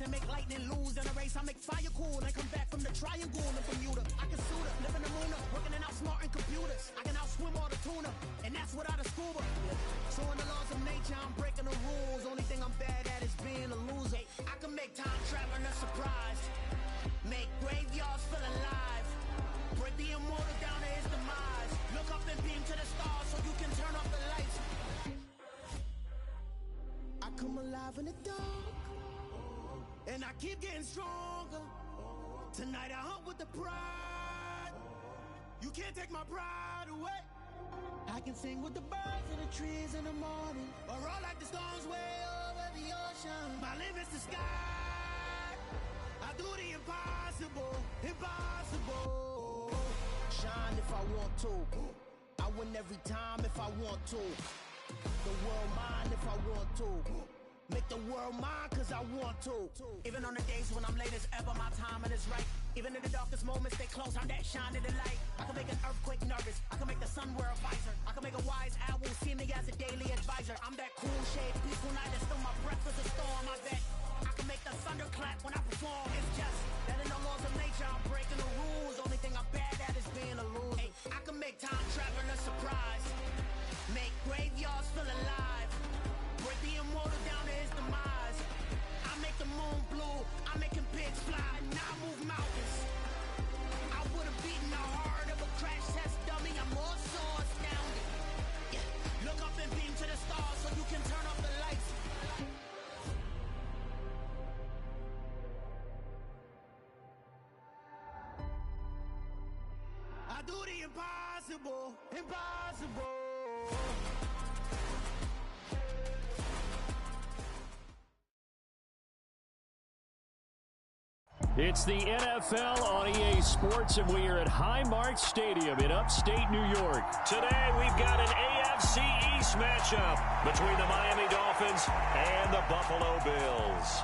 and make lightning lose in a race. I make fire cool and come back from the triangle in Bermuda. I can suit her, live in the moon, working and outsmarting computers. I can outswim all the tuna, and that's without a scuba. So in the laws of nature, I'm breaking the rules. Only thing I'm bad at is being a loser. I can make time traveling a surprise, make graveyards feel alive, break the immortal down to his demise. Look up and beam to the stars so you can turn off the lights. I come alive in the dark, and I keep getting stronger. Tonight I hunt with the pride. You can't take my pride away. I can sing with the birds in the trees in the morning, or roll like the storms way over the ocean. My limit's the sky. I do the impossible, impossible. Shine if I want to. I win every time if I want to. The world mine if I want to. Make the world mine cause I want to. Even on the days when I'm late as ever, my timing is right. Even in the darkest moments, stay close, I'm that shine in the light. I can make an earthquake nervous, I can make the sun wear a visor. I can make a wise owl see me as a daily advisor. I'm that cool shade, peaceful night, and still my breath is a storm. I bet I can make the thunder clap when I perform. It's just that in the laws of nature, I'm breaking the rules. Only thing I'm bad at is being a loser. Hey, I can make time traveling a surprise, make graveyards feel alive, break the immortal down to his demise. I make the moon blue, I make him pigs fly, now I move mountains. I would've beaten the heart of a crash test dummy. I'm more so astounded. Yeah. Look up and beam to the stars so you can turn off the lights. I do the impossible, impossible. It's the NFL on EA Sports, and we are at Highmark Stadium in upstate New York. Today, we've got an AFC East matchup between the Miami Dolphins and the Buffalo Bills.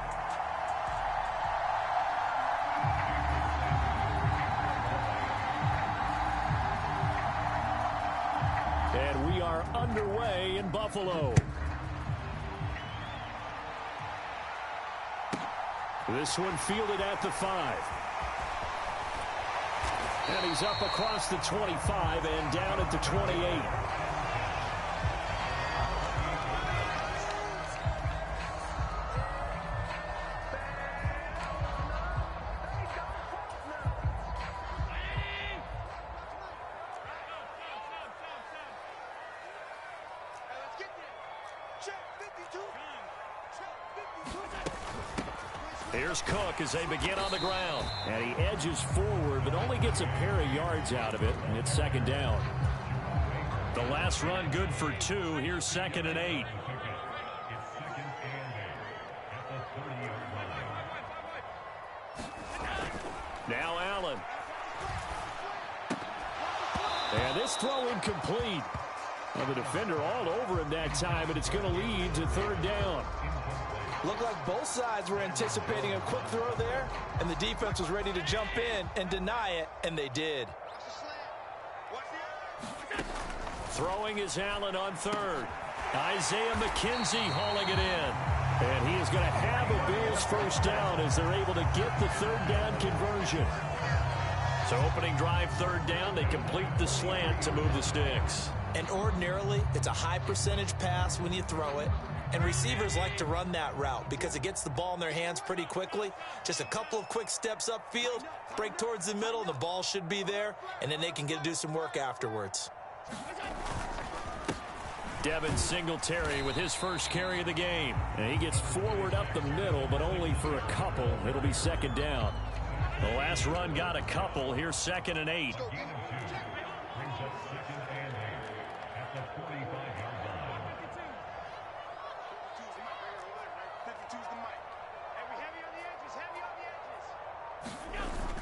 And we are underway in Buffalo. This one fielded at the 5. And he's up across the 25 and down at the 28. Here's Cook as they begin on the ground. And he edges forward, but only gets a pair of yards out of it, and it's second down. The last run good for 2. Here's 2nd and 8. Now Allen. And this throw incomplete. Well, the defender all over him that time, and it's going to lead to 3rd down. Looked like both sides were anticipating a quick throw there, and the defense was ready to jump in and deny it, and they did. Throwing is Allen on 3rd. Isaiah McKenzie hauling it in. And he is going to have a Bills first down as they're able to get the 3rd down conversion. So opening drive 3rd down, they complete the slant to move the sticks. And ordinarily, it's a high percentage pass when you throw it. And receivers like to run that route because it gets the ball in their hands pretty quickly. Just a couple of quick steps upfield, break towards the middle, and the ball should be there, and then they can do some work afterwards. Devin Singletary with his first carry of the game. And he gets forward up the middle, but only for a couple. It'll be 2nd down. The last run got a couple. Here's 2nd and 8.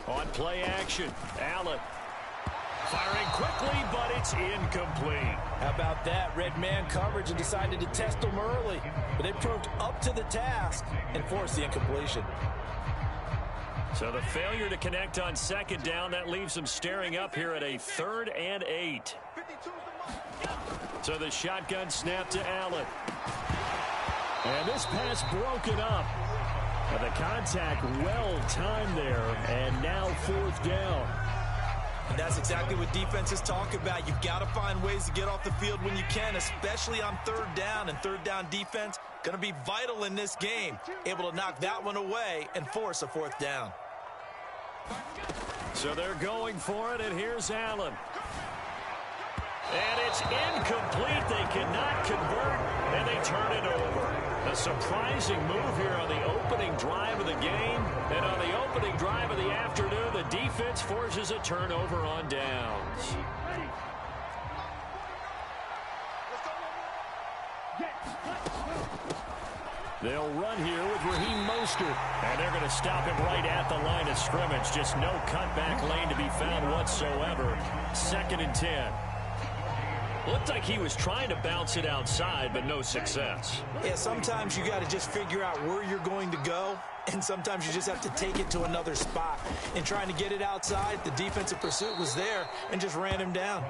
On play action, Allen firing quickly, but it's incomplete. How about that? Red man coverage and decided to test them early. But they proved up to the task and forced the incompletion. So the failure to connect on 2nd down, that leaves them staring up here at a 3rd and 8. So the shotgun snap to Allen. And this pass broken up. The contact well timed there, and now 4th down. And that's exactly what defenses talk about. You've got to find ways to get off the field when you can, especially on 3rd down. And 3rd down defense going to be vital in this game. Able to knock that one away and force a 4th down. So they're going for it, and here's Allen. And it's incomplete. They cannot convert, and they turn it over. A surprising move here on the opening drive of the game. And on the opening drive of the afternoon, the defense forces a turnover on downs. They'll run here with Raheem Mostert. And they're going to stop him right at the line of scrimmage. Just no cutback lane to be found whatsoever. 2nd and 10. Looked like he was trying to bounce it outside, but no success. Yeah, sometimes you got to just figure out where you're going to go, and sometimes you just have to take it to another spot. And trying to get it outside, the defensive pursuit was there and just ran him down.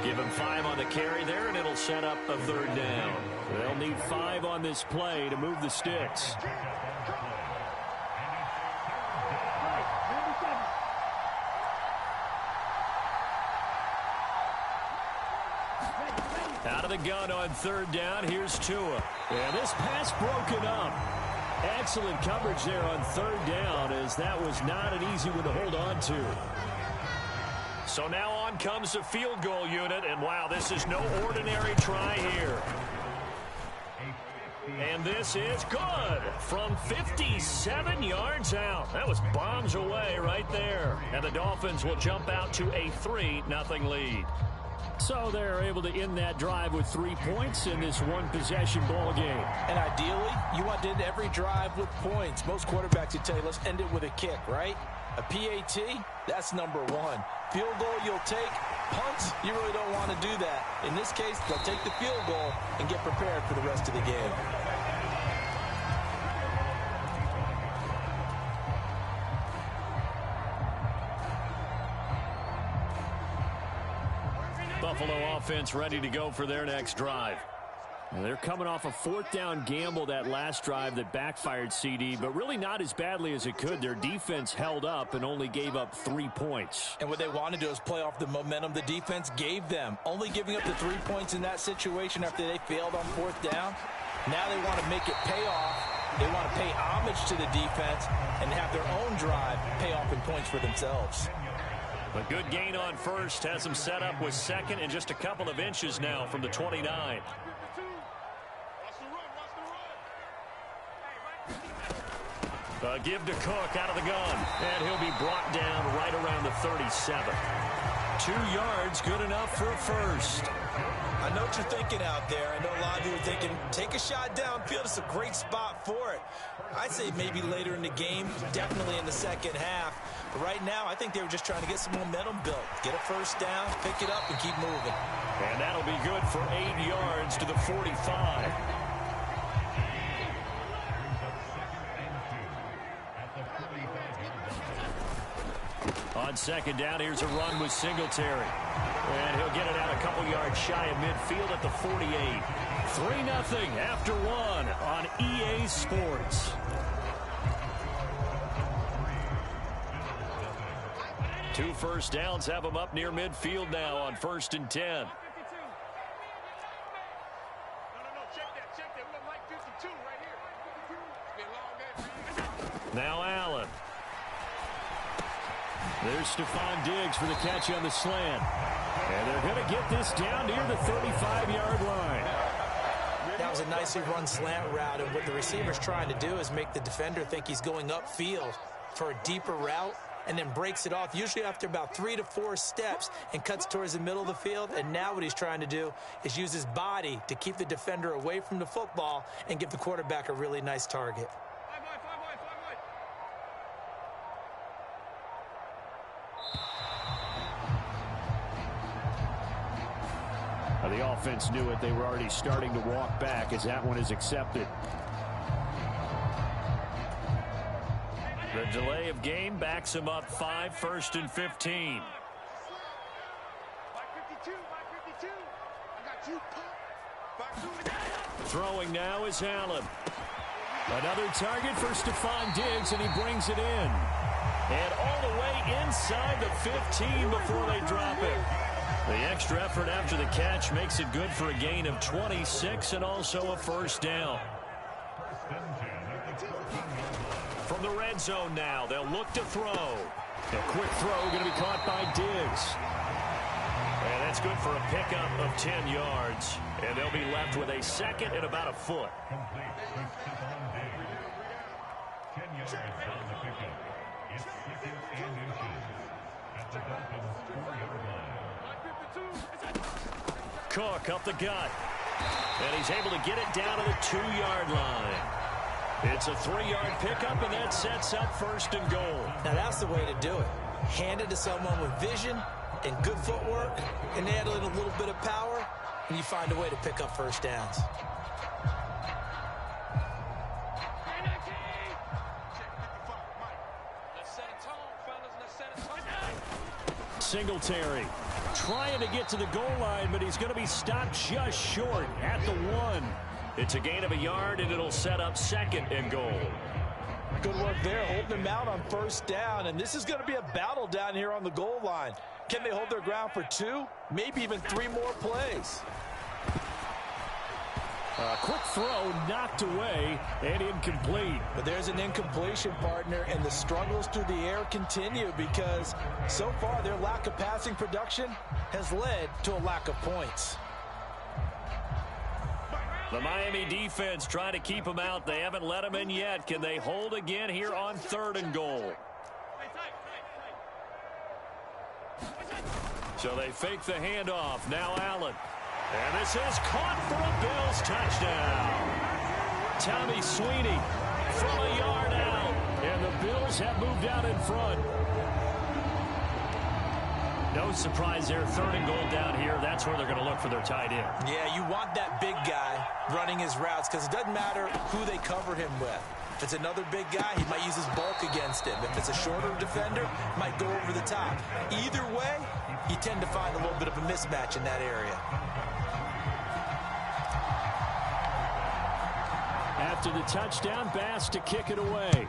Give him 5 on the carry there, and it'll set up a 3rd down. They'll need 5 on this play to move the sticks. Out of the gun on 3rd down. Here's Tua. And this pass broken up. Excellent coverage there on 3rd down, as that was not an easy one to hold on to. So now on comes the field goal unit, and wow, this is no ordinary try here. And this is good from 57 yards out. That was bombs away right there. And the Dolphins will jump out to a 3-0 lead. So they're able to end that drive with 3 points in this one-possession ball game. And ideally, you want to end every drive with points. Most quarterbacks would tell you, let's end it with a kick, right? A PAT, that's number 1. Field goal you'll take. Punts, you really don't want to do that. In this case, they'll take the field goal and get prepared for the rest of the game. Buffalo offense ready to go for their next drive. They're coming off a 4th down gamble that last drive that backfired, CD, but really not as badly as it could. Their defense held up and only gave up 3 points. And what they want to do is play off the momentum the defense gave them. Only giving up the 3 points in that situation after they failed on 4th down. Now they want to make it pay off. They want to pay homage to the defense and have their own drive pay off in points for themselves. A good gain on 1st has them set up with 2nd and just a couple of inches now from the 29. Give to Cook out of the gun, and he'll be brought down right around the 37. 2 yards, good enough for a 1st. I know what you're thinking out there. I know a lot of you are thinking, take a shot downfield. It's a great spot for it. I'd say maybe later in the game, definitely in the 2nd half. But right now, I think they were just trying to get some momentum built. Get a 1st down, pick it up, and keep moving. And that'll be good for 8 yards to the 45. On 2nd down, here's a run with Singletary. And he'll get it out a couple yards shy of midfield at the 48. 3-0 after 1 on EA Sports. Two 1st downs have them up near midfield now on 1st and 10. Now Allen. There's Stephon Diggs for the catch on the slant. And they're going to get this down near the 35-yard line. That was a nicely run slant route, and what the receiver's trying to do is make the defender think he's going upfield for a deeper route, and then breaks it off, usually after about 3 to 4 steps, and cuts towards the middle of the field. And now what he's trying to do is use his body to keep the defender away from the football and give the quarterback a really nice target. The offense knew it. They were already starting to walk back as that one is accepted. The delay of game backs him up 5, 1st and 15. Throwing now is Allen. Another target for Stephon Diggs, and he brings it in. And all the way inside the 15 before they drop it. The extra effort after the catch makes it good for a gain of 26 and also a first down. From the red zone now, they'll look to throw. A quick throw going to be caught by Diggs. And that's good for a pickup of 10 yards. And they'll be left with a second and about a foot. Cook up the gut. And he's able to get it down to the 2-yard line. It's a 3-yard pickup, and that sets up first and goal. Now that's the way to do it. Hand it to someone with vision and good footwork, and add a little bit of power, and you find a way to pick up first downs. Singletary trying to get to the goal line, but he's going to be stopped just short at the 1. It's a gain of a yard, and it'll set up second and goal. Good work there, holding them out on first down, and this is going to be a battle down here on the goal line. Can they hold their ground for 2, maybe even 3 more plays? A quick throw knocked away and incomplete. But there's an incompletion, partner, and the struggles through the air continue because so far their lack of passing production has led to a lack of points. The Miami defense trying to keep them out. They haven't let them in yet. Can they hold again here on 3rd and goal? So they fake the handoff. Now Allen. And this is caught for a Bills touchdown. Tommy Sweeney from a yard out. And the Bills have moved out in front. No surprise there, 3rd and goal down here. That's where they're going to look for their tight end. Yeah, you want that big guy running his routes because it doesn't matter who they cover him with. If it's another big guy, he might use his bulk against him. If it's a shorter defender, he might go over the top. Either way, you tend to find a little bit of a mismatch in that area. After the touchdown, Bass to kick it away.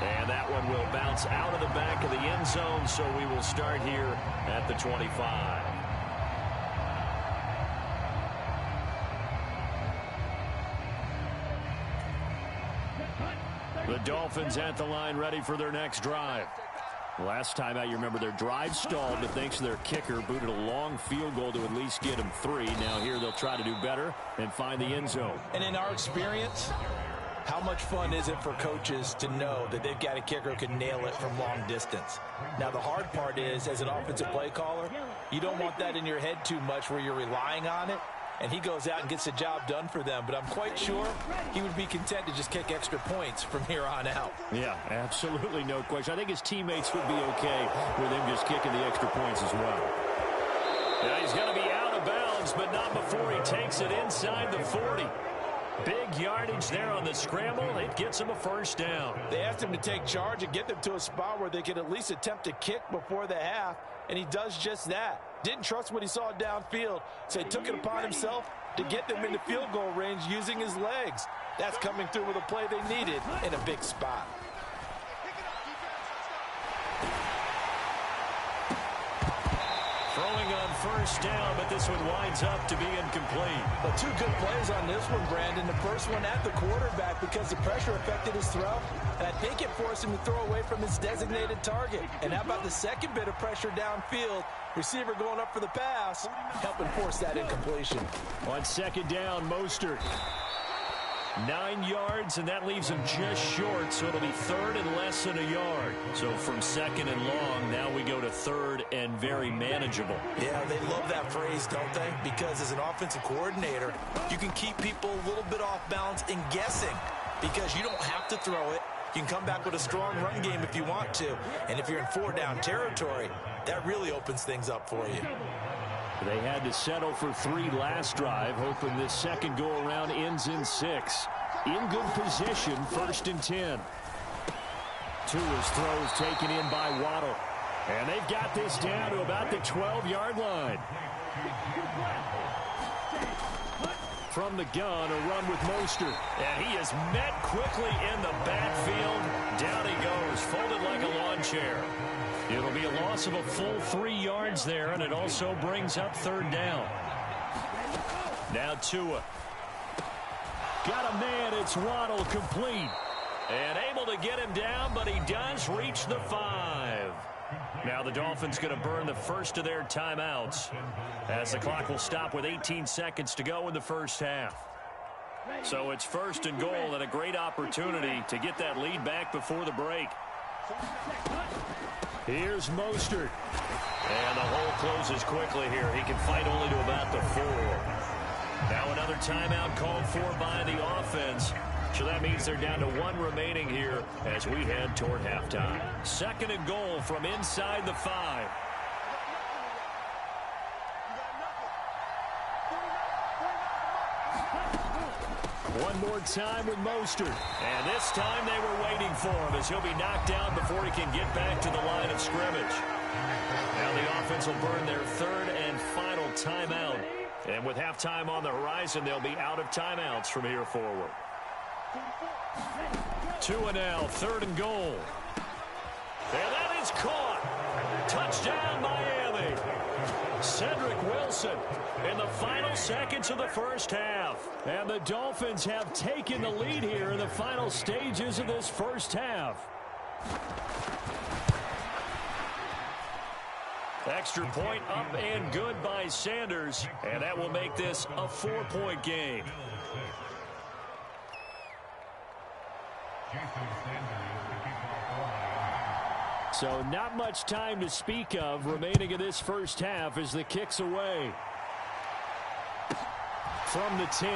And that one will bounce out of the back of the end zone, so we will start here at the 25. The Dolphins at the line, ready for their next drive. Last time out, you remember their drive stalled, but thanks to their kicker, booted a long field goal to at least get them 3. Now here they'll try to do better and find the end zone. And in our experience, how much fun is it for coaches to know that they've got a kicker who can nail it from long distance? Now, the hard part is, as an offensive play caller, you don't want that in your head too much where you're relying on it, and he goes out and gets the job done for them. But I'm quite sure he would be content to just kick extra points from here on out. Yeah, absolutely no question. I think his teammates would be okay with him just kicking the extra points as well. Yeah, he's going to be out of bounds, but not before he takes it inside the 40. Big yardage there on the scramble. It gets him a first down. They asked him to take charge and get them to a spot where they could at least attempt to kick before the half, and he does just that. Didn't trust what he saw downfield, so he took it upon himself to get them into field goal range using his legs. That's coming through with a play they needed in a big spot. Throwing on first down, but this one winds up to be incomplete. But 2 good plays on this one, Brandon. The first one at the quarterback because the pressure affected his throw, and I think it forced him to throw away from his designated target. And how about the second bit of pressure downfield? Receiver going up for the pass, helping force that incompletion. On 2nd down, Mostert. 9 yards, and that leaves him just short, so it'll be 3rd and less than a yard. So from 2nd and long, now we go to 3rd and very manageable. Yeah, they love that phrase, don't they? Because as an offensive coordinator, you can keep people a little bit off balance and guessing because you don't have to throw it. You can come back with a strong run game if you want to. And if you're in 4-down territory, that really opens things up for you. They had to settle for 3 last drive, hoping this second go-around ends in 6. In good position, 1st and 10. Tua's throws taken in by Waddle. And they've got this down to about the 12-yard line. From the gun, a run with Mostert. And he is met quickly in the backfield. Down he goes, folded like a lawn chair. It'll be a loss of a full 3 yards there, and it also brings up third down. Now Tua. Got a man, it's Waddle, complete. And able to get him down, but he does reach the 5. Now the Dolphins going to burn the first of their timeouts as the clock will stop with 18 seconds to go in the first half. So it's first and goal and a great opportunity to get that lead back before the break. Here's Mostert. And the hole closes quickly here. He can fight only to about the 4. Now another timeout called for by the offense. So that means they're down to 1 remaining here as we head toward halftime. Second and goal from inside the 5. One more time with Mostert. And this time they were waiting for him as he'll be knocked down before he can get back to the line of scrimmage. Now the offense will burn their third and final timeout. And with halftime on the horizon, they'll be out of timeouts from here forward. Tua now, third and goal. And that is caught. Touchdown, Miami. Cedric Wilson in the final seconds of the first half. And the Dolphins have taken the lead here in the final stages of this first half. Extra point up and good by Sanders. And that will make this a 4-point game. So not much time to speak of remaining in this first half as the kick's away. From the 10.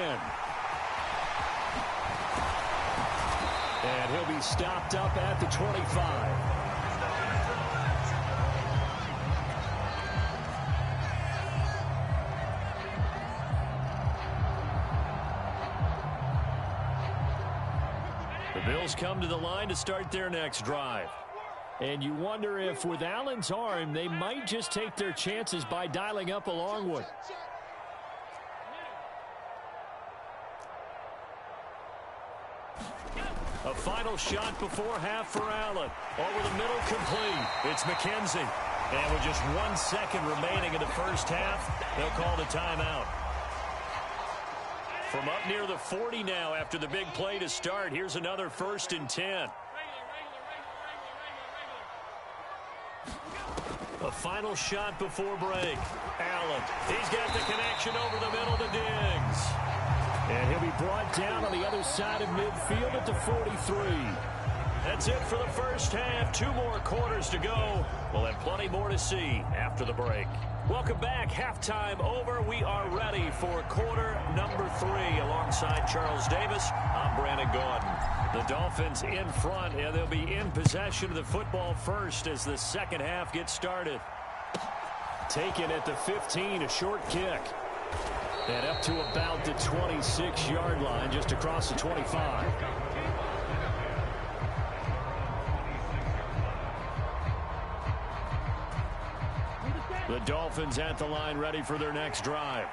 And he'll be stopped up at the 25. The Bills come to the line to start their next drive. And you wonder if with Allen's arm, they might just take their chances by dialing up a long one. A final shot before half for Allen. Over the middle, complete. It's McKenzie. And with just 1 second remaining in the first half, they'll call the timeout. From up near the 40 now after the big play to start, here's another 1st and 10. A final shot before break. Allen, he's got the connection over the middle to Diggs. And he'll be brought down on the other side of midfield at the 43. That's it for the first half. 2 more quarters to go. We'll have plenty more to see after the break. Welcome back. Halftime over. We are ready for quarter number 3. Alongside Charles Davis, I'm Brandon Gordon. The Dolphins in front, and they'll be in possession of the football first as the second half gets started. Taken at the 15, a short kick. And up to about the 26-yard line, just across the 25. The Dolphins at the line ready for their next drive.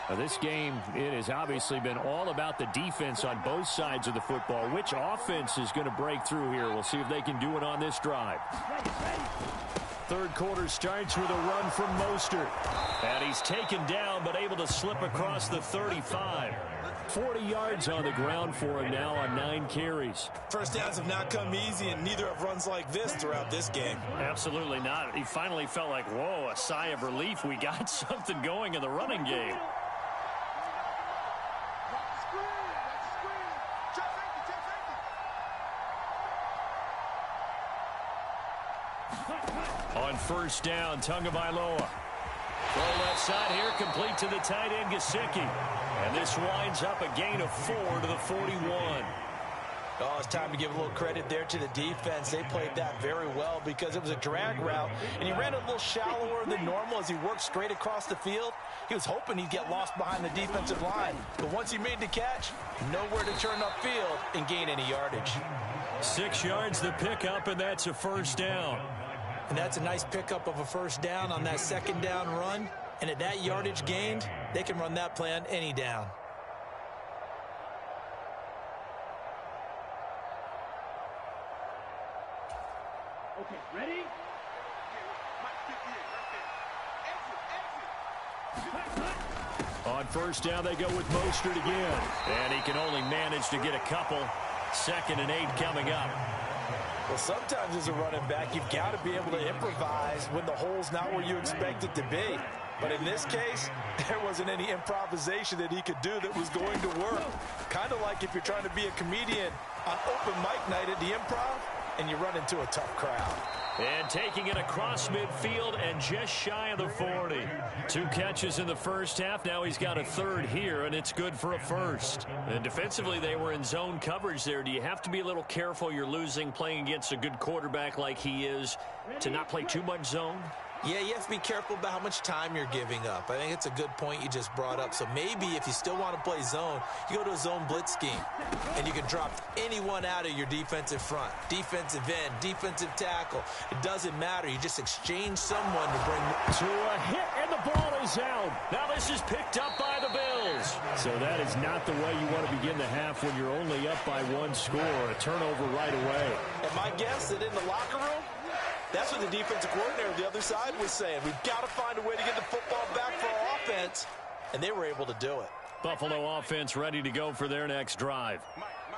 Now this game, it has obviously been all about the defense on both sides of the football. Which offense is going to break through here? We'll see if they can do it on this drive. Third quarter starts with a run from Mostert. And he's taken down but able to slip across the 35. 40 yards on the ground for him now on 9 carries. First downs have not come easy, and neither have runs like this throughout this game. Absolutely not. He finally felt like, whoa, a sigh of relief. We got something going in the running game. On first down, Tagovailoa. Throw left side here, complete to the tight end, Gesicki. And this winds up a gain of 4 to the 41. Oh, it's time to give a little credit there to the defense. They played that very well because it was a drag route, and he ran a little shallower than normal as he worked straight across the field. He was hoping he'd get lost behind the defensive line. But once he made the catch, nowhere to turn upfield and gain any yardage. 6 yards the pickup, and that's a first down. And that's a nice pickup of a first down on that second down run. And at that yardage gained, they can run that play on any down. Ready? On first down, they go with Mostert again. And he can only manage to get a couple. 2nd and 8 coming up. Well, sometimes as a running back, you've got to be able to improvise when the hole's not where you expect it to be. But in this case, there wasn't any improvisation that he could do that was going to work. Kind of like if you're trying to be a comedian on open mic night at the Improv and you run into a tough crowd. And taking it across midfield and just shy of the 40. 2 catches in the first half. Now he's got a 3rd here, and it's good for a 1st. And defensively, they were in zone coverage there. Do you have to be a little careful you're losing playing against a good quarterback like he is to not play too much zone? Yeah, you have to be careful about how much time you're giving up. I think it's a good point you just brought up. So maybe if you still want to play zone, you go to a zone blitz scheme. And you can drop anyone out of your defensive front. Defensive end, defensive tackle. It doesn't matter. You just exchange someone to bring... To a hit, and the ball is out. Now this is picked up by the Bills. So that is not the way you want to begin the half when you're only up by 1 score. A turnover right away. And my guess that in the locker room, that's what the defensive coordinator on the other side was saying. We've got to find a way to get the football back for our offense. And they were able to do it. Buffalo offense ready to go for their next drive.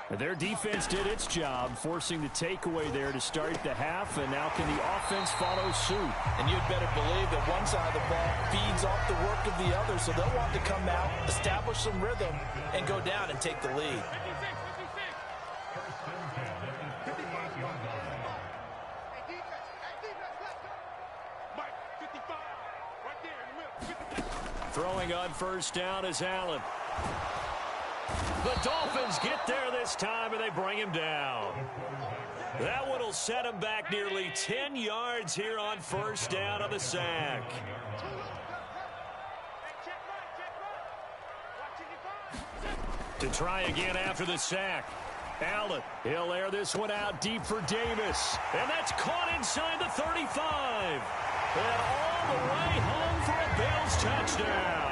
Their defense did its job, forcing the takeaway there to start the half, and now can the offense follow suit? And you'd better believe that one side of the ball feeds off the work of the other, so they'll want to come out, establish some rhythm, and go down and take the lead. Throwing on first down is Allen. The Dolphins get there this time, and they bring him down. That one will set him back nearly 10 yards here on first down on the sack. To try again after the sack. Allen, he'll air this one out deep for Davis. And that's caught inside the 35. And all the way home for a Bills touchdown.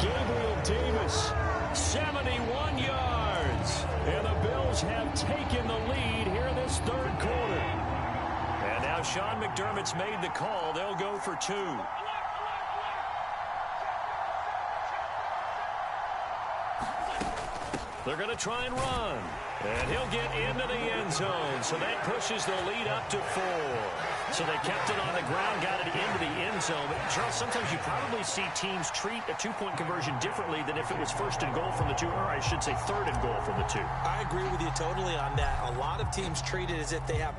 Gabriel Davis, 71 yards. And the Bills have taken the lead here in this 3rd quarter. And now Sean McDermott's made the call. They'll go for 2. They're going to try and run. And he'll get into the end zone. So that pushes the lead up to 4. So they kept it on the ground, got it into the end zone. But, Charles, sometimes you probably see teams treat a 2-point conversion differently than if it was 1st and goal from the 2, or I should say 3rd and goal from the 2. I agree with you totally on that. A lot of teams treat it as if they have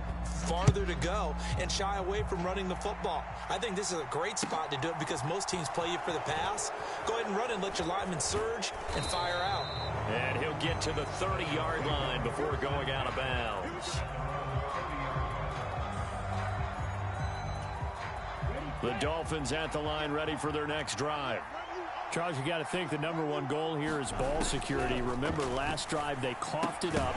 farther to go and shy away from running the football. I think this is a great spot to do it because most teams play you for the pass. Go ahead and run and let your linemen surge and fire out. And he'll get to the 30-yard line before going out of bounds. The Dolphins at the line ready for their next drive. Charles, you got to think the #1 goal here is ball security. Remember, last drive they coughed it up,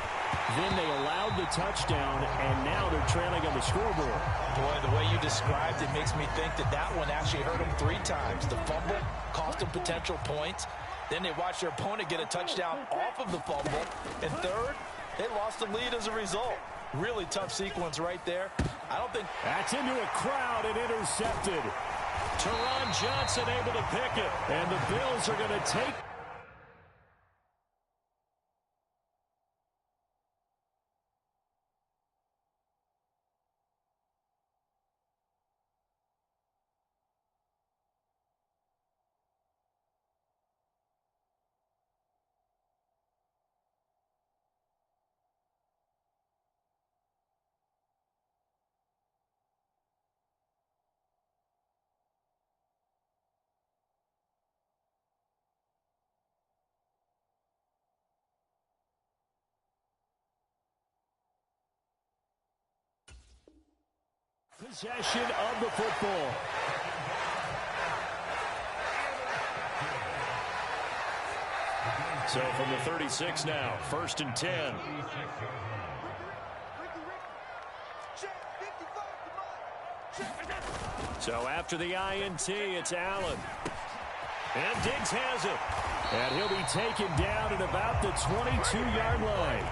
then they allowed the touchdown, and now they're trailing on the scoreboard. Boy, the way you described it makes me think that that one actually hurt them 3 times. The fumble cost them potential points. Then they watched their opponent get a touchdown off of the fumble. And 3rd, they lost the lead as a result. Really tough sequence right there. I don't think... That's into a crowd and intercepted. Teron Johnson able to pick it. And the Bills are going to take... Possession of the football. So from the 36 now, 1st and 10. So after the INT, it's Allen. And Diggs has it. And he'll be taken down at about the 22-yard line.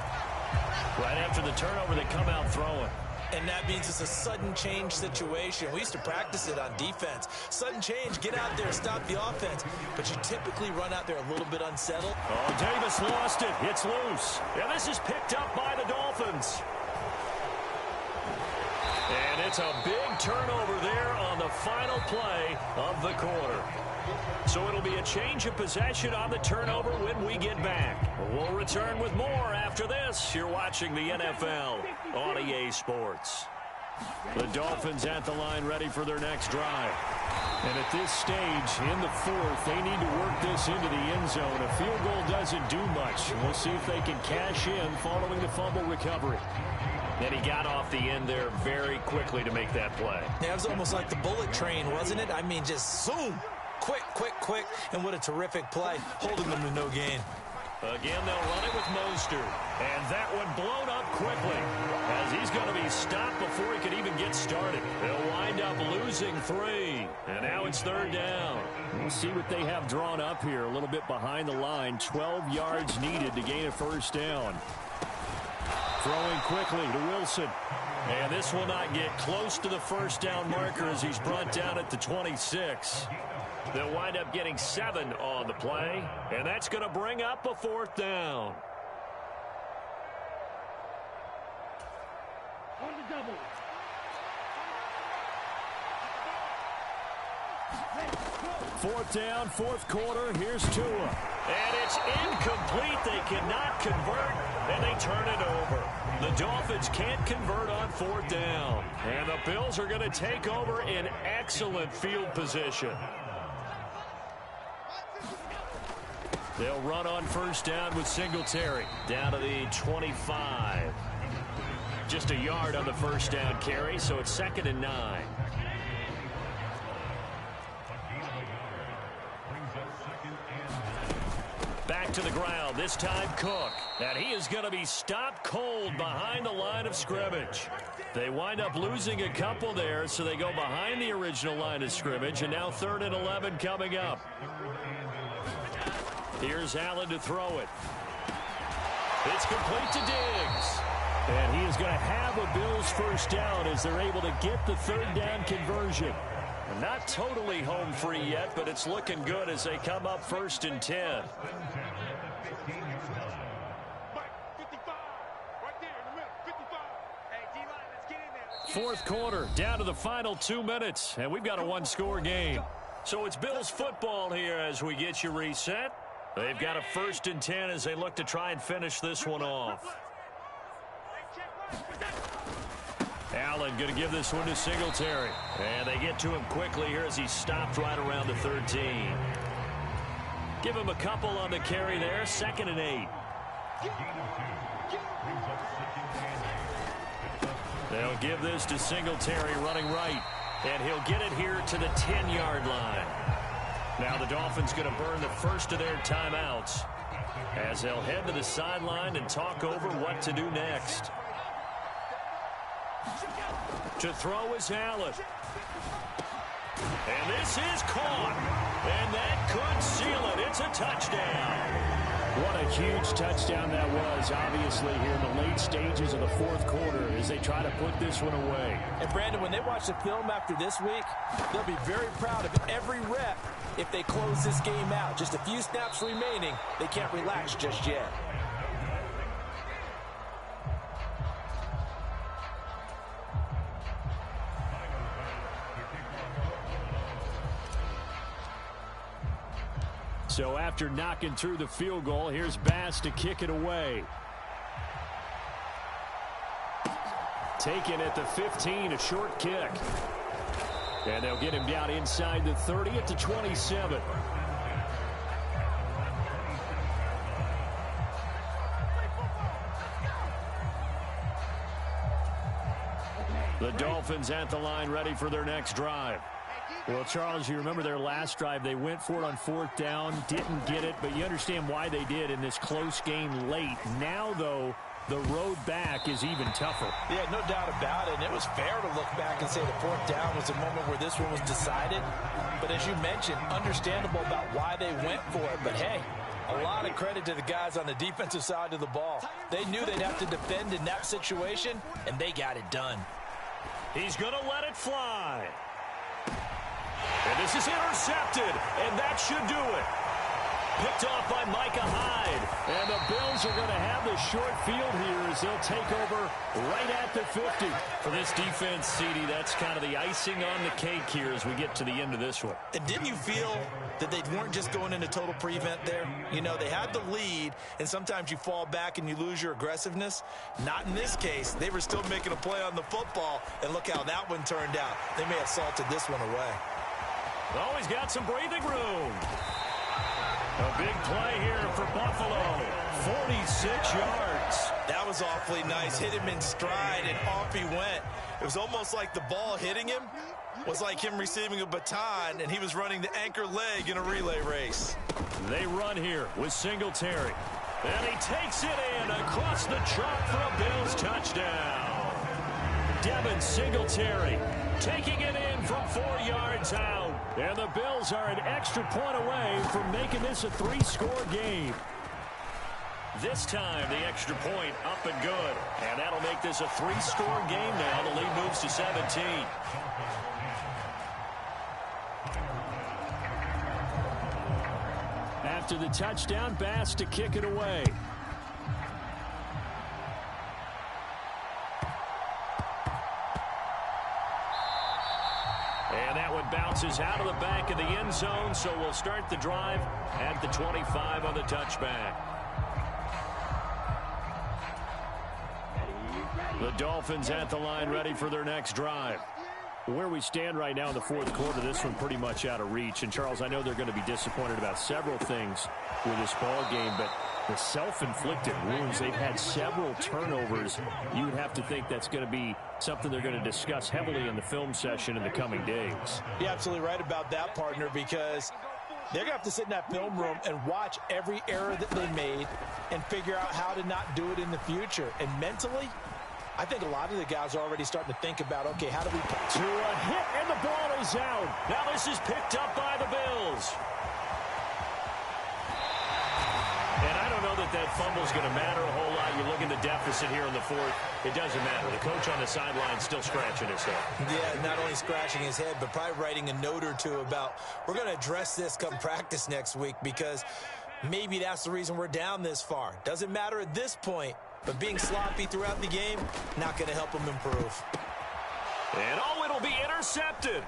Right after the turnover, they come out throwing. And that means it's a sudden change situation. We used to practice it on defense. Sudden change, get out there, stop the offense. But you typically run out there a little bit unsettled. Oh, Davis lost it. It's loose. And this is picked up by the Dolphins. And it's a big turnover there on the final play of the quarter. So it'll be a change of possession on the turnover when we get back. We'll return with more after this. You're watching the NFL on EA Sports. The Dolphins at the line ready for their next drive. And at this stage in the fourth, they need to work this into the end zone. A field goal doesn't do much. We'll see if they can cash in following the fumble recovery. And he got off the end there very quickly to make that play. Yeah, it was almost like the bullet train, wasn't it? I mean, just zoom. Quick, quick, quick. And what a terrific play, holding them to no gain. Again, they'll run it with Mostert. And that one blown up quickly as he's going to be stopped before he could even get started. They'll wind up losing 3. And now it's third down. We'll see what they have drawn up here. A little bit behind the line. 12 yards needed to gain a first down. Throwing quickly to Wilson. And this will not get close to the first down marker as he's brought down at the 26. They'll wind up getting 7 on the play. And that's going to bring up a fourth down. On the double. Fourth down, fourth quarter. Here's Tua. And it's incomplete. They cannot convert, and they turn it over. The Dolphins can't convert on fourth down. And the Bills are going to take over in excellent field position. They'll run on first down with Singletary. Down to the 25. Just a yard on the first down carry, so it's 2nd and 9. Back to the ground, this time Cook. And he is going to be stopped cold behind the line of scrimmage. They wind up losing a couple there, so they go behind the original line of scrimmage, and now 3rd and 11 coming up. Here's Allen to throw it. It's complete to Diggs. And he is going to have a Bills first down as they're able to get the third down conversion. Not totally home free yet, but it's looking good as they come up 1st and 10. Fourth quarter, down to the final 2 minutes, and we've got a one-score game. So it's Bills football here as we get you reset. They've got a 1st and 10 as they look to try and finish this one off. Allen going to give this one to Singletary. And they get to him quickly here as he's stopped right around the 13. Give him a couple on the carry there. 2nd and 8. They'll give this to Singletary running right. And he'll get it here to the 10-yard line. Now the Dolphins going to burn the first of their timeouts as they'll head to the sideline and talk over what to do next. To throw is Allen. And this is caught. And that could seal it. It's a touchdown. What a huge touchdown that was, obviously, here in the late stages of the fourth quarter as they try to put this one away. And, Brandon, when they watch the film after this week, they'll be very proud of every rep if they close this game out. Just a few snaps remaining. They can't relax just yet. So after knocking through the field goal, here's Bass to kick it away. Taken at the 15, a short kick. And they'll get him down inside the 30 at the 27. The Dolphins at the line ready for their next drive. Well, Charles, you remember their last drive. They went for it on fourth down, didn't get it, but you understand why they did in this close game late. Now, though, the road back is even tougher. Yeah, no doubt about it. And it was fair to look back and say the fourth down was a moment where this one was decided. But as you mentioned, understandable about why they went for it. But, hey, A lot of credit to the guys on the defensive side of the ball. They knew they'd have to defend in that situation, and they got it done. He's going to let it fly. And this is intercepted, and that should do it. Picked off by Micah Hyde. And the Bills are going to have the short field here as they'll take over right at the 50. For this defense, CD, that's kind of the icing on the cake here as we get to the end of this one. And didn't you feel that they weren't just going into total prevent there? You know, they had the lead, and sometimes you fall back and you lose your aggressiveness. Not in this case. They were still making a play on the football, and look how that one turned out. They may have salted this one away. Oh, he's got some breathing room. A big play here for Buffalo. 46 yards. That was awfully nice. Hit him in stride, and off he went. It was almost like the ball hitting him was like him receiving a baton, and he was running the anchor leg in a relay race. They run here with Singletary. And he takes it in across the chalk for a Bills touchdown. Devin Singletary taking it in from 4 yards out. And the Bills are an extra point away from making this a 3-score game. This time, the extra point up and good. And that'll make this a 3-score game now. The lead moves to 17. After the touchdown, Bass to kick it away. And that one bounces out of the back of the end zone, so we'll start the drive at the 25 on the touchback. The Dolphins at the line ready for their next drive. Where we stand right now in the fourth quarter, this one pretty much out of reach. And, Charles, I know they're going to be disappointed about several things with this ball game, but the self-inflicted wounds, they've had several turnovers. You would have to think that's going to be something they're going to discuss heavily in the film session in the coming days. You're absolutely right about that, partner, because they're going to have to sit in that film room and watch every error that they made and figure out how to not do it in the future. And mentally, I think a lot of the guys are already starting to think about, okay, how do we... To a hit, and the ball is out. Now this is picked up by the Bills. And I don't know that fumble's going to matter a whole lot. You look at the deficit here in the fourth. It doesn't matter. The coach on the sideline still scratching his head. Yeah, not only scratching his head, but probably writing a note or two about, we're going to address this come practice next week, because maybe that's the reason we're down this far. Doesn't matter at this point, but being sloppy throughout the game, not going to help them improve. And it'll be intercepted.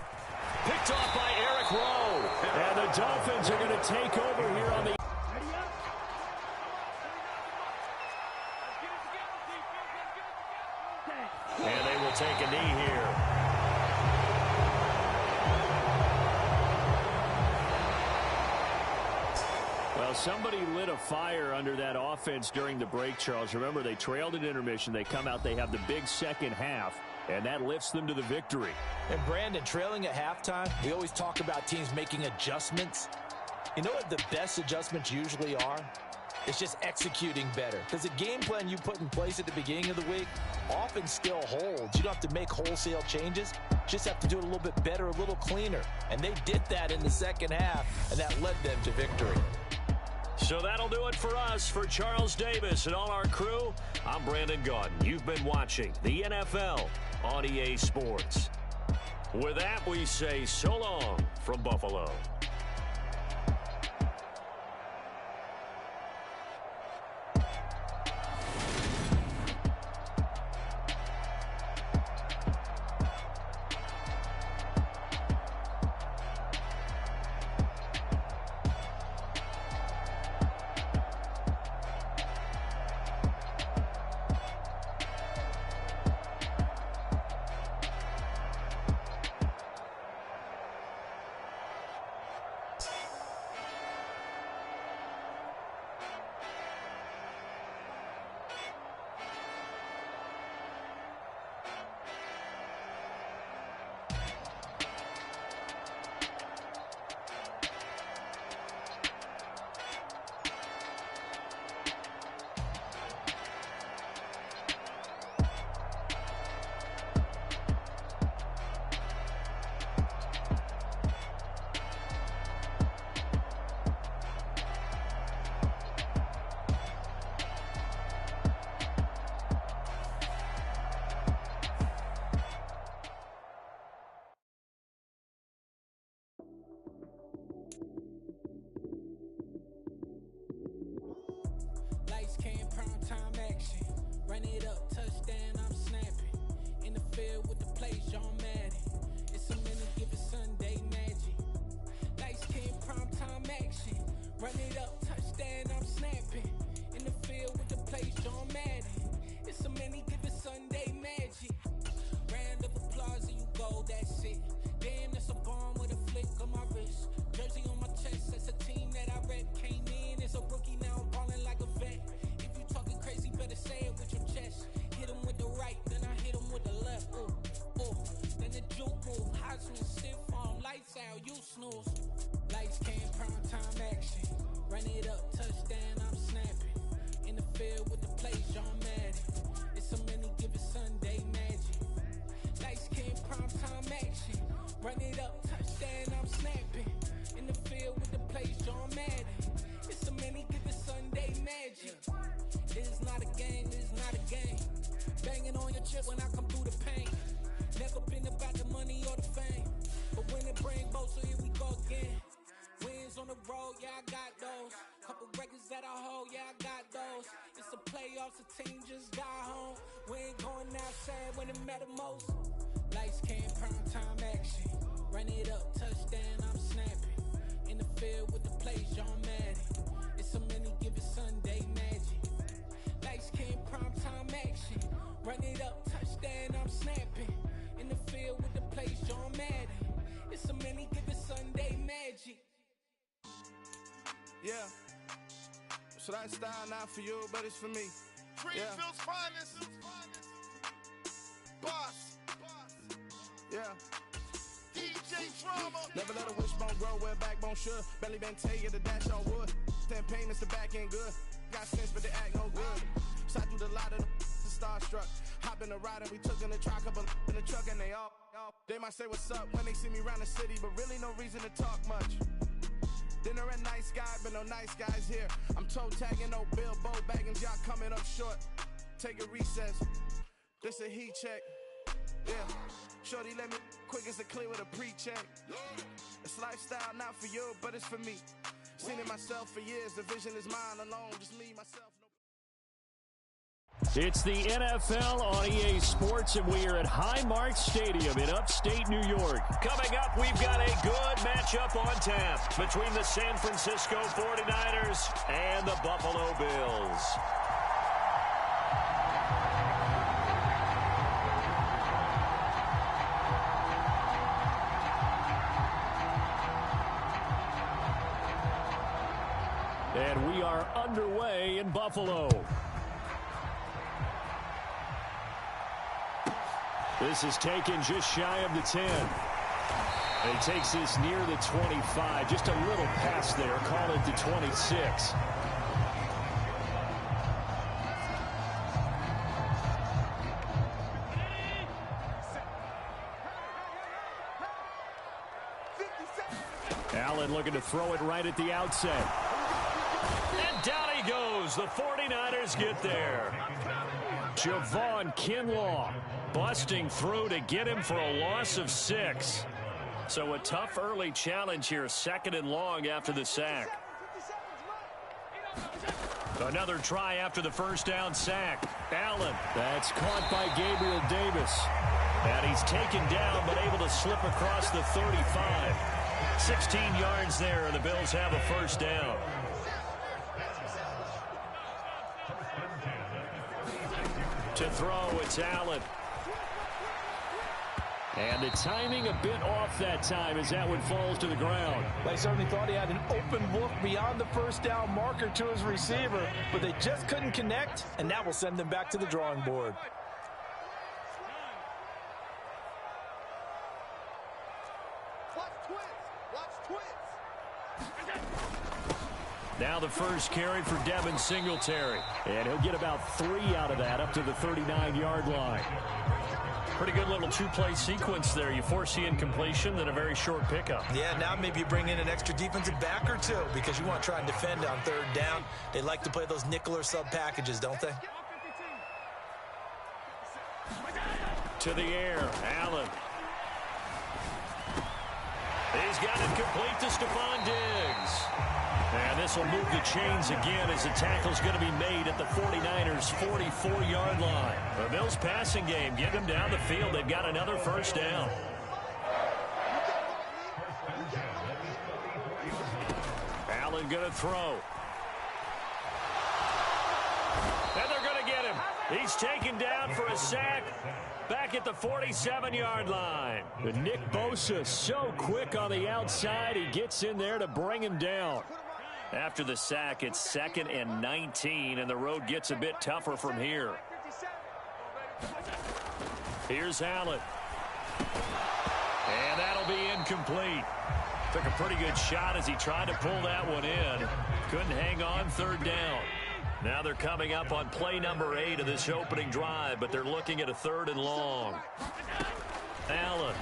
Picked off by Eric Rowe. And the Dolphins are going to take over here on the... And they will take a knee here. Well, somebody lit a fire under that offense during the break, Charles. Remember, they trailed at intermission. They come out, they have the big second half, and that lifts them to the victory. And, Brandon, trailing at halftime, we always talk about teams making adjustments. You know what the best adjustments usually are? It's just executing better. Because the game plan you put in place at the beginning of the week often still holds. You don't have to make wholesale changes. Just have to do it a little bit better, a little cleaner. And they did that in the second half, and that led them to victory. So that'll do it for us. For Charles Davis and all our crew, I'm Brandon Gaudin. You've been watching the NFL on EA Sports. With that, we say so long from Buffalo. Lights came, prime time action. Run it up, touchdown, I'm snapping. In the field with the plays, John Madden. It's a minute, give it Sunday magic. Lights came, prime time action. Run it up, touchdown, I'm snapping. In the field with the plays, John Madden. It's a minute, give it Sunday magic. Round of applause and you go, that's it. Damn, that's a bomb with a flick on my wrist. Jersey on my chest, that's a team that I rep. Came in as a rookie, now I'm ballin' like a vet. If you talking crazy, better say it with your chest. Hit him with the right, then I hit him with the left. Ooh, ooh. Then the juke move, Heisman, stiff arm, lights out, you snooze. Lights came, prime time action. Run it up, touchdown, I'm snapping. In the field with the plays, John Madden. It's a mini, give it Sunday magic. Lights came, prime time action. Run it up, touchdown, I'm snapping. In the field with the plays, John Madden. It's a mini, give it Sunday magic. It is not a game, it is not a game. Banging on your chip when I come through the pain. Never been about the money or the fame. But when it bring both, so here we go again. Wins on the road, yeah, I got those. Couple records that I hold, yeah, I got those. It's the playoffs, the team just got home. We ain't going outside when it matter most. Lights came, prime time action. Run it up, touchdown, I'm snapping. In the field with the plays, John Madden. It's a mini, give it Sunday magic. Lights came, prime time action. Run it up, touchdown, I'm snapping. In the field with the plays, John Madden. It's a mini, give it Sunday magic. Yeah. So that style not for you, but it's for me. Greenfield's finest. Boss. Yeah. DJ Drama. Never let a wishbone grow where backbone should. Belly been take the dash on wood. Stand pain is the back end good. Got sense, but they act no good. Side through the lot of the starstruck. Hop in the ride and we took in the truck, couple in the truck, and they all. They might say what's up when they see me around the city, but really no reason to talk much. Dinner a nice guy, but no nice guys here. I'm toe tagging, no Bilbo Baggins, y'all coming up short. Take a recess. This a heat check. Yeah. Shorty let me quick as a clear with a pre-check. It's lifestyle not for you, but it's for me. Seen it myself for years. The vision is mine alone. Just me, myself. It's the NFL on EA Sports, and we are at Highmark Stadium in upstate New York. Coming up, we've got a good matchup on tap between the San Francisco 49ers and the Buffalo Bills. And we are underway in Buffalo. This is taken just shy of the 10. And he takes this near the 25. Just a little pass there. Call it the 26. Allen looking to throw it right at the outset. And down he goes. The 49ers get there. Javon Kinlaw busting through to get him for a loss of 6. So a tough early challenge here, 2nd and long after the sack. Another try after the first down sack. Allen. That's caught by Gabriel Davis. And he's taken down but able to slip across the 35. 16 yards there, and the Bills have a first down. To throw, it's Allen. And the timing a bit off that time as that one falls to the ground. They certainly thought he had an open look beyond the first down marker to his receiver, but they just couldn't connect, and that will send them back to the drawing board. Now the first carry for Devin Singletary. And he'll get about 3 out of that up to the 39-yard line. Pretty good little two-play sequence there. You force the incompletion, then a very short pickup. Yeah, now maybe you bring in an extra defensive back or two because you want to try and defend on 3rd down. They like to play those nickel or sub packages, don't they? To the air, Allen. He's got it complete to Stephon Diggs. And this will move the chains again as the tackle's going to be made at the 49ers' 44-yard line. The Bills' passing game getting them down the field. They've got another first down. Allen going to throw. And they're going to get him. He's taken down for a sack back at the 47-yard line. Nick Bosa so quick on the outside. He gets in there to bring him down. After the sack, it's 2nd and 19, and the road gets a bit tougher from here. Here's Allen. And that'll be incomplete. Took a pretty good shot as he tried to pull that one in. Couldn't hang on, 3rd down. Now they're coming up on play number 8 of this opening drive, but they're looking at a 3rd and long. Allen.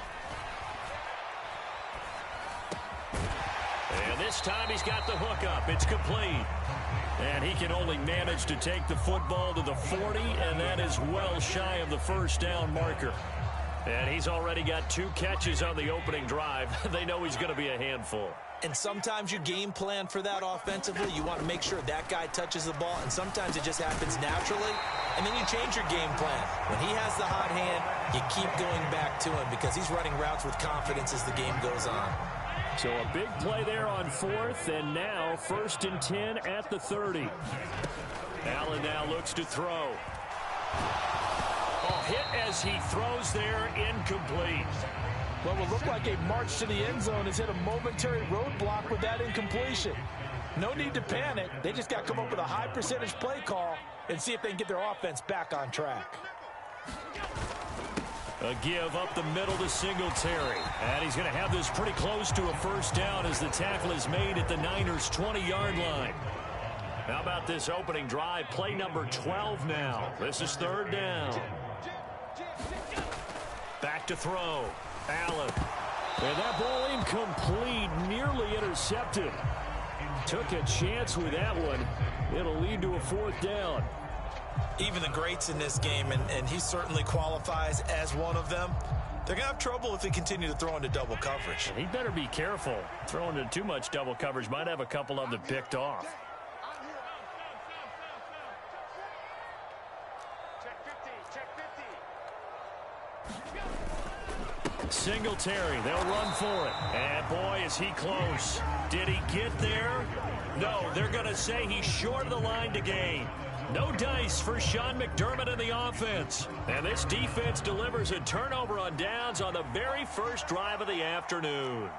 And this time he's got the hook up. It's complete. And he can only manage to take the football to the 40, and that is well shy of the first down marker. And he's already got 2 catches on the opening drive. They know he's going to be a handful. And sometimes you game plan for that offensively. You want to make sure that guy touches the ball, and sometimes it just happens naturally, and then you change your game plan. When he has the hot hand, you keep going back to him because he's running routes with confidence as the game goes on. So a big play there on 4th, and now 1st and 10 at the 30. Allen now looks to throw. Oh, hit as he throws there, incomplete. Well, it will look like a march to the end zone has hit a momentary roadblock with that incompletion. No need to panic. They just got to come up with a high percentage play call and see if they can get their offense back on track. A give up the middle to Singletary. And he's going to have this pretty close to a first down as the tackle is made at the Niners' 20-yard line. How about this opening drive? Play number 12 now. This is 3rd down. Back to throw. Allen. And that ball incomplete, nearly intercepted. Took a chance with that one. It'll lead to a 4th down. Even the greats in this game, and he certainly qualifies as one of them, they're going to have trouble if they continue to throw into double coverage. He better be careful. Throwing into too much double coverage might have a couple of them picked off. Singletary, they'll run for it. And boy, is he close. Did he get there? No, they're going to say he's short of the line to gain. No dice for Sean McDermott in the offense. And this defense delivers a turnover on downs on the very first drive of the afternoon.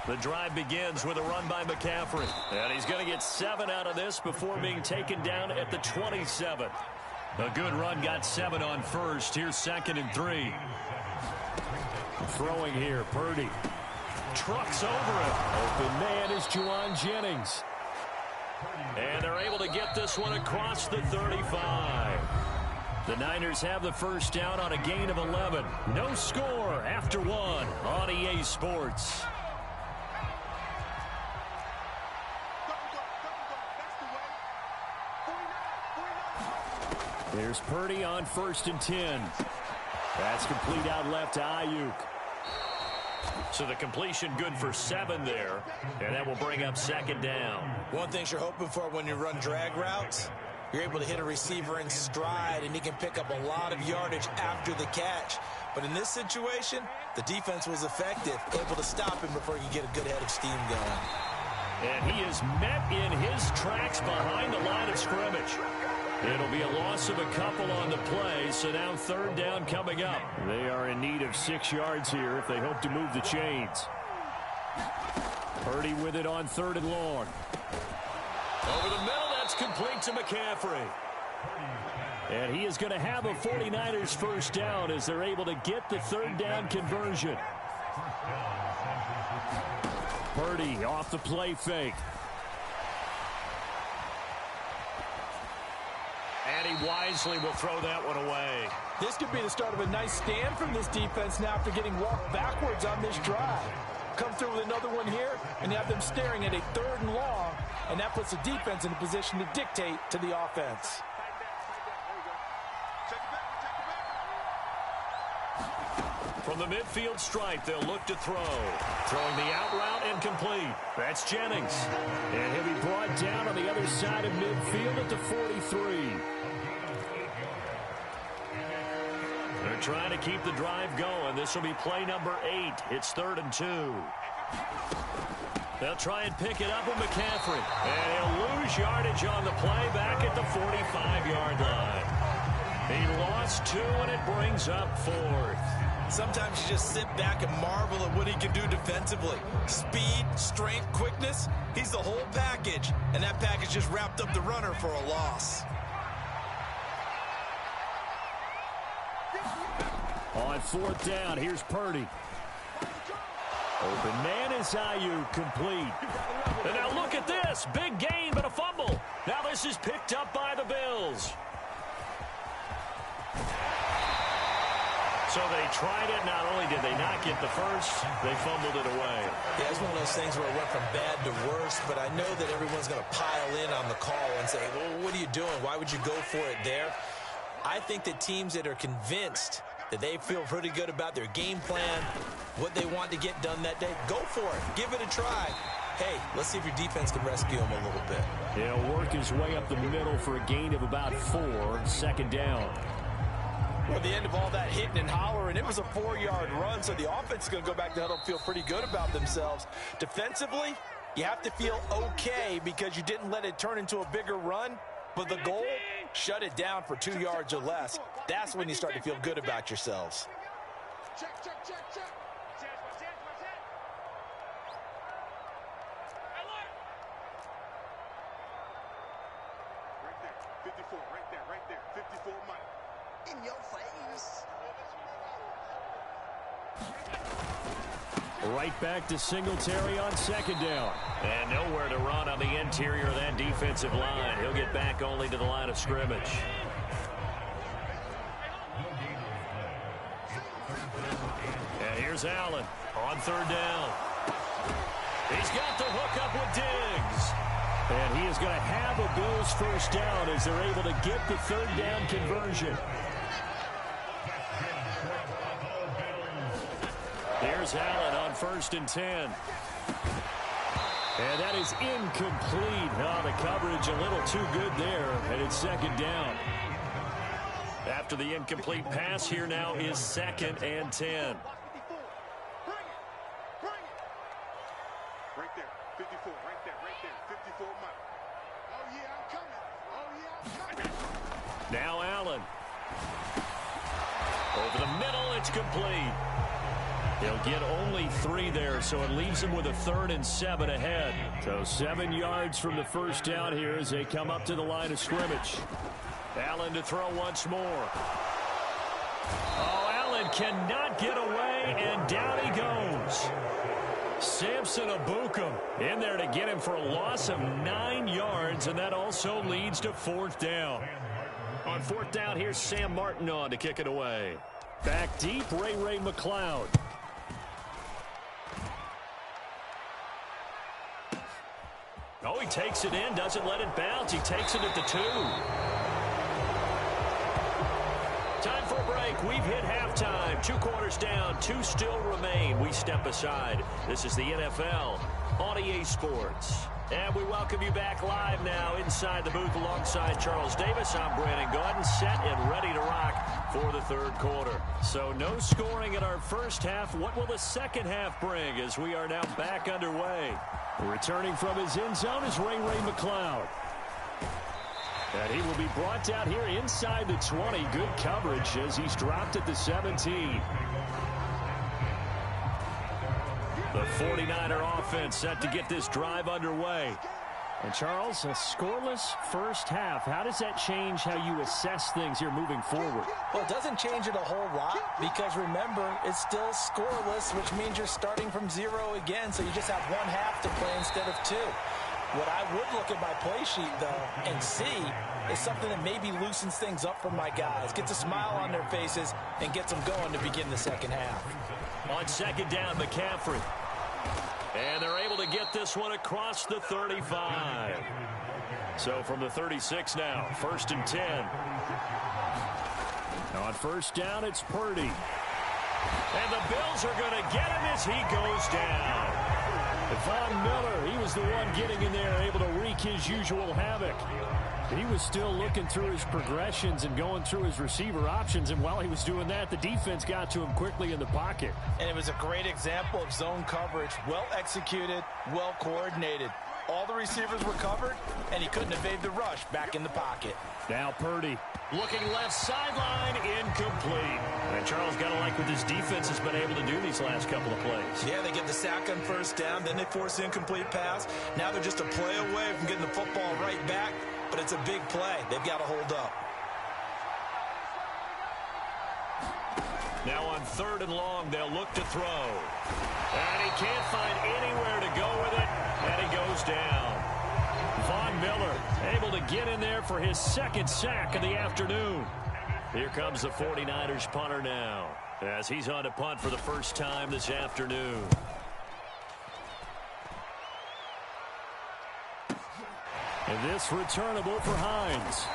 The drive begins with a run by McCaffrey. And he's going to get 7 out of this before being taken down at the 27. A good run, got 7 on first. Here's 2nd and 3. Throwing here, Purdy. Trucks over him. Open man is Juwan Jennings. And they're able to get this one across the 35. The Niners have the first down on a gain of 11. No score after 1 on EA Sports. There's Purdy on 1st and 10. That's complete out left to Ayuk. So the completion good for 7 there, and that will bring up 2nd down. One thing you're hoping for when you run drag routes, you're able to hit a receiver in stride, and he can pick up a lot of yardage after the catch. But in this situation, the defense was effective, able to stop him before he could get a good head of steam going. And he is met in his tracks behind the line of scrimmage. It'll be a loss of a couple on the play, so now 3rd down coming up. They are in need of 6 yards here if they hope to move the chains. Purdy with it on 3rd and long. Over the middle, that's complete to McCaffrey. And he is going to have a 49ers first down as they're able to get the 3rd down conversion. Purdy off the play fake. And he wisely will throw that one away. This could be the start of a nice stand from this defense now after getting walked backwards on this drive. Come through with another one here, and you have them staring at a 3rd and long, and that puts the defense in a position to dictate to the offense. From the midfield stripe, they'll look to throw. Throwing the out route and complete. That's Jennings. And he'll be brought down on the other side of midfield at the 43. They're trying to keep the drive going. This will be play number 8. It's 3rd and 2. They'll try and pick it up with McCaffrey. And he'll lose yardage on the play back at the 45-yard line. He lost 2, and it brings up 4th. Sometimes you just sit back and marvel at what he can do defensively. Speed, strength, quickness. He's the whole package. And that package just wrapped up the runner for a loss. On 4th down, here's Purdy. Open man is Ayuk, complete. And now look at this. Big gain, but a fumble. Now this is picked up by the Bills. So they tried it. Not only did they not get the first, they fumbled it away. Yeah, it's one of those things where it went from bad to worse, but I know that everyone's going to pile in on the call and say, well, what are you doing? Why would you go for it there? I think that teams that are convinced that they feel pretty good about their game plan, what they want to get done that day, go for it. Give it a try. Hey, let's see if your defense can rescue them a little bit. He'll work his way up the middle for a gain of about 4, 2nd down. Well, at the end of all that hitting and hollering, it was a 4-yard run, so the offense is going to go back to huddle and feel pretty good about themselves. Defensively, you have to feel okay because you didn't let it turn into a bigger run, but the goal, shut it down for 2 yards or less. That's when you start to feel good about yourselves. Check, check, check, check. Right there, 54, right there, 54 Mike. In your face. Right back to Singletary on 2nd down. And nowhere to run on the interior of that defensive line. He'll get back only to the line of scrimmage. And here's Allen on 3rd down. He's got the hook up with Diggs. And he is going to have a Bills first down as they're able to get the 3rd down conversion. Here's Allen on 1st and 10. And that is incomplete. Oh, the coverage a little too good there, and it's 2nd down. After the incomplete pass, here now is 2nd and 10. Right there, 54, right there, 54 Mike. Oh, yeah, I'm coming. Oh, yeah, I'm coming. Now Allen. Over the middle, it's complete. He'll get only 3 there, so it leaves him with a 3rd and 7 ahead. So 7 yards from the first down here as they come up to the line of scrimmage. Allen to throw once more. Oh, Allen cannot get away, and down he goes. Samson Abukum in there to get him for a loss of 9 yards, and that also leads to 4th down. On 4th down, here's Sam Martin on to kick it away. Back deep, Ray McLeod. Oh, he takes it in, doesn't let it bounce. He takes it at the 2. Time for a break. We've hit halftime. 2 quarters down, 2 still remain. We step aside. This is the NFL on EA Sports. And we welcome you back live now inside the booth alongside Charles Davis. I'm Brandon Gaudin, set and ready to rock for the 3rd quarter. So no scoring in our first half. What will the second half bring as we are now back underway? Returning from his end zone is Ray McLeod. And he will be brought down here inside the 20. Good coverage as he's dropped at the 17. The 49er offense set to get this drive underway. And Charles, a scoreless first half. How does that change how you assess things here moving forward? Well, it doesn't change it a whole lot because, remember, it's still scoreless, which means you're starting from 0 again, so you just have 1 half to play instead of 2. What I would look at my play sheet, though, and see is something that maybe loosens things up for my guys, gets a smile on their faces, and gets them going to begin the second half. On 2nd down, McCaffrey. And they're able to get this one across the 35. So from the 36 now, 1st and 10. On 1st down, it's Purdy. And the Bills are going to get him as he goes down. Von Miller, he was the one getting in there, able to wreak his usual havoc. He was still looking through his progressions and going through his receiver options, and while he was doing that, the defense got to him quickly in the pocket. And it was a great example of zone coverage. Well executed, well coordinated. All the receivers were covered, and he couldn't evade the rush back in the pocket. Now Purdy looking left sideline, incomplete. And Charles got to like what this defense has been able to do these last couple of plays. Yeah, they get the sack on first down, then they force an incomplete pass. Now they're just a play away from getting the football right back, but it's a big play. They've got to hold up. Now on 3rd and long, they'll look to throw. And he can't find anywhere to go with it, and he goes down. Von Miller able to get in there for his 2nd sack of the afternoon. Here comes the 49ers punter now, as he's on to punt for the first time this afternoon. And this returnable for Hines.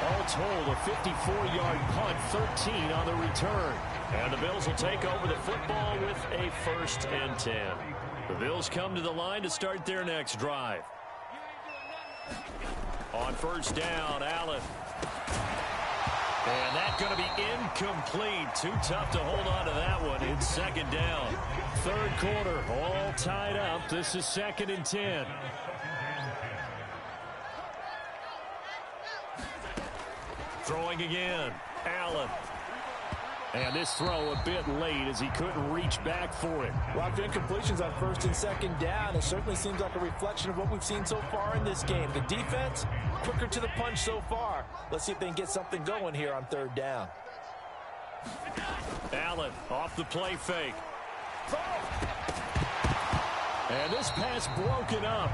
All told, a 54-yard punt, 13 on the return. And the Bills will take over the football with a 1st and 10. The Bills come to the line to start their next drive. On 1st down, Allen. And that's going to be incomplete. Too tough to hold on to that one. It's 2nd down. 3rd quarter, all tied up. This is 2nd and 10. Throwing again, Allen. And this throw a bit late as he couldn't reach back for it. A lot of incompletions on 1st and 2nd down. It certainly seems like a reflection of what we've seen so far in this game. The defense, quicker to the punch so far. Let's see if they can get something going here on 3rd down. Allen off the play fake. And this pass broken up.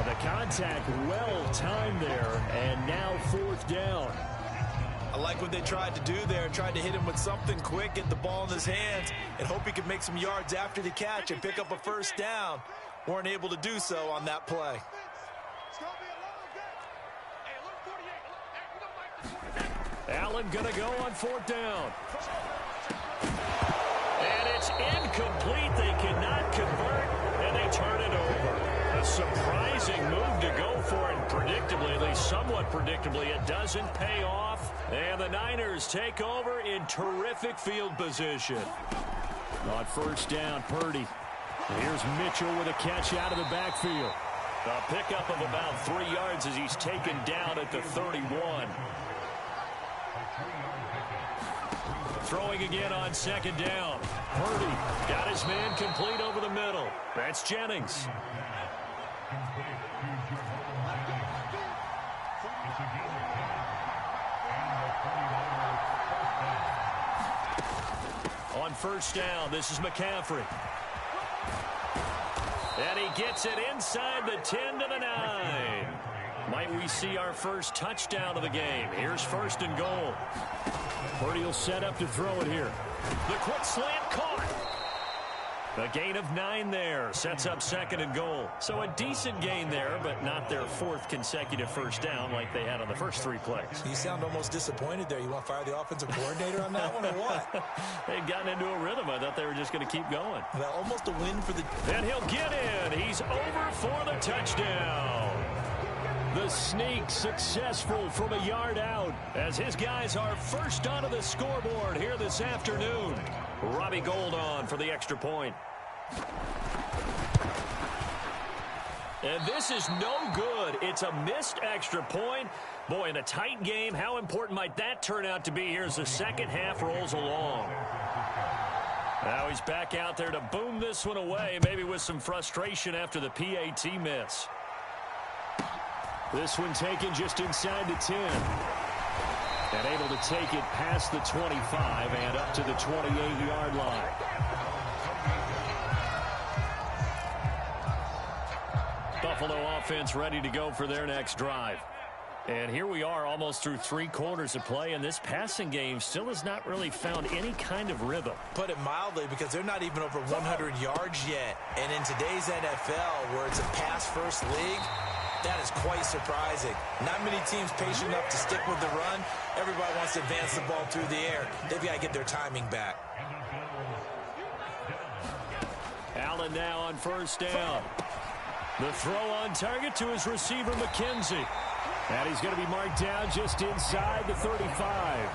The contact well timed there, and now 4th down. I like what they tried to do there. Tried to hit him with something quick, get the ball in his hands, and hope he could make some yards after the catch and pick up a 1st down. Weren't able to do so on that play. Allen gonna go on 4th down. And it's incomplete. They cannot convert, and they turn it over. A surprising move to go for it, predictably, at least somewhat predictably. It doesn't pay off, and the Niners take over in terrific field position. On 1st down, Purdy. Here's Mitchell with a catch out of the backfield. A pickup of about 3 yards as he's taken down at the 31. Throwing again on 2nd down. Purdy got his man complete over the middle. That's Jennings. On 1st down, this is McCaffrey. And he gets it inside the 10 to the 9. Might we see our first touchdown of the game? Here's 1st and goal. Purdy will set up to throw it here. The quick slant caught. A gain of 9 there. Sets up 2nd and goal. So a decent gain there, but not their 4th consecutive 1st down like they had on the first 3 plays. You sound almost disappointed there. You want to fire the offensive coordinator on that one or what? They'd gotten into a rhythm. I thought they were just going to keep going. Well, almost a win for the... And he'll get in. He's over for the touchdown. The sneak successful from a yard out as his guys are first onto the scoreboard here this afternoon. Robbie Gould on for the extra point. And this is no good. It's a missed extra point. Boy, in a tight game, how important might that turn out to be here as the second half rolls along? Now he's back out there to boom this one away, maybe with some frustration after the PAT miss. This one taken just inside the 10. And able to take it past the 25 and up to the 28-yard line. Buffalo offense ready to go for their next drive. And here we are almost through 3 quarters of play, and this passing game still has not really found any kind of rhythm. Put it mildly, because they're not even over 100 yards yet. And in today's NFL, where it's a pass-first league, That is quite surprising. Not many teams patient enough to stick with the run. Everybody wants to advance the ball through the air. They've got to get their timing back. Allen now on first down. The throw on target to his receiver, McKenzie. And he's going to be marked down just inside the 35.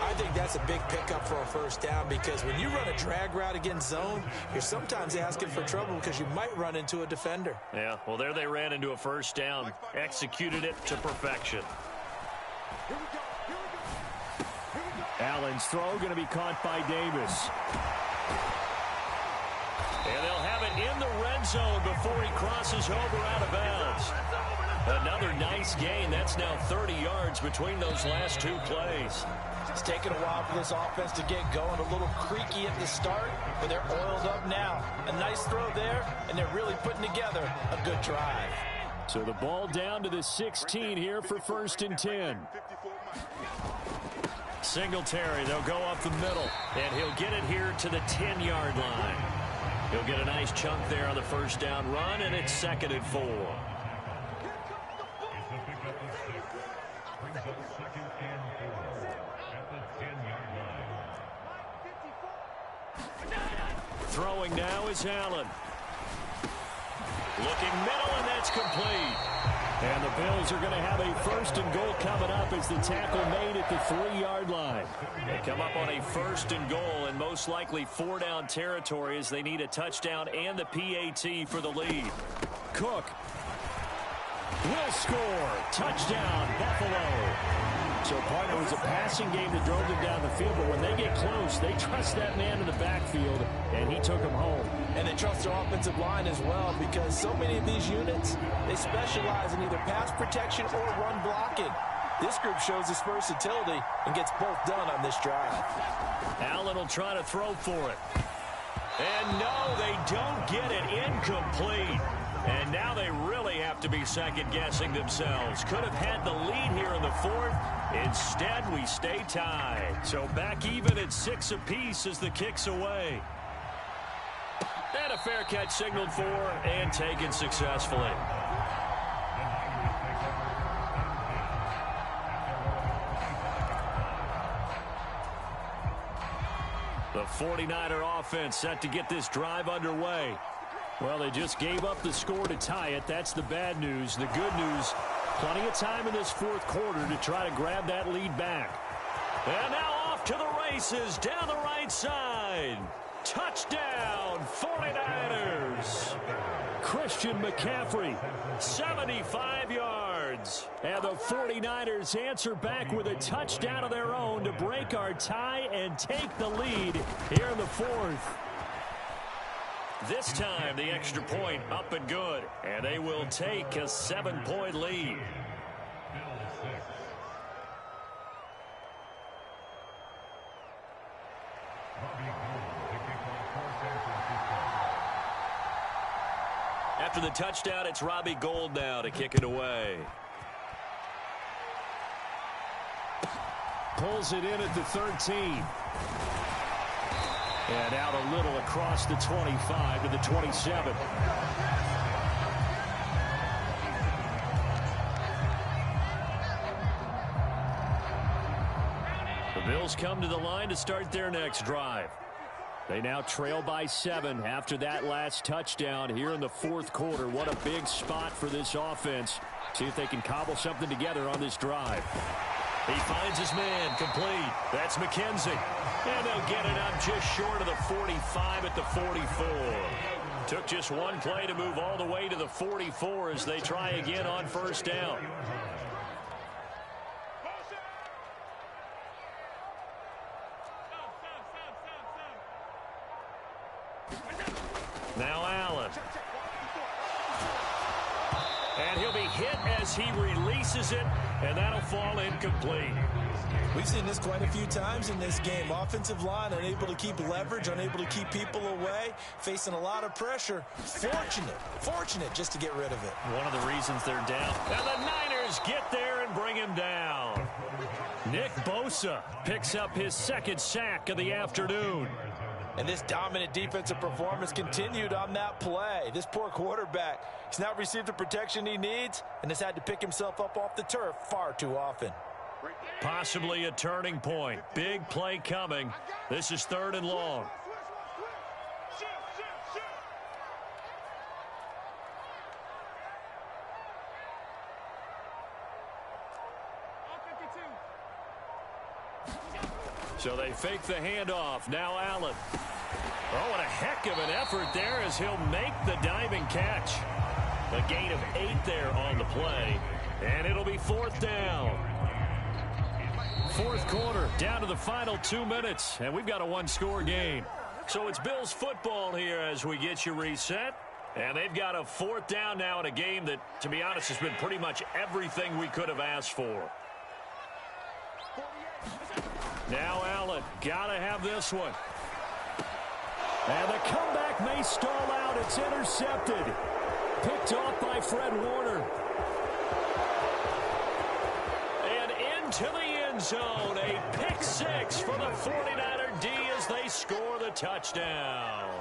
I think that's a big pickup for a first down because when you run a drag route against zone, you're sometimes asking for trouble because you might run into a defender. Yeah, well, there they ran into a first down. Executed it to perfection. Allen's throw going to be caught by Davis. And they'll have it in the red zone before he crosses over out of bounds. Another nice gain. That's now 30 yards between those last two plays. It's taken a while for this offense to get going. A little creaky at the start, but they're oiled up now. A nice throw there, and they're really putting together a good drive. So the ball down to the 16 here for 1st and 10. Singletary, they'll go up the middle, and he'll get it here to the 10-yard line. He'll get a nice chunk there on the first down run, and it's 2nd and 4. Throwing now is Allen. Looking middle, and that's complete. And the Bills are going to have a 1st and goal coming up as the tackle made at the 3-yard line. They come up on a 1st and goal, and most likely 4-down territory as they need a touchdown and the PAT for the lead. Cook will score. Touchdown, Buffalo. So, partner, it was a passing game that drove them down the field, but when they get close, they trust that man in the backfield, and he took them home. And they trust their offensive line as well because so many of these units, they specialize in either pass protection or run blocking. This group shows its versatility and gets both done on this drive. Allen will try to throw for it. And no, they don't get it. Incomplete. And now they really have to be second-guessing themselves. Could have had the lead here in the 4th. Instead, we stay tied. So back even at 6 apiece as the kick's away. And a fair catch signaled for and taken successfully. The 49er offense set to get this drive underway. Well, they just gave up the score to tie it. That's the bad news. The good news, plenty of time in this 4th quarter to try to grab that lead back. And now off to the races down the right side. Touchdown, 49ers. Christian McCaffrey, 75 yards. And the 49ers answer back with a touchdown of their own to break our tie and take the lead here in the 4th. This time, the extra point up and good. And they will take a 7-point lead. After the touchdown, it's Robbie Gould now to kick it away. Pulls it in at the 13. And out a little across the 25 to the 27. The Bills come to the line to start their next drive. They now trail by 7 after that last touchdown here in the 4th quarter. What a big spot for this offense. See if they can cobble something together on this drive. He finds his man complete. That's McKenzie. And they'll get it up just short of the 45 at the 44. Took just one play to move all the way to the 44 as they try again on first down. Now Allen. And he'll be hit as he releases it, and that'll fall incomplete. We've seen this quite a few times in this game. Offensive line unable to keep leverage, unable to keep people away, facing a lot of pressure. Fortunate just to get rid of it. One of the reasons they're down. And the Niners get there and bring him down. Nick Bosa picks up his 2nd sack of the afternoon. And this dominant defensive performance continued on that play. This poor quarterback, he's not received the protection he needs and has had to pick himself up off the turf far too often. Possibly a turning point. Big play coming. This is 3rd and long. So they fake the handoff. Now Allen. Oh, and a heck of an effort there as he'll make the diving catch. A gain of 8 there on the play. And it'll be 4th down. 4th quarter, down to the final 2 minutes. And we've got a 1-score game. So it's Bills football here as we get you reset. And they've got a 4th down now in a game that, to be honest, has been pretty much everything we could have asked for. Now Allen, gotta have this one. And the comeback may stall out. It's intercepted. Picked off by Fred Warner. And into the end zone. A pick 6 for the 49er D as they score the touchdown.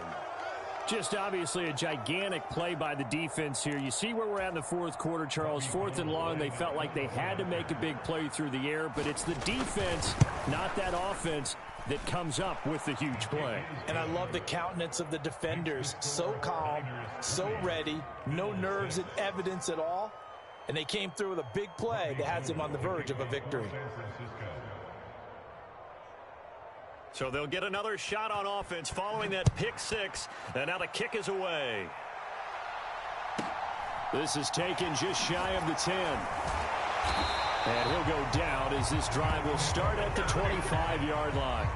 Just obviously a gigantic play by the defense here. You see where we're at in the 4th quarter, Charles. 4th and long, they felt like they had to make a big play through the air, but it's the defense, not that offense, that comes up with the huge play. And I love the countenance of the defenders. So calm, so ready, no nerves and evidence at all. And they came through with a big play that has them on the verge of a victory. So they'll get another shot on offense following that pick 6. And now the kick is away. This is taken just shy of the 10. And he'll go down as this drive will start at the 25-yard line.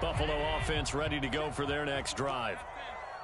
Buffalo offense ready to go for their next drive.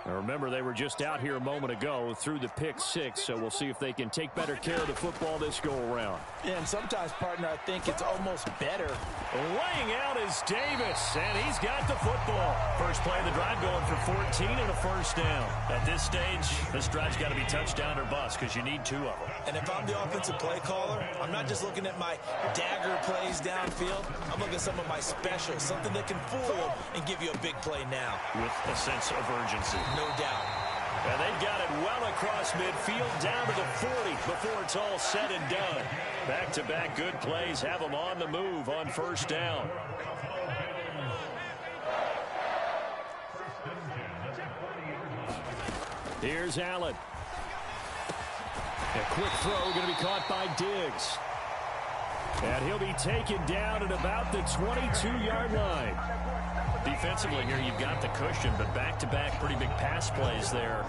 Now remember, they were just out here a moment ago through the pick 6, so we'll see if they can take better care of the football this go-around. Yeah, and sometimes, partner, I think it's almost better. Laying out is Davis, and he's got the football. First play of the drive going for 14 and a 1st down. At this stage, this drive's got to be touchdown or bust because you need 2 of them. And if I'm the offensive play caller, I'm not just looking at my dagger plays downfield. I'm looking at some of my specials, something that can fool them and give you a big play now. With a sense of urgency. No doubt. And they've got it well across midfield down to the 40 before it's all said and done. Back-to-back good plays have them on the move on 1st down. Here's Allen. A quick throw going to be caught by Diggs. And he'll be taken down at about the 22-yard line. Defensively here, you've got the cushion, but back-to-back pretty big pass plays there.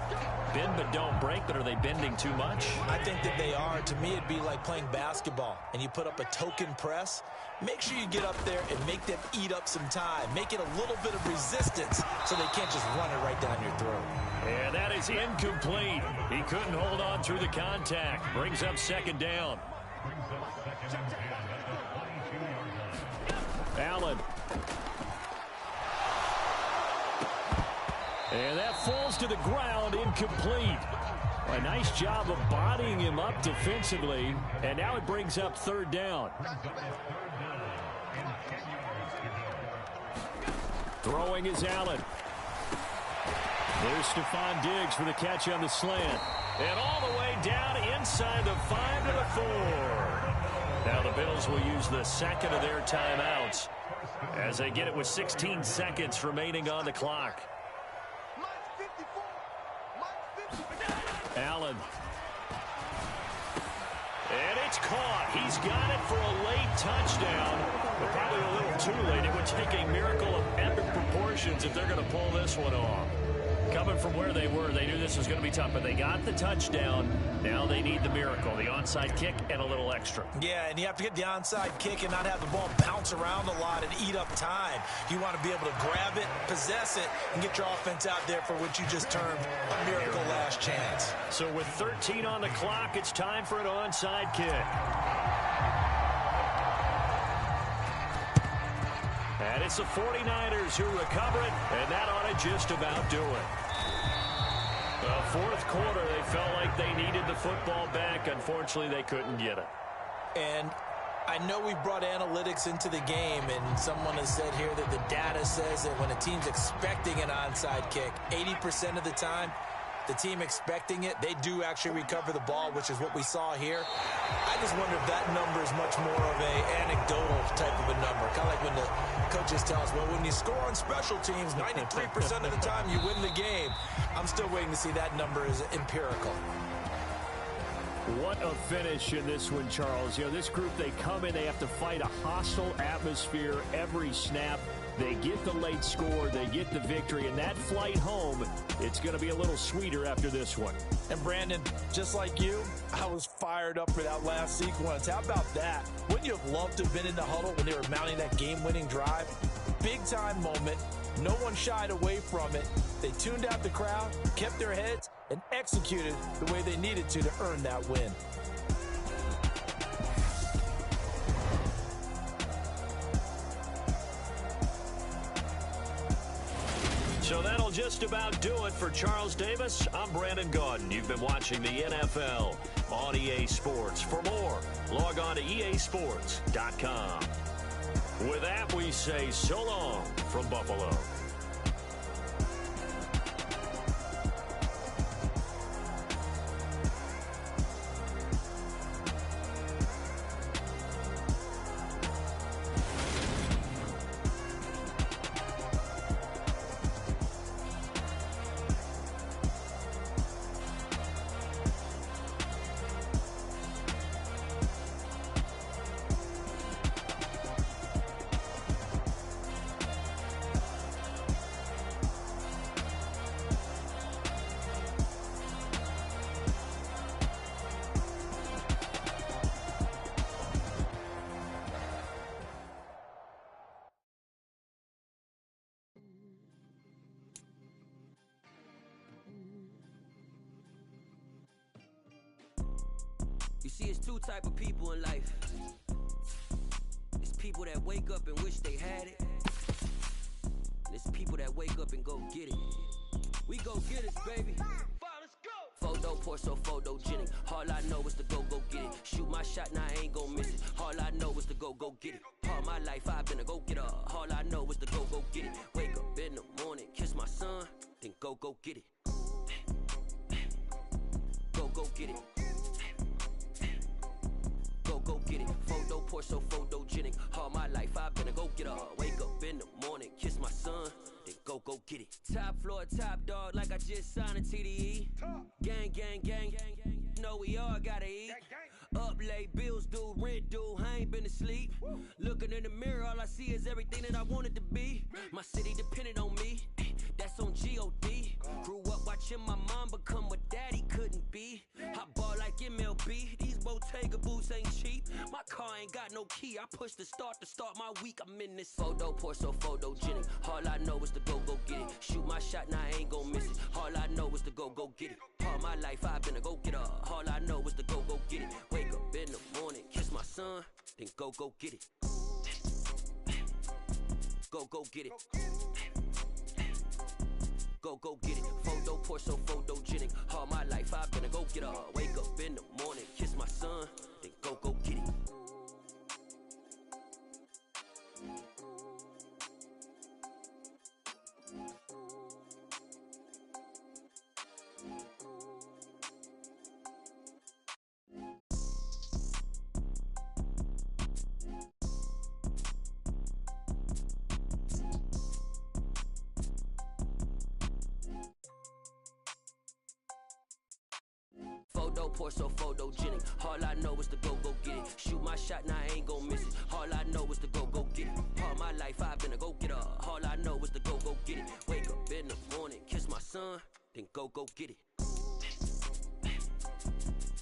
Bend but don't break, but are they bending too much? I think that they are. To me, it'd be like playing basketball, and you put up a token press. Make sure you get up there and make them eat up some time. Make it a little bit of resistance so they can't just run it right down your throat. And that is incomplete. He couldn't hold on through the contact. Brings up 2nd down. Allen. And that falls to the ground, incomplete. A nice job of bodying him up defensively. And now it brings up 3rd down. Throwing is Allen. There's Stephon Diggs for the catch on the slant. And all the way down inside the 5 to the 4. Now the Bills will use the 2nd of their timeouts as they get it with 16 seconds remaining on the clock. Allen. And it's caught. He's got it for a late touchdown, but probably a little too late. It would take a miracle of epic proportions if they're going to pull this one off. Coming from where they were, they knew this was going to be tough, but they got the touchdown. Now they need the miracle, the onside kick and a little extra. Yeah, and you have to get the onside kick and not have the ball bounce around a lot and eat up time. You want to be able to grab it, possess it, and get your offense out there for what you just termed a miracle last chance. So with 13 on the clock, it's time for an onside kick. And it's the 49ers who recover it, and that ought to just about do it. The 4th quarter, they felt like they needed the football back. Unfortunately, they couldn't get it. And I know we brought analytics into the game, and someone has said here that the data says that when a team's expecting an onside kick, 80% of the time, the team expecting it, they do actually recover the ball, which is what we saw here. I just wonder if that number is much more of a anecdotal type of a number. Kind of like when the coaches tell us, well, when you score on special teams, 93% of the time you win the game. I'm still waiting to see that number is empirical. What a finish in this one, Charles. You know, this group, they come in, they have to fight a hostile atmosphere every snap. They get the late score, they get the victory, and that flight home, it's going to be a little sweeter after this one. And Brandon, just like you, I was fired up for that last sequence. How about that? Wouldn't you have loved to have been in the huddle when they were mounting that game-winning drive? Big-time moment. No one shied away from it. They tuned out the crowd, kept their heads, and executed the way they needed to earn that win. So that'll just about do it for Charles Davis. I'm Brandon Gaudin. You've been watching the NFL on EA Sports. For more, log on to easports.com. With that, we say so long from Buffalo. You see, it's two type of people in life. It's people that wake up and wish they had it. And it's people that wake up and go get it. We go get it, baby. Photo poor, so photogenic. All I know is to go get it. Shoot my shot, now I ain't gon' miss it. All I know is to go get it. All my life I've been a go-getter. All I know is to go get it. Wake up in the morning, kiss my son, then go get it. Go get it. Go get it. Photo poor, so photogenic. All my life I've been a go-getter. Wake up in the morning, kiss my son, then go get it. Top floor, top dog, like I just signed a TDE. Gang, gang, gang, gang, gang. Know we all gotta eat. Up late, bills due, rent due, I ain't been asleep. Looking in the mirror, all I see is everything that I wanted to be. My city depended on me, that's on G.O.D. Grew up watching my mom become what daddy couldn't be. I ball like MLB, these Bottega boots ain't cheap. My car ain't got no key, I push the start to start my week. I'm in this photo poor, so photogenic. All I know is to go get it. Shoot my shot, now I ain't gon' miss it. All I know is to go get it. All my life I've been a go-getter. All I know is to go get it. Wake up in the morning, kiss my son, then go get it. Go get it. Go get it. Photo poor, so photogenic. All my life I've been a go-getter. Wake up in the morning, kiss my son, then go get it. Photo poor, so photogenic. All I know is to go get it. Shoot my shot, now I ain't gon' miss it. All I know is to go get it. All my life I've been a go-getter. All I know is to go get it. Wake up in the morning, kiss my son, then go get it.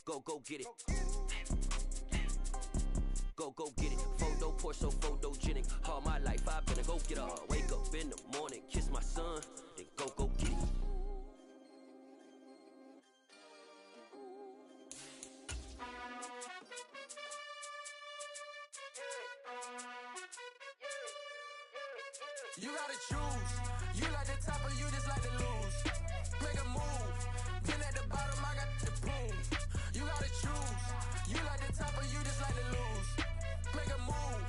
Go get it. Go get it. Photo poor, so photogenic. All my life I've been a go-getter. Wake up in the morning, kiss my son, then go get it. You gotta choose. You like the top or you just like to lose. Make a move. Been at the bottom, I got the prove. You gotta choose. You like the top. top of you just like to lose. Make a move.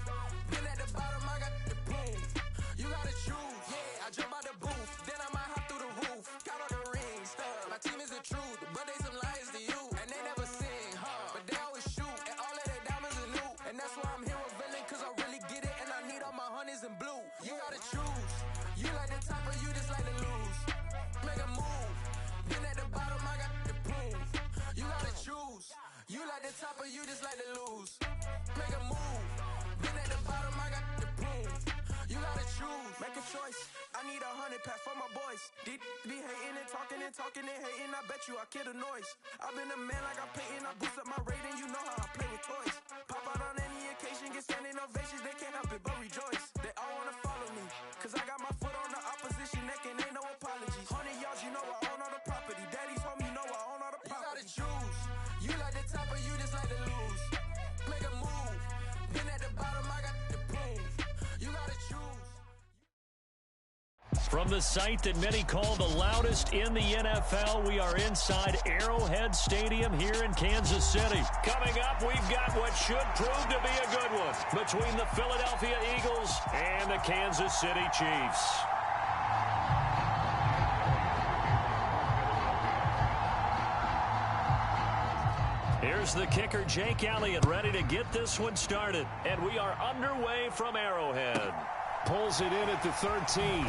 Been at the bottom, I got the boom. You gotta choose. Yeah, I jump out the booth. Then I might hop through the roof. Got all the rings. My team is the truth, but they some liars to you. And they never sing, but they always shoot. And all of their diamonds are new. And that's why I'm here revealing, cause I really get it. And I need all my honeys in blue. You gotta choose. You like the top or you just like to lose. Make a move. Been at the bottom, I got the boom. You gotta choose. You like the top or you just like to lose. Make a move. Been at the bottom, I got the boom. You gotta choose. Make a choice. I need 100 pack for my boys. Be hating and talking and hating. I bet you I kill the noise. I've been a man like I'm Peyton. I boost up my rating. You know how I play with toys. Pop out on any occasion, get standing ovations. They can't help it but rejoice. They all wanna follow me, cause I got my foot on the opposition neck and ain't no apologies. 100 yards, you know I own all the property. Daddy's home, you know I own all the property. You gotta choose. You like the top or you just like to lose. Make a move. Been at the bottom, I got the boom. You gotta choose. From the site that many call the loudest in the NFL, we are inside Arrowhead Stadium here in Kansas City. Coming up, we've got what should prove to be a good one between the Philadelphia Eagles and the Kansas City Chiefs. Here's the kicker, Jake Elliott, ready to get this one started. And we are underway from Arrowhead. Pulls it in at the 13.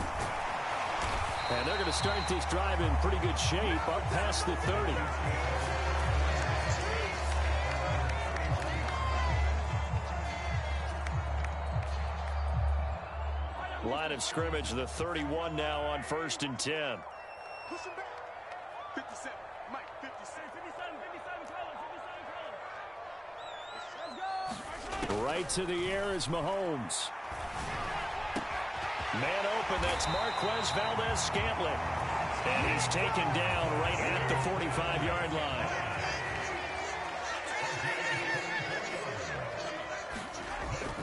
And they're going to start this drive in pretty good shape up past the 30. Line of scrimmage, the 31 now on 1st and 10. Push him back. 57. Mike, 57. 57. Right to the air is Mahomes. Man open, that's Marquez Valdez-Scantling. And he's taken down right at the 45-yard line.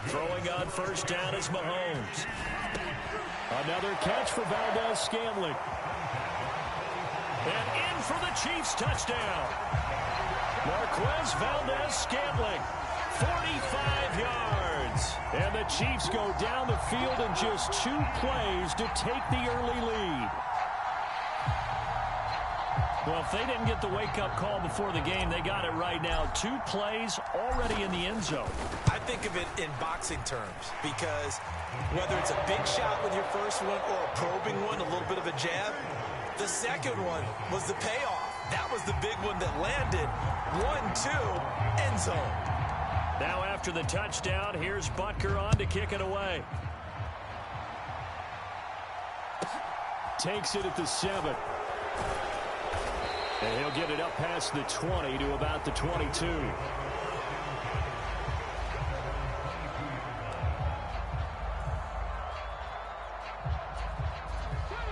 Throwing on 1st down is Mahomes. Another catch for Valdez-Scantling. And in for the Chiefs touchdown. Marquez Valdez-Scantling, 45 yards. And the Chiefs go down the field in just 2 plays to take the early lead. Well, if they didn't get the wake-up call before the game, they got it right now. 2 plays already in the end zone. I think of it in boxing terms because whether it's a big shot with your first one or a probing one, a little bit of a jab, the second one was the payoff. That was the big one that landed. 1-2, end zone. Now after the touchdown, here's Butker on to kick it away. Takes it at the 7. And he'll get it up past the 20 to about the 22.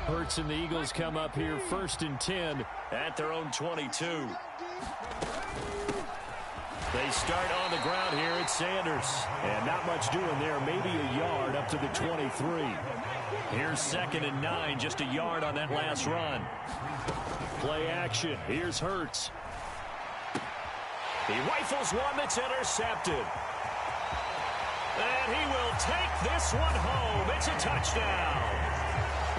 Hurts and the Eagles come up here 1st and 10 at their own 22. They start on the ground here at Sanders. And not much doing there, maybe a yard up to the 23. Here's 2nd and 9, just a yard on that last run. Play action. Here's Hurts. He rifles one that's intercepted. And he will take this one home. It's a touchdown.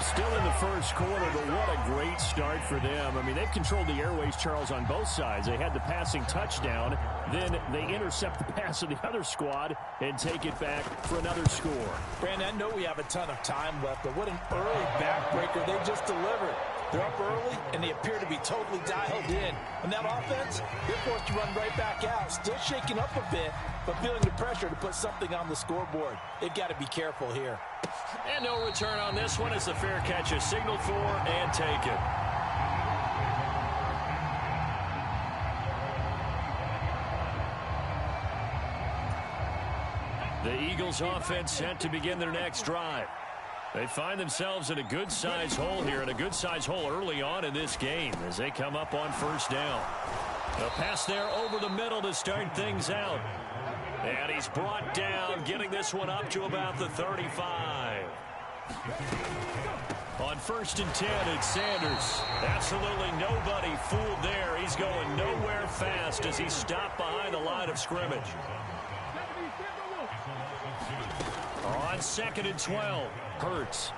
Still in the first quarter, but what a great start for them. I mean, they've controlled the airways, Charles, on both sides. They had the passing touchdown. Then they intercept the pass of the other squad and take it back for another score. Brandon, I know we have a ton of time left, but what an early backbreaker they just delivered. They're up early, and they appear to be totally dialed in. And that offense, they're forced to run right back out, still shaking up a bit, but feeling the pressure to put something on the scoreboard. They've got to be careful here. And no return on this one as the fair catch is signaled for and taken. The Eagles offense set to begin their next drive. They find themselves in a good-sized hole here, and a good-sized hole early on in this game as they come up on 1st down. A pass there over the middle to start things out. And he's brought down, getting this one up to about the 35. On 1st and 10, it's Sanders. Absolutely nobody fooled there. He's going nowhere fast as he's stopped behind the line of scrimmage. On 2nd and 12, Hurts.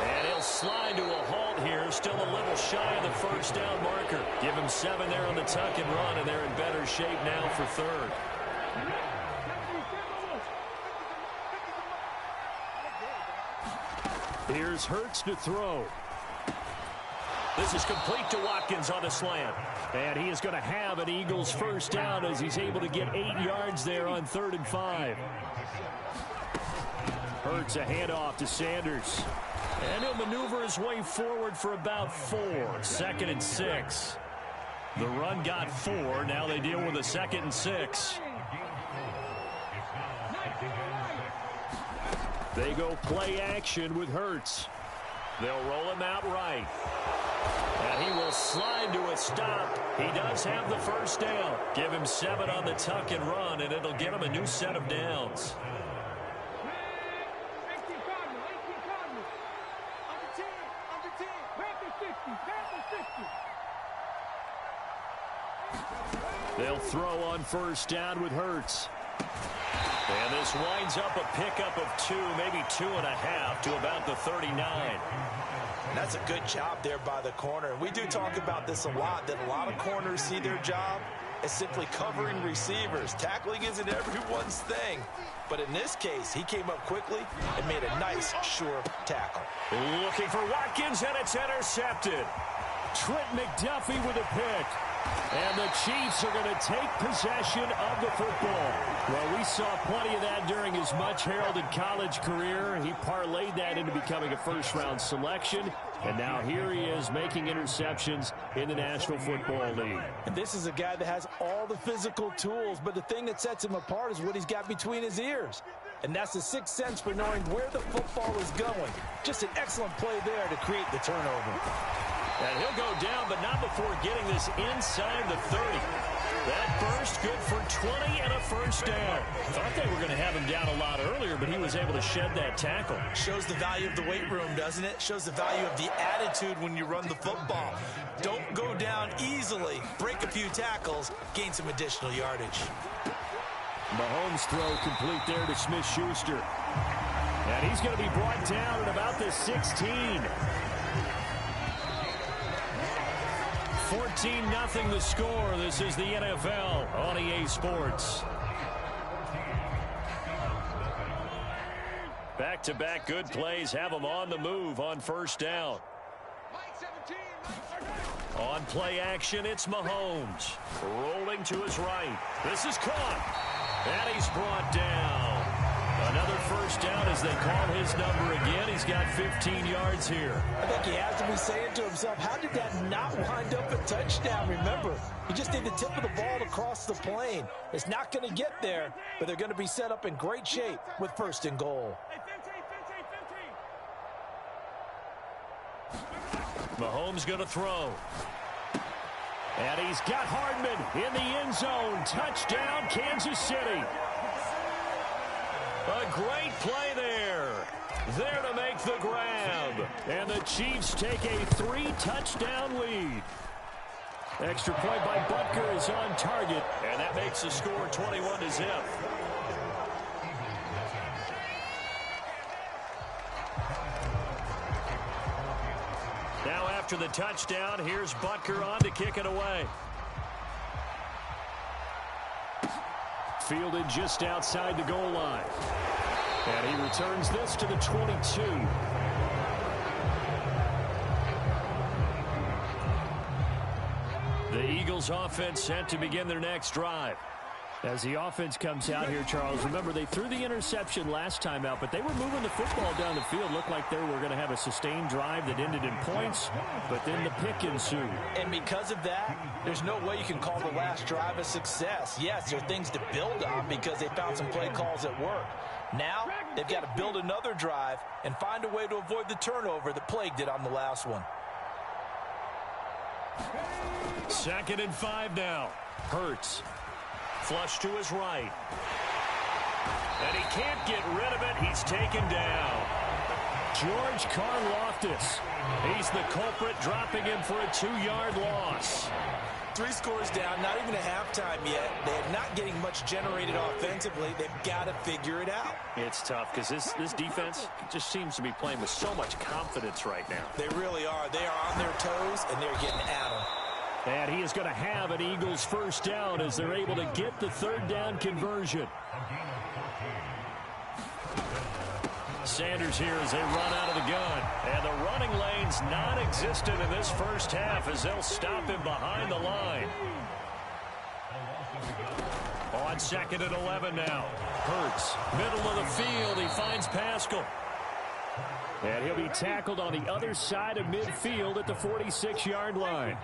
And he'll slide to a halt here. Still a little shy of the first down marker. Give him 7 there on the tuck and run, and they're in better shape now for 3rd. Here's Hurts to throw. This is complete to Watkins on a slant. And he is going to have an Eagles first down as he's able to get 8 yards there on 3rd and 5. Hurts a handoff to Sanders. And he'll maneuver his way forward for about 4. 2nd and 6. The run got 4. Now they deal with a 2nd and 6. They go play action with Hurts. They'll roll him out right. And he will slide to a stop. He does have the first down. Give him 7 on the tuck and run, and it'll give him a new set of downs. They'll throw on first down with Hurts. And this winds up a pickup of 2, maybe 2.5 to about the 39. And that's a good job there by the corner. And we do talk about this a lot, that a lot of corners see their job as simply covering receivers. Tackling isn't everyone's thing. But in this case, he came up quickly and made a nice, sure tackle. Looking for Watkins, and it's intercepted. Trent McDuffie with a pick. And the Chiefs are going to take possession of the football. Well, we saw plenty of that during his much-heralded college career. He parlayed that into becoming a first-round selection. And now here he is making interceptions in the National Football League. And this is a guy that has all the physical tools, but the thing that sets him apart is what he's got between his ears. And that's the sixth sense for knowing where the football is going. Just an excellent play there to create the turnover. And he'll go down, but not before getting this inside the 30. That burst good for 20 and a first down. Thought they were going to have him down a lot earlier, but he was able to shed that tackle. Shows the value of the weight room, doesn't it? Shows the value of the attitude when you run the football. Don't go down easily. Break a few tackles. Gain some additional yardage. Mahomes' throw complete there to Smith-Schuster. And he's going to be brought down at about the 16. 14-0 the score. This is the NFL on EA Sports. Back-to-back good plays have them on the move on first down. On play action, it's Mahomes. Rolling to his right. This is caught. And he's brought down. Another first down as they call his number again. He's got 15 yards here. I think he has to be saying to himself, how did that not wind up a touchdown? Remember, he just need the tip of the ball to cross the plane. It's not going to get there, but they're going to be set up in great shape with first and goal. Mahomes going to throw. And he's got Hardman in the end zone. Touchdown, Kansas City. A great play there. There to make the grab. And the Chiefs take a 3-touchdown lead. Extra point by Butker is on target. And that makes the score 21-0. Now after the touchdown, here's Butker on to kick it away. Fielded just outside the goal line. And he returns this to the 22. The Eagles offense set to begin their next drive. As the offense comes out here, Charles, remember they threw the interception last time out, but they were moving the football down the field. Looked like they were going to have a sustained drive that ended in points, but then the pick ensued. And because of that, there's no way you can call the last drive a success. Yes, there are things to build on because they found some play calls that work. Now, they've got to build another drive and find a way to avoid the turnover that plagued it on the last one. 2nd and 5 now. Hurts. Flush to his right. And he can't get rid of it. He's taken down. George Karlaftis. He's the culprit, dropping him for a 2-yard loss. 3 scores down, not even a halftime yet. They're not getting much generated offensively. They've got to figure it out. It's tough because this defense just seems to be playing with so much confidence right now. They really are. They are on their toes, and they're getting at them. And he is going to have an Eagles first down as they're able to get the 3rd down conversion. Sanders here as they run out of the gun. And the running lane's non-existent in this first half as they'll stop him behind the line. On 2nd and 11 now. Hurts, middle of the field. He finds Pascal. And he'll be tackled on the other side of midfield at the 46-yard line.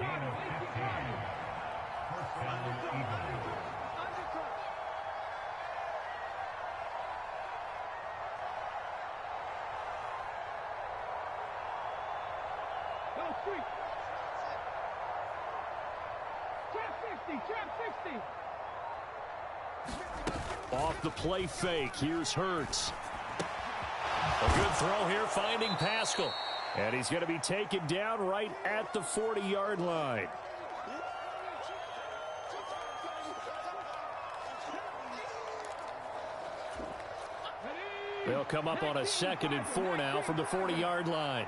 Off the play fake, here's Hurts. A good throw here, finding Pascal. And he's going to be taken down right at the 40-yard line. They'll come up on a 2nd and 4 now from the 40-yard line.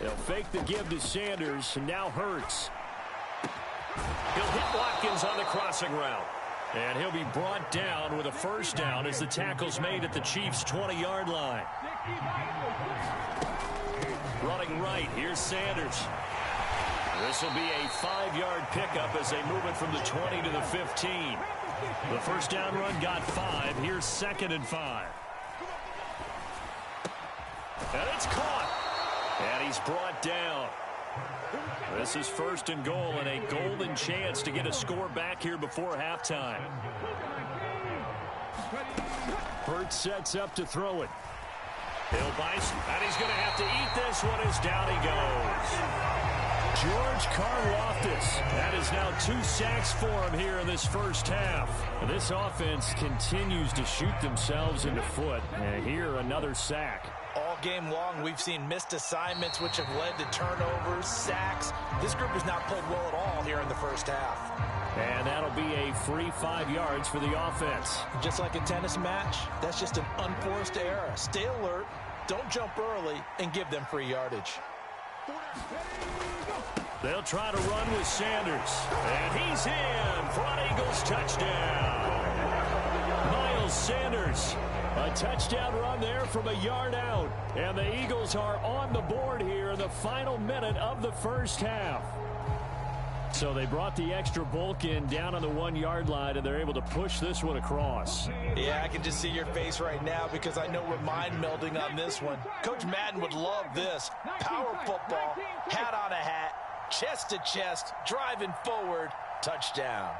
They'll fake the give to Sanders, and now Hurts. He'll hit Watkins on the crossing route. And he'll be brought down with a first down as the tackle's made at the Chiefs' 20-yard line. Running right, here's Sanders. This will be a 5-yard pickup as they move it from the 20 to the 15. The first down run got 5. Here's 2nd and 5. And it's caught. And he's brought down. This is 1st and goal and a golden chance to get a score back here before halftime. Hurts sets up to throw it. Bill Bison, and he's going to have to eat this one as down he goes. George Karlaftis. That is now 2 sacks for him here in this first half. This offense continues to shoot themselves in the foot. And here, another sack. All game long, we've seen missed assignments, which have led to turnovers, sacks. This group has not played well at all here in the first half. And that'll be a free 5 yards for the offense. Just like a tennis match, that's just an unforced error. Stay alert, don't jump early, and give them free yardage. They'll try to run with Sanders. And he's in for an Eagles touchdown. Miles Sanders. A touchdown run there from a yard out. And the Eagles are on the board here in the final minute of the first half. So they brought the extra bulk in down on the 1-yard line, and they're able to push this one across. Yeah, I can just see your face right now because I know we're mind melding on this one. Coach Madden would love this. Power football, hat on a hat, chest to chest, driving forward, touchdown.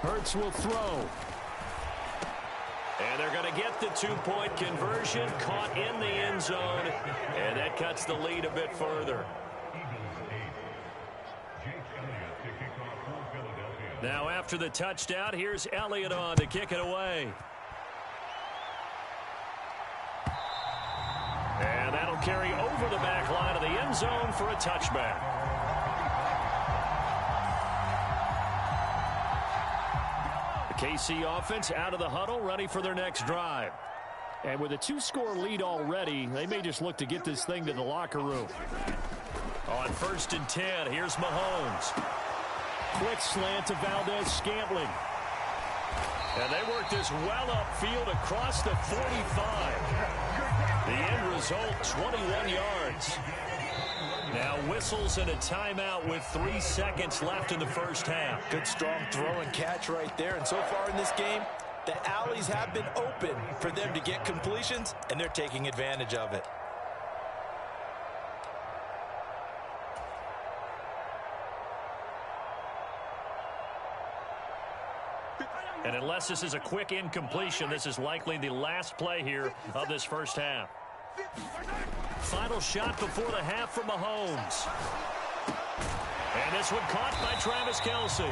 Hurts will throw. And they're going to get the 2-point conversion, caught in the end zone, and that cuts the lead a bit further. Now after the touchdown, here's Elliott on to kick it away. And that'll carry over the back line of the end zone for a touchback. The KC offense out of the huddle, ready for their next drive. And with a 2-score lead already, they may just look to get this thing to the locker room. On 1st and 10, here's Mahomes. Quick slant to Valdez-Scantling. And they work this well upfield across the 45. The end result, 21 yards. Now whistles and a timeout with 3 seconds left in the first half. Good strong throw and catch right there. And so far in this game, the alleys have been open for them to get completions, and they're taking advantage of it. And unless this is a quick incompletion, this is likely the last play here of this first half. Final shot before the half from Mahomes. And this one caught by Travis Kelce.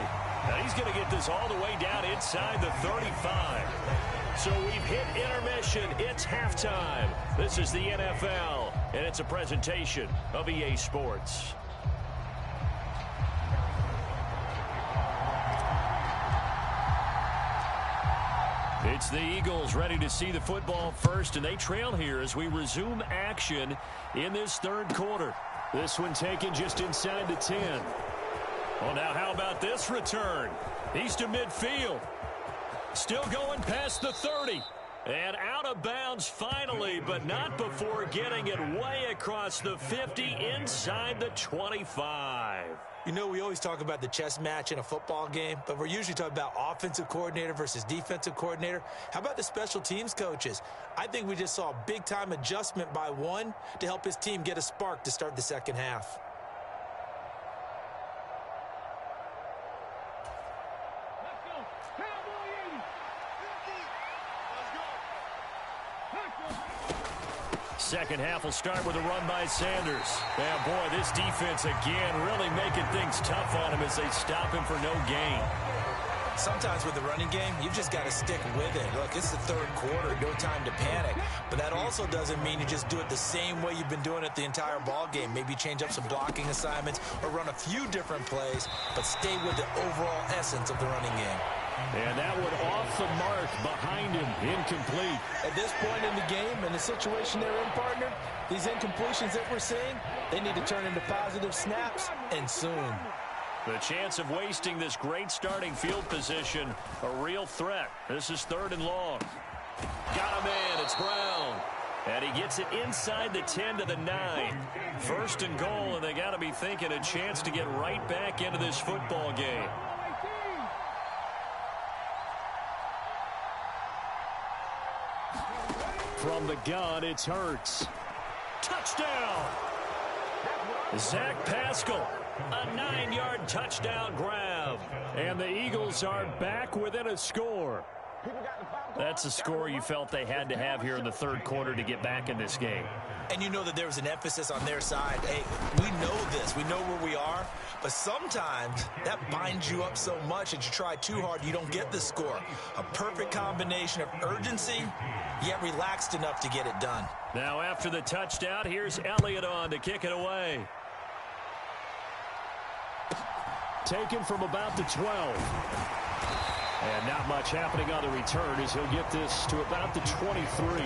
Now he's going to get this all the way down inside the 35. So we've hit intermission. It's halftime. This is the NFL, and it's a presentation of EA Sports. It's the Eagles ready to see the football first, and they trail here as we resume action in this third quarter. This one taken just inside the 10. Well, now how about this return? He's to midfield. Still going past the 30. And out of bounds finally, but not before getting it way across the 50 inside the 25. You know, we always talk about the chess match in a football game, but we're usually talking about offensive coordinator versus defensive coordinator. How about the special teams coaches? I think we just saw a big-time adjustment by one to help his team get a spark to start the second half. Second half will start with a run by Sanders. And boy, this defense again really making things tough on him as they stop him for no gain. Sometimes with the running game, you've just got to stick with it. Look, it's the third quarter, no time to panic. But that also doesn't mean you just do it the same way you've been doing it the entire ball game. Maybe change up some blocking assignments or run a few different plays, but stay with the overall essence of the running game. And that one off the mark behind him, incomplete. At this point in the game and the situation they're in, partner, these incompletions that we're seeing, they need to turn into positive snaps, and soon. The chance of wasting this great starting field position, a real threat. This is 3rd and long. Got a man, it's Brown. And he gets it inside the 10 to the 9. 1st and goal, and they got to be thinking a chance to get right back into this football game. From the gun, it's Hurts. Touchdown! Zach Pascal, a 9-yard touchdown grab. And the Eagles are back within a score. That's a score you felt they had to have here in the third quarter to get back in this game. And you know that there was an emphasis on their side. Hey, we know this. We know where we are. But sometimes that binds you up so much that you try too hard, you don't get the score. A perfect combination of urgency, yet relaxed enough to get it done. Now after the touchdown, here's Elliott on to kick it away. Taken from about the 12. And not much happening on the return as he'll get this to about the 23.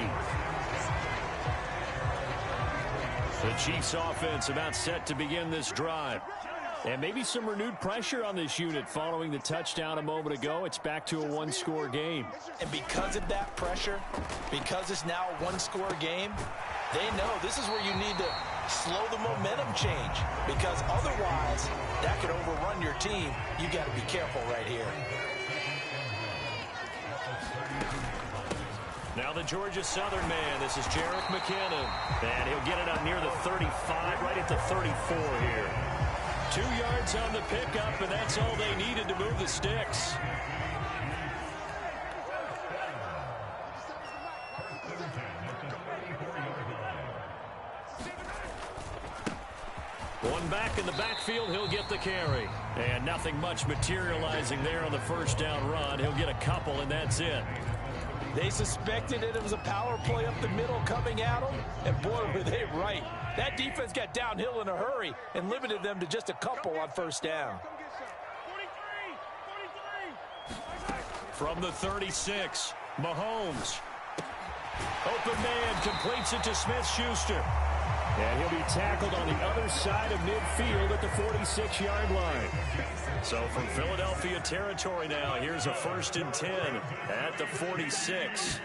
The Chiefs offense about set to begin this drive. And maybe some renewed pressure on this unit following the touchdown a moment ago. It's back to a one-score game. And because of that pressure, because it's now a one-score game, they know this is where you need to slow the momentum change. Because otherwise, that could overrun your team. You got to be careful right here. Now the Georgia Southern man. This is Jerick McKinnon. And he'll get it up near the 35, right at the 34 here. 2 yards on the pickup, and that's all they needed to move the sticks. One back in the backfield, he'll get the carry. And nothing much materializing there on the first down run. He'll get a couple, and that's it. They suspected that it was a power play up the middle coming at them, and boy, were they right. That defense got downhill in a hurry and limited them to just a couple on first down. From the 36, Mahomes. Open man, completes it to Smith-Schuster. And he'll be tackled on the other side of midfield at the 46-yard line. So from Philadelphia territory now, here's a 1st and 10 at the 46.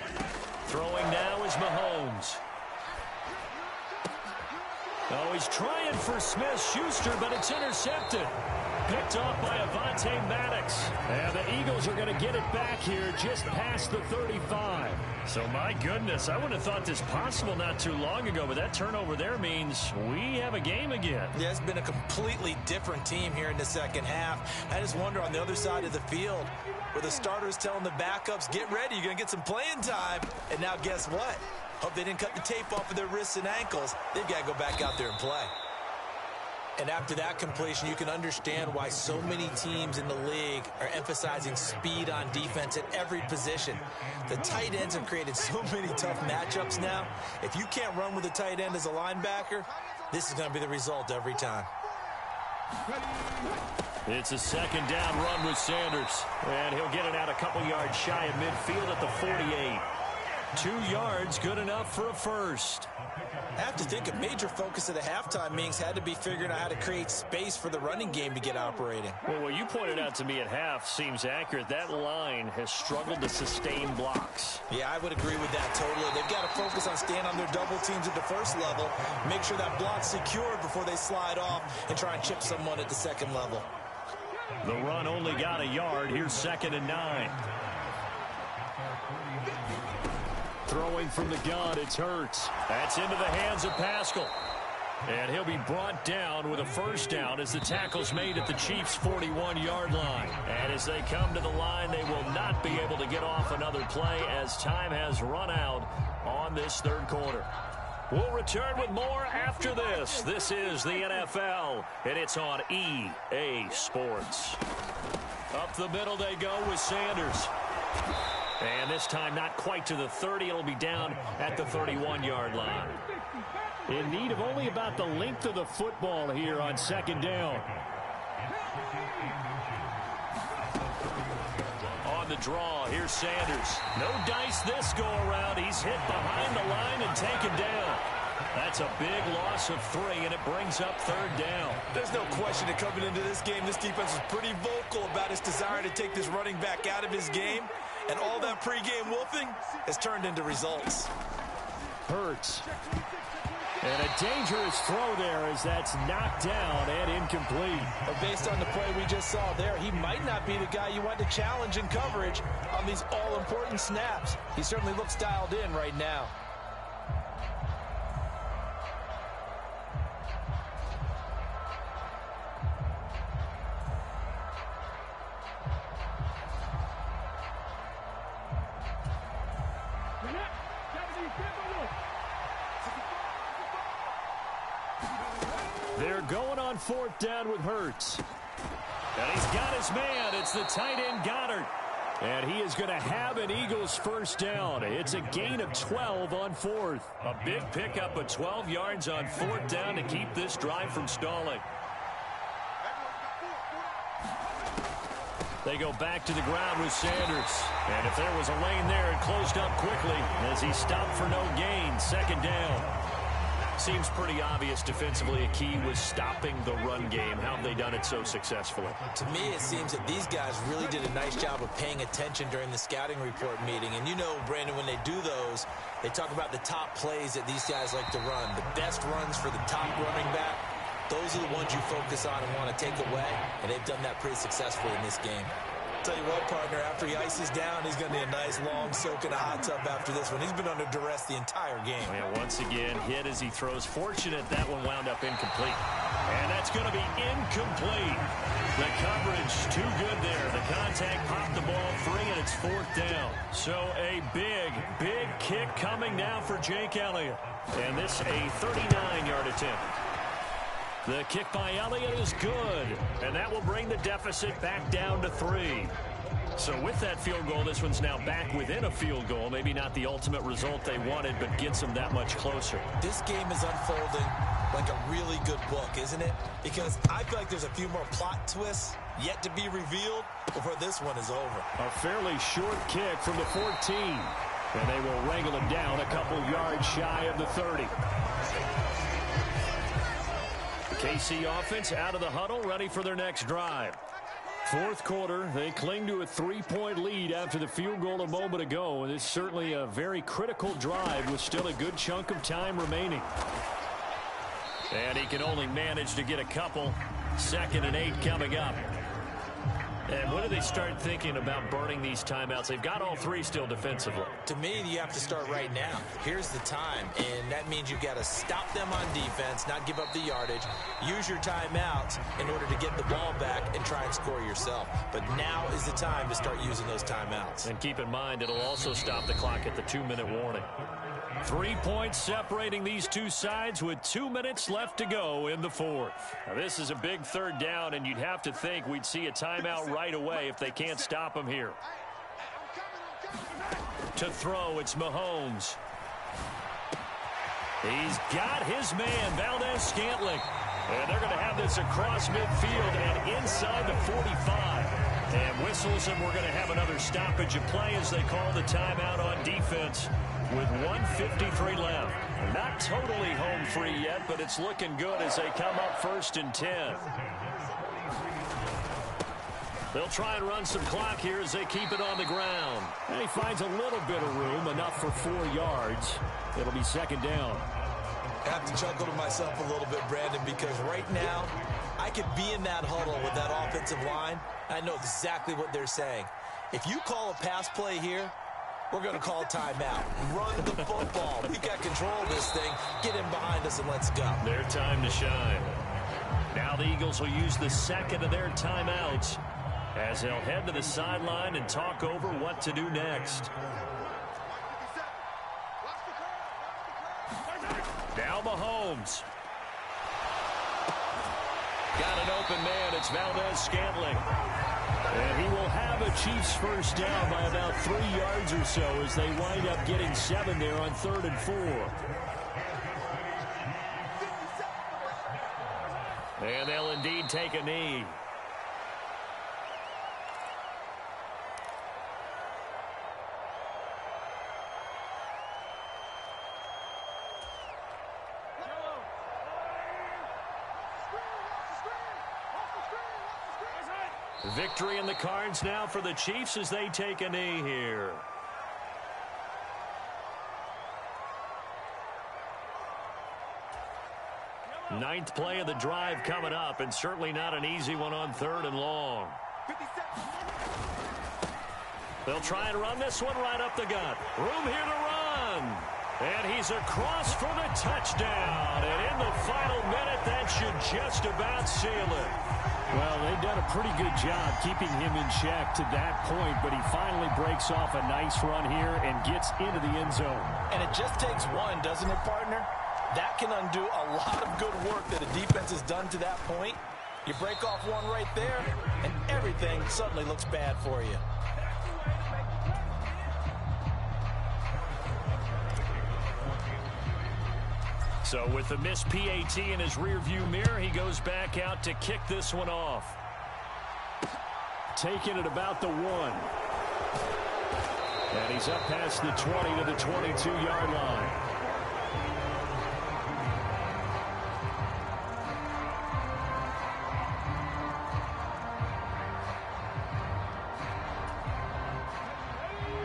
Throwing now is Mahomes. Oh, he's trying for Smith-Schuster, but it's intercepted. Picked off by Avonte Maddox. And the Eagles are going to get it back here just past the 35. So, my goodness, I wouldn't have thought this possible not too long ago, but that turnover there means we have a game again. Yeah, it's been a completely different team here in the second half. I just wonder on the other side of the field, where the starters telling the backups, get ready, you're going to get some playing time. And now guess what? Hope they didn't cut the tape off of their wrists and ankles. They've got to go back out there and play. And after that completion, you can understand why so many teams in the league are emphasizing speed on defense at every position. The tight ends have created so many tough matchups now. If you can't run with a tight end as a linebacker, this is going to be the result every time. It's a second down run with Sanders. And he'll get it out a couple yards shy of midfield at the 48. 2 yards, good enough for a first. I have to think a major focus of the halftime meetings had to be figuring out how to create space for the running game to get operating. Well, what you pointed out to me at half seems accurate. That line has struggled to sustain blocks. Yeah, I would agree with that totally. They've got to focus on staying on their double teams at the first level, make sure that block's secured before they slide off and try and chip someone at the second level. The run only got a yard. Here's 2nd and 9. Throwing from the gun, it's Hurts. That's into the hands of Pascal. And he'll be brought down with a first down as the tackle's made at the Chiefs' 41-yard line. And as they come to the line, they will not be able to get off another play as time has run out on this third quarter. We'll return with more after this. This is the NFL, and it's on EA Sports. Up the middle they go with Sanders. And this time not quite to the 30. It'll be down at the 31-yard line. In need of only about the length of the football here on 2nd down. On the draw, here's Sanders. No dice this go around. He's hit behind the line and taken down. That's a big loss of 3, and it brings up 3rd down. There's no question that coming into this game, this defense was pretty vocal about its desire to take this running back out of his game. And all that pregame wolfing has turned into results. Hurts. And a dangerous throw there as that's knocked down and incomplete. But based on the play we just saw there, he might not be the guy you want to challenge in coverage on these all-important snaps. He certainly looks dialed in right now. They're going on 4th down with Hurts. And he's got his man. It's the tight end Goddard. And he is going to have an Eagles first down. It's a gain of 12 on 4th. A big pickup of 12 yards on 4th down to keep this drive from stalling. They go back to the ground with Sanders. And if there was a lane there, it closed up quickly as he stopped for no gain. 2nd down. Seems pretty obvious defensively a key was stopping the run game. How have they done it so successfully? To me, it seems that these guys really did a nice job of paying attention during the scouting report meeting. And you know, Brandon, when they do those, they talk about the top plays that these guys like to run. The best runs for the top running back, those are the ones you focus on and want to take away. And they've done that pretty successfully in this game. Tell you what, partner, after he ices down, he's going to need a nice long soak in a hot tub after this one. He's been under duress the entire game. Yeah, once again, hit as he throws. Fortunate that one wound up incomplete. And that's going to be incomplete. The coverage too good there. The contact popped the ball free, and it's 4th down. So a big, big kick coming now for Jake Elliott. And this a 39-yard attempt. The kick by Elliott is good, and that will bring the deficit back down to 3. So with that field goal, this one's now back within a field goal. Maybe not the ultimate result they wanted, but gets them that much closer. This game is unfolding like a really good book, isn't it? Because I feel like there's a few more plot twists yet to be revealed before this one is over. A fairly short kick from the 14. And they will wrangle him down a couple yards shy of the 30. KC offense out of the huddle, ready for their next drive. 4th quarter, they cling to a 3-point lead after the field goal a moment ago. And it's certainly a very critical drive with still a good chunk of time remaining. And he can only manage to get a couple. 2nd and 8 coming up. And when do they start thinking about burning these timeouts? They've got all three still defensively. To me, you have to start right now. Here's the time, and that means you've got to stop them on defense, not give up the yardage, use your timeouts in order to get the ball back and try and score yourself. But now is the time to start using those timeouts. And keep in mind, it'll also stop the clock at the 2-minute warning. 3 points separating these two sides with 2 minutes left to go in the fourth. Now, this is a big third down, and you'd have to think we'd see a timeout right away if they can't stop them here. To throw, it's Mahomes. He's got his man, Valdez-Scantling. And they're going to have this across midfield and inside the 45. And whistles, and we're going to have another stoppage of play as they call the timeout on defense with 1:53 left. Not totally home free yet, but it's looking good as they come up 1st and 10. They'll try and run some clock here as they keep it on the ground. And he finds a little bit of room, enough for 4 yards. It'll be 2nd down. I have to chuckle to myself a little bit, Brandon, because right now I could be in that huddle with that offensive line. I know exactly what they're saying. If you call a pass play here, we're going to call timeout. Run the football. We've got control of this thing. Get in behind us and let's go. Their time to shine. Now the Eagles will use the second of their timeouts as they'll head to the sideline and talk over what to do next. Now Mahomes. Got an open man. It's Valdez-Scantling. And he will have a Chiefs first down by about 3 yards or so as they wind up getting 7 there on 3rd and 4. And they'll indeed take a knee. Victory in the cards now for the Chiefs as they take a knee here. Ninth play of the drive coming up, and certainly not an easy one on 3rd and long. They'll try and run this one right up the gut. Room here to run. And he's across for the touchdown. And in the final minute, that should just about seal it. Well, they've done a pretty good job keeping him in check to that point, but he finally breaks off a nice run here and gets into the end zone. And it just takes one, doesn't it, partner? That can undo a lot of good work that a defense has done to that point. You break off one right there, and everything suddenly looks bad for you. So with the missed PAT in his rearview mirror, he goes back out to kick this one off. Taking it about the 1. And he's up past the 20 to the 22-yard line.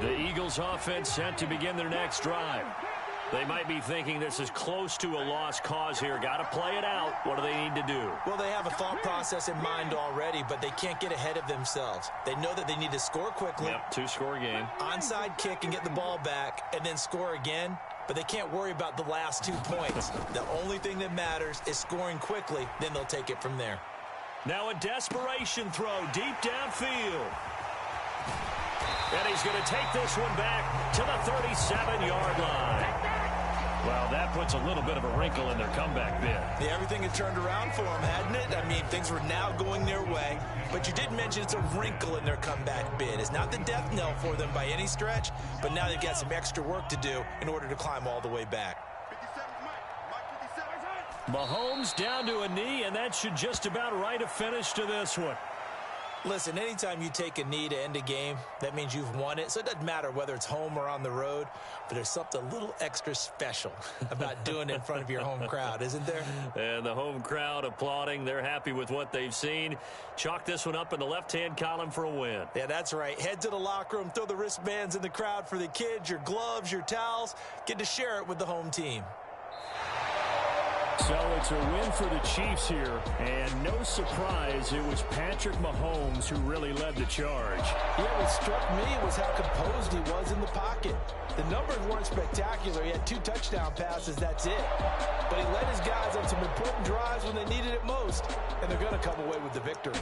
The Eagles offense set to begin their next drive. They might be thinking this is close to a lost cause here. Got to play it out. What do they need to do? Well, they have a thought process in mind already, but they can't get ahead of themselves. They know that they need to score quickly. Yep, 2-score game. Onside kick and get the ball back and then score again, but they can't worry about the last 2 points. The only thing that matters is scoring quickly, then they'll take it from there. Now a desperation throw deep downfield. And he's going to take this one back to the 37-yard line. Well, that puts a little bit of a wrinkle in their comeback bid. Yeah, everything had turned around for them, hadn't it? I mean, things were now going their way. But you did mention it's a wrinkle in their comeback bid. It's not the death knell for them by any stretch, but now they've got some extra work to do in order to climb all the way back. Mahomes down to a knee, and that should just about write a finish to this one. Listen, anytime you take a knee to end a game, that means you've won it. So it doesn't matter whether it's home or on the road, but there's something a little extra special about doing it in front of your home crowd, isn't there? And the home crowd applauding. They're happy with what they've seen. Chalk this one up in the left-hand column for a win. Yeah, that's right. Head to the locker room, throw the wristbands in the crowd for the kids, your gloves, your towels. Get to share it with the home team. So it's a win for the Chiefs here, and no surprise, it was Patrick Mahomes who really led the charge. Yeah, what struck me was how composed he was in the pocket. The numbers weren't spectacular. He had 2 touchdown passes, that's it. But he led his guys on some important drives when they needed it most, and they're going to come away with the victory.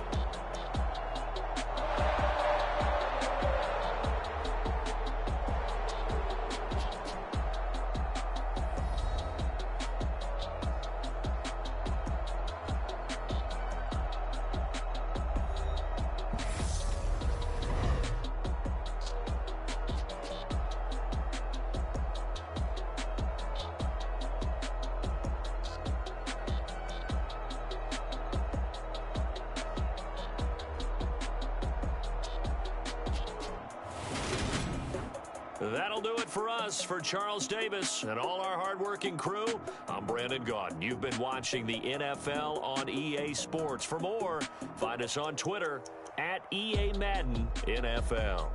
That'll do it for us. For Charles Davis and all our hardworking crew, I'm Brandon Gaudin. You've been watching the NFL on EA Sports. For more, find us on Twitter at EA Madden NFL.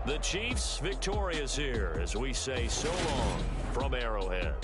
The Chiefs victorious here as we say so long from Arrowhead.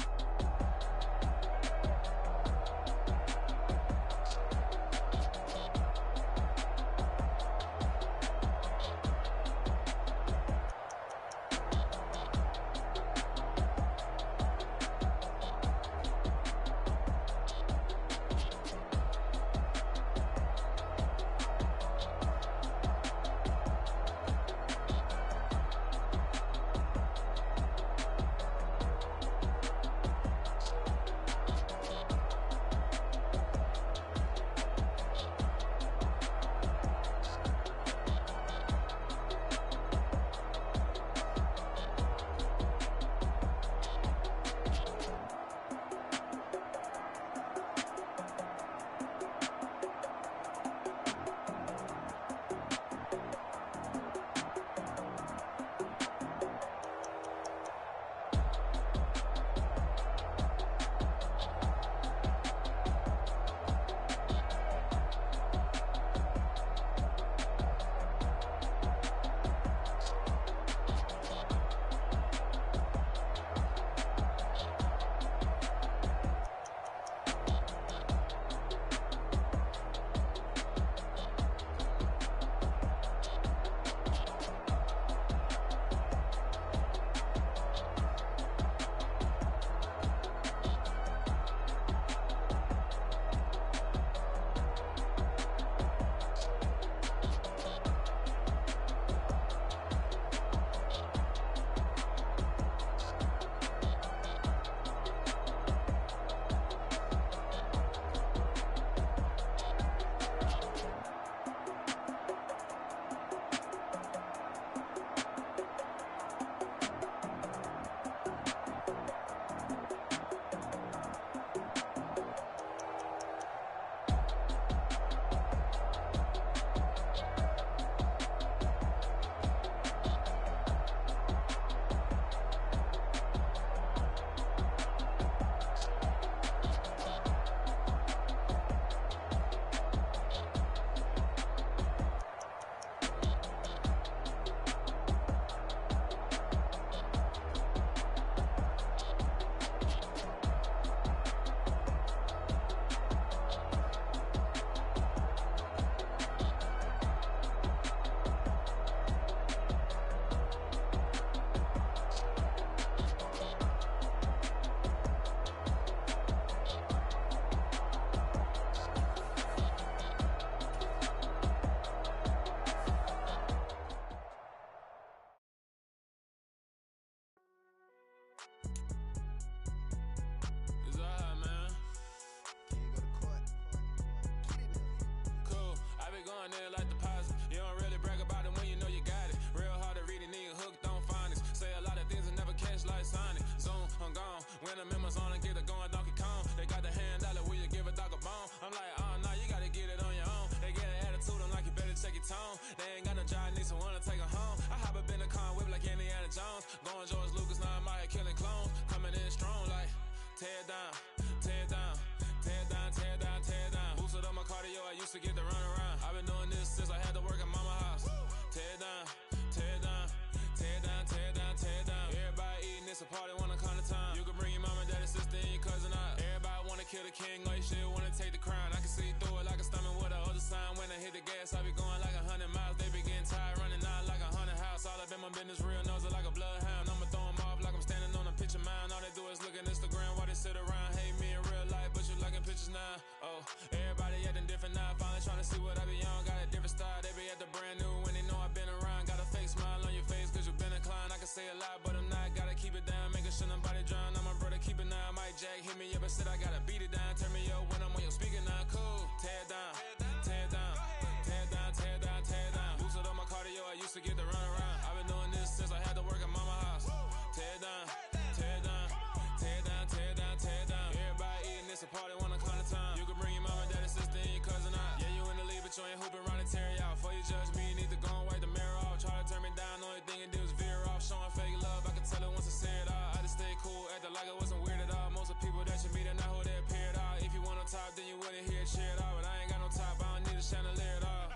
Party wanna come to time. You can bring your mom and daddy, sister. shit, wanna take the crown. I can see through it like a stomach with a other sign. When I hit the gas, I be going like 100 miles. They be getting tired, running out like a haunted house. All up in my business, real nose like a bloodhound. I'ma throw them off like I'm standing on a picture mound. All they do is look at Instagram while they sit around. Hate me in real life, but you liking pictures now. Oh, everybody acting different now. Finally trying to see what I be on. Got a different style, they be at the brand new when they know I've been around. Got a fake smile on your face cause you been inclined. I can say a lot, but I'm not. Gotta keep it down, making sure nobody drown. I'm my brother, keep it now. Mike Jack hit me up and said I gotta beat it down. Turn me up when I'm on your speaker now. Cool, tear it down, tear it down, tear it down, tear it down, tear it down. Boosted up my cardio, I used to get to run around. I've been doing this since I had to work at mama house. Tear it down, tear it down, tear it down, tear it down, tear it down. Everybody eating this a party one o'clock of time. You can bring your mama, daddy, sister, and your cousin out. Yeah, you in the league, but you ain't hooping around and tear out. Before you judge me, you need to go and wipe the mirror off. Try to turn me down, only thing it did was veer off. Showing fake love, I can tell it once I say it all. I just stay cool, acting like it wasn't weird at all. Most of the people that you meet are not who they appear at all. If you want on top, then you wouldn't hear it cheer at all. But I ain't got no top, I don't need a chandelier at all.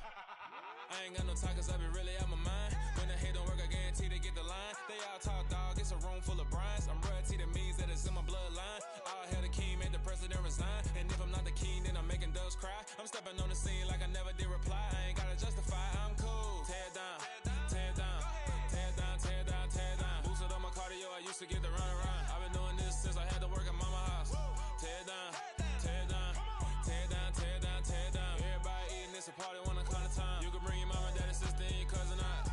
I ain't got no talk cause I be really out my mind. When the hate don't work, I guarantee they get the line. They all talk dog, it's a room full of brinds. I'm royalty, that means that it's in my bloodline. All hail the king, made the president resign. And if I'm not the king, then I'm making doves cry. I'm stepping on the scene like I never did reply. I ain't gotta justify, I'm cool. Tear it down, tear it down, tear it down, tear it down, tear it down. Boosted up my cardio, I used to get to run around. I've been doing this since I had to work at mama house. Tear it down, tear it down, tear it down, tear it down, tear it down. Everybody eating this a party one o'clock of time. You can bring your mama, daddy, sister, and your cousin out.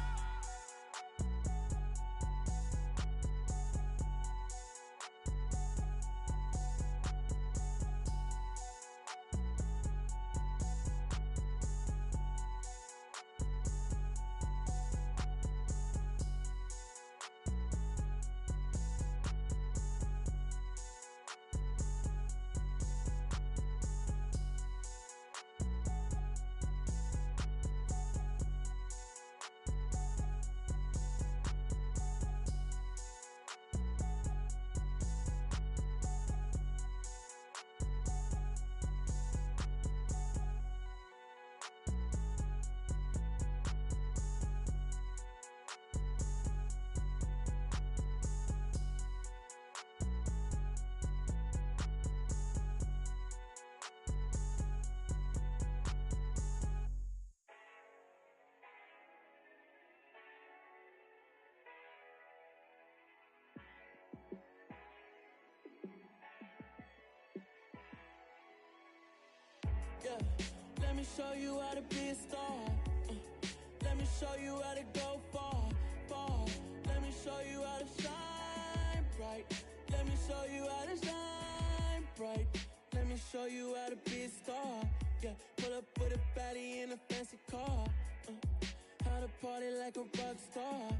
Yeah, let me show you how to be a star. Let me show you how to go far, far. Let me show you how to shine bright. Let me show you how to shine bright. Let me show you how to be a star. Yeah, pull up with a baddie in a fancy car. How to party like a rock star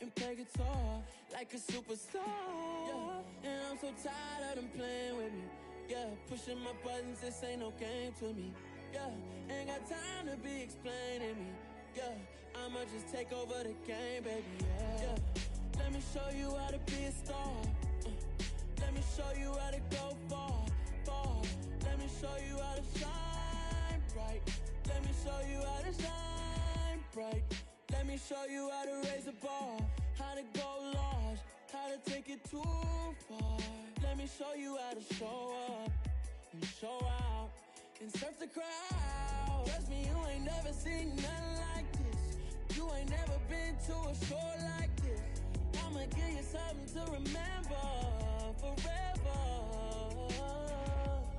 and play guitar like a superstar. Yeah, and I'm so tired of them playing with me. Yeah, pushing my buttons, this ain't no game to me. Yeah, ain't got time to be explaining me. Yeah, I'ma just take over the game, baby. Yeah, let me show you how to be a star. Let me show you how to go far, far. Let me show you how to shine bright. Let me show you how to shine bright. Let me show you how to raise the bar, how to go large, how to take it too far. Let me show you how to show up and show out and surf the crowd. Trust me, you ain't never seen nothing like this. You ain't never been to a show like this. I'ma give you something to remember forever.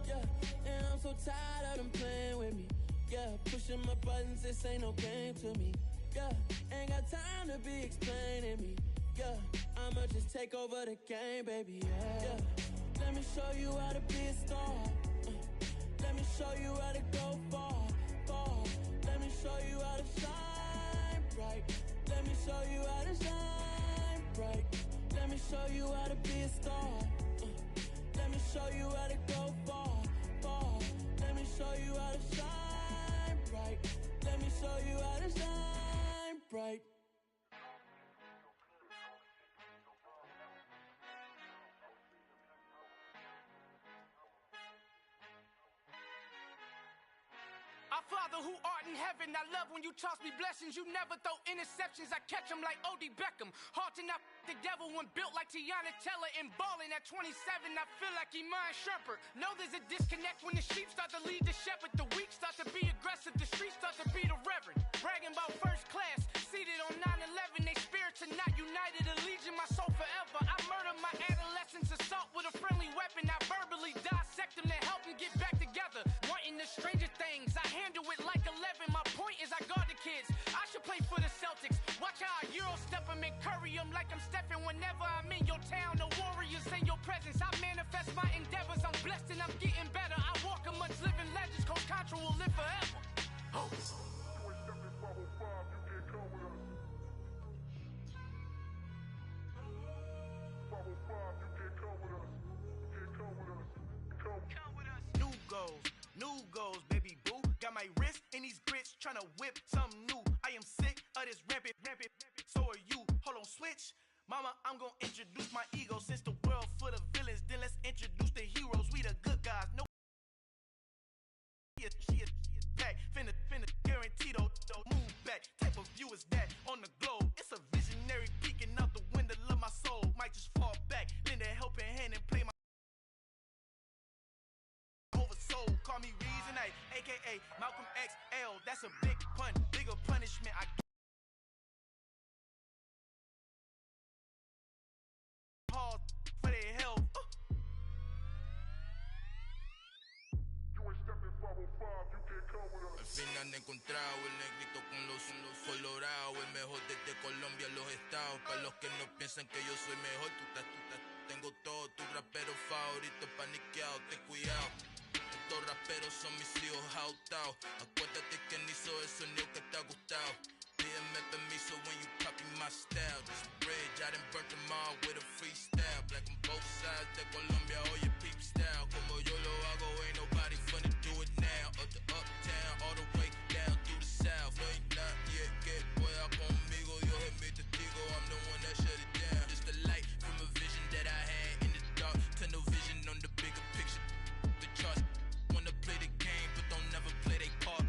Yeah, and I'm so tired of them playing with me. Yeah, pushing my buttons, this ain't no game to me. Yeah, ain't got time to be explaining me. Yeah, I'ma just take over the game, baby. Yeah, let me show you how to be a star. Let me show you how to go far, far. Let me show you how to shine bright. Let me show you how to shine bright. Let me show you how to be a star. Let me show you how to go far, far. Let me show you how to shine bright. Let me show you how to shine bright. I fly Father who art in heaven, I love when you toss me blessings. You never throw interceptions, I catch them like O.D. Beckham. Hard to not the devil when built like Tiana Teller. And balling at 27, I feel like Iman Shumpert. Know there's a disconnect when the sheep start to lead the shepherd. The weak start to be aggressive, the streets start to be the reverend. Bragging about first class, seated on 9/11. They spirits are not united, a legion, my soul forever. I murdered my adolescence, assault with a friendly weapon. I verbally dissect them to help them get back together. Wanting the stranger things, I handle it like 11. My point is I guard the kids. I should play for the Celtics. Watch how I Euro step them and curry them like I'm stepping. Whenever I'm in your town, the warriors in your presence. I manifest my endeavors. I'm blessed and I'm getting better. I walk amongst living legends. Coach Contra will live forever. Oh. New goals, baby boo. Got my wrist in these grits, tryna whip something new. I am sick of this rampant. So are you. Hold on, switch. Mama, I'm gonna introduce my ego. Since the world full of villains, then let's introduce the heroes. We the good guys. No, she is back. Finna guarantee though. Move back. Type of view is that on the globe. It's a visionary peeking out the window of my soul. Might just fall back, lend a helping hand and play my oversoul. Call me Reason A, aka Malcolm XL. That's a big pun, bigger punishment. I pause for their health. Al fin han encontrado el negrito con los colorados, el mejor desde Colombia, los estados. Para los que no piensan que yo soy mejor, tengo todo, tu rapero favorito paniqueado, ten cuidado. Estos raperos son mis hijos jautados. Acuérdate que ni hizo el sonido que te ha gustado. Pídeme permiso when you copy my style. This bridge, I done burnt them all with a freestyle. Black on both sides de Colombia, oye peep style. Como yo lo hago, ain't nobody finna do it now. Up to uptown, all the way down through the south. No hay nadie que pueda conmigo, Dios es mi testigo. I'm the one that shut it down. Just the light from a vision that I had in the dark. Tunnel vision on the bigger picture. The charts wanna play the game, but don't never play their part.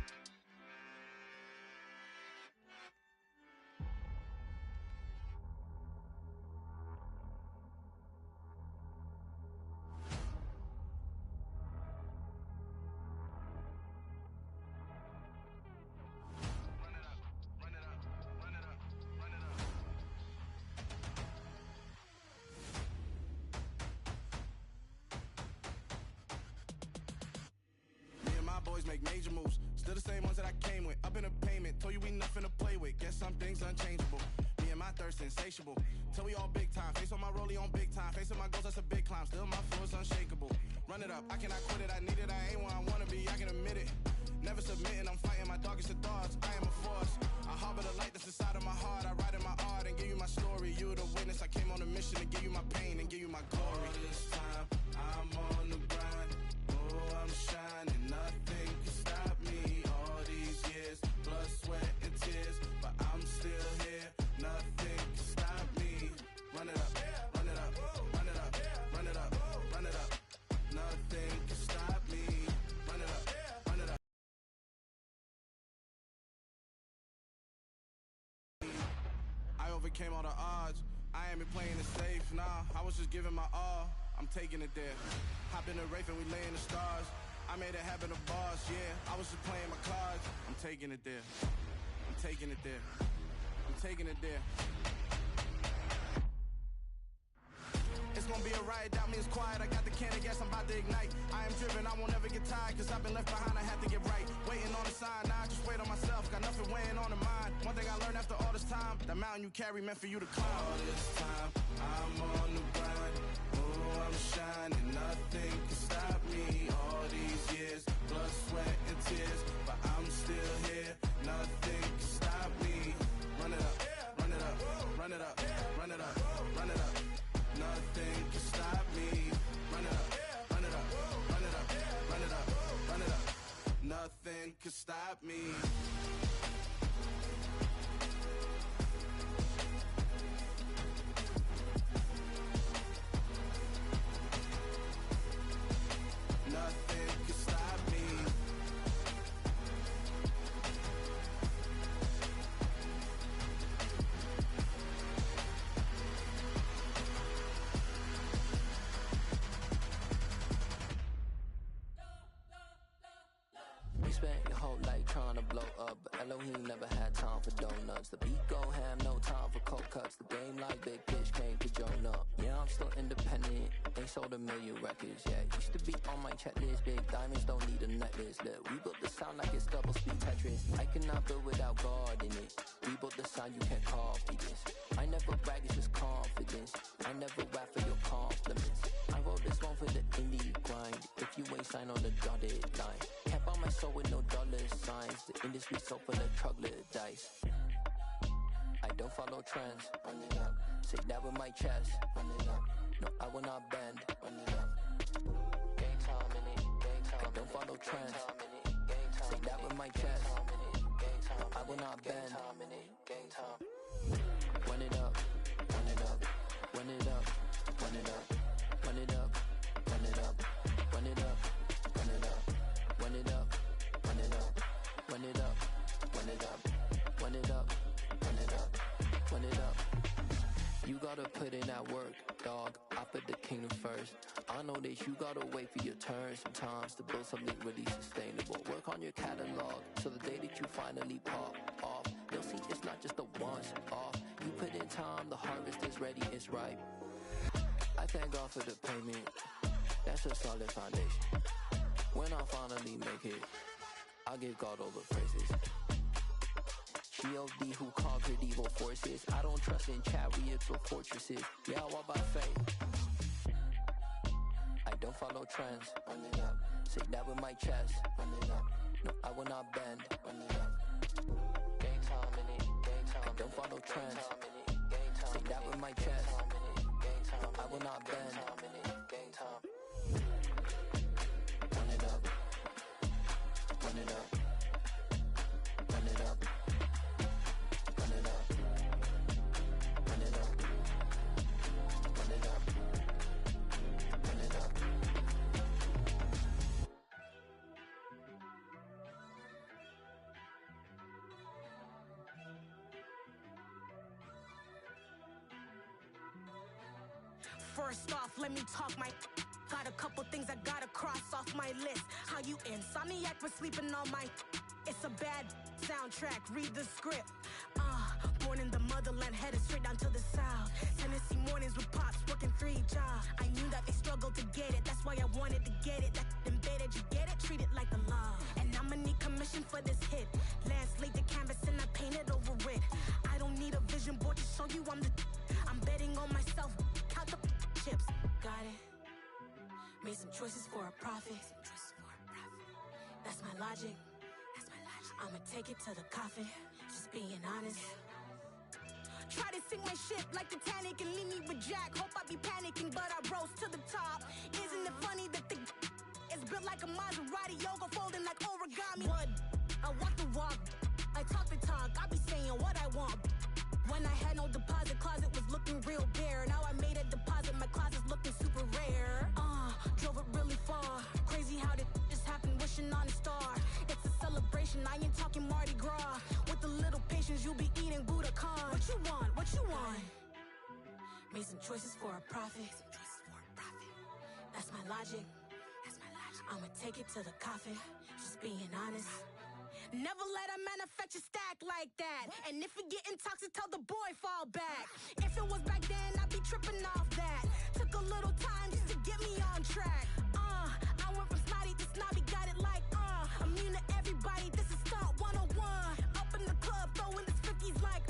Boys make major moves, still the same ones that I came with. Up in a payment, told you we nothing to play with. Guess some things unchangeable. Me and my thirst insatiable. Till we all big time. Face on my rollie on big time. Facing my goals, that's a big climb. Still my flow is unshakable. Run it up, I cannot quit it. I need it, I ain't where I wanna be. I can admit it. Never submitting, I'm fighting my darkest of thoughts. I am a force. I harbor the light that's inside of my heart. I write in my art and give you my story. You the witness. I came on a mission to give you my pain and give you my glory. All this time, I'm on the grind. Oh, I'm shining. Nothing can stop me. All these years, blood, sweat, and tears, but I'm still here. Nothing can stop me. Run it up, run it up, run it up, run it up, run it up. Nothing can stop me. Run it up, run it up. I overcame all the odds. I ain't been playing it safe, nah. I was just giving my all. I'm taking it there. Hop in the Wraith and we lay in the stars. I made it happen to boss, yeah. I was just playing my cards. I'm taking it there. I'm taking it there. I'm taking it there. It's gonna be a riot, doubt me it's quiet. I got the can of gas, I'm about to ignite. I am driven, I won't ever get tired. Cause I've been left behind, I have to get right. Waiting on a sign, now I just wait on myself. Got nothing weighing on the mind. One thing I learned after all this time, the mountain you carry meant for you to climb. All this time, I'm on the grind. Oh, I'm shining, nothing can stop me. All these years, blood, sweat, and tears, but I'm still here. Nothing can stop me. Run it up, run it up, run it up, run it up, run it up. Nothing can stop me. Run it up, run it up, run it up, run it up, run it up. Nothing can stop me. Nothing can stop me. You spent your whole life trying to blow up, but Elohim never had time for donuts. The beat go ham, no time for cold cuts. The game like Big Pitch came to join up. Yeah, I'm still independent, ain't sold a million records yet. Used to be on my checklist, big diamonds don't need a necklace. Look, we built the sound like it's double speed Tetris. I cannot build without God in it. We built the sound, you can't copy this. I never brag, it's just confidence. I never rap for your compliments. I wrote this one for the indie grind. If you ain't signed on the dotted line, can't buy my soul with no dollar signs. The industry so full of troglodytes. I don't follow trends. Run it up. Say that with my chest. Run it up. No, I will not bend. Run it up. Gang time in it. Gang time. I don't follow trends. Say that with my chest. No, I will not bend. Gang time. Run it up. Run it up. Run it up. Run it up. Run it up. Run it up. Run it up. Run it up. Run it up. Run it up. Run it up. Run it up. Run it up. Run it up. Run it up. You gotta put in that work, dog. I put the kingdom first. I know that you gotta wait for your turn sometimes to build something really sustainable. Work on your catalog so the day that you finally pop off, you'll see it's not just a once off. You put in time, the harvest is ready, it's ripe. I thank God for the payment. That's a solid foundation. When I finally make it, I'll give God all the praises. G.O.D. who conquered evil forces. I don't trust in chariots or fortresses. Yeah, I walk by faith. I don't follow trends. Run it up. Say that with my chest. Run it up. No, I will not bend. Run it up. Gang time in it. Gang time. I don't follow trends. Say that with my chest. No, I will not bend. Gang time. Run it up. Run it up. Run it up. Run it up. Run it up. Run it up. Run it up. First off, let me talk my. Got a couple things I gotta cross off my list. How you insomniac for sleeping on my. It's a bad soundtrack, read the script. Born in the motherland, headed straight down to the south. Tennessee mornings with pops, working 3 jobs. I knew that they struggled to get it, that's why I wanted to get it. That embedded, you get it, treat it like a love. And I'ma need commission for this hit. Lance laid the canvas and I painted over it. I don't need a vision board to show you I'm the. I'm betting on myself, count the chips. Got it. Made some choices for a profit. That's my logic. I'ma take it to the coffin, just being honest. Try to sink my ship like Titanic and leave me with Jack. Hope I be panicking, but I rose to the top. Isn't it funny that the is built like a Maserati, yoga folding like origami? What? I walk the walk, I talk the talk, I be saying what I want. When I had no deposit, closet was looking real bare. Now I made a deposit, my closet's looking super rare. Drove it really far. Crazy how did just happen, wishing on a star. It's a celebration, I ain't talking Mardi Gras. With a little patience, you'll be eating Budokan. What you want? What you want? Made some choices for a profit. That's my logic. I'ma take it to the coffin, just being honest. Never let a manufacture stack like that. And if it getting toxic, tell the boy fall back. If it was back then, I'd be tripping off that. Took a little time just to get me on track. I went from snotty to snobby, got it like immune to everybody, this is stunt 101. Up in the club, throwing the 50s like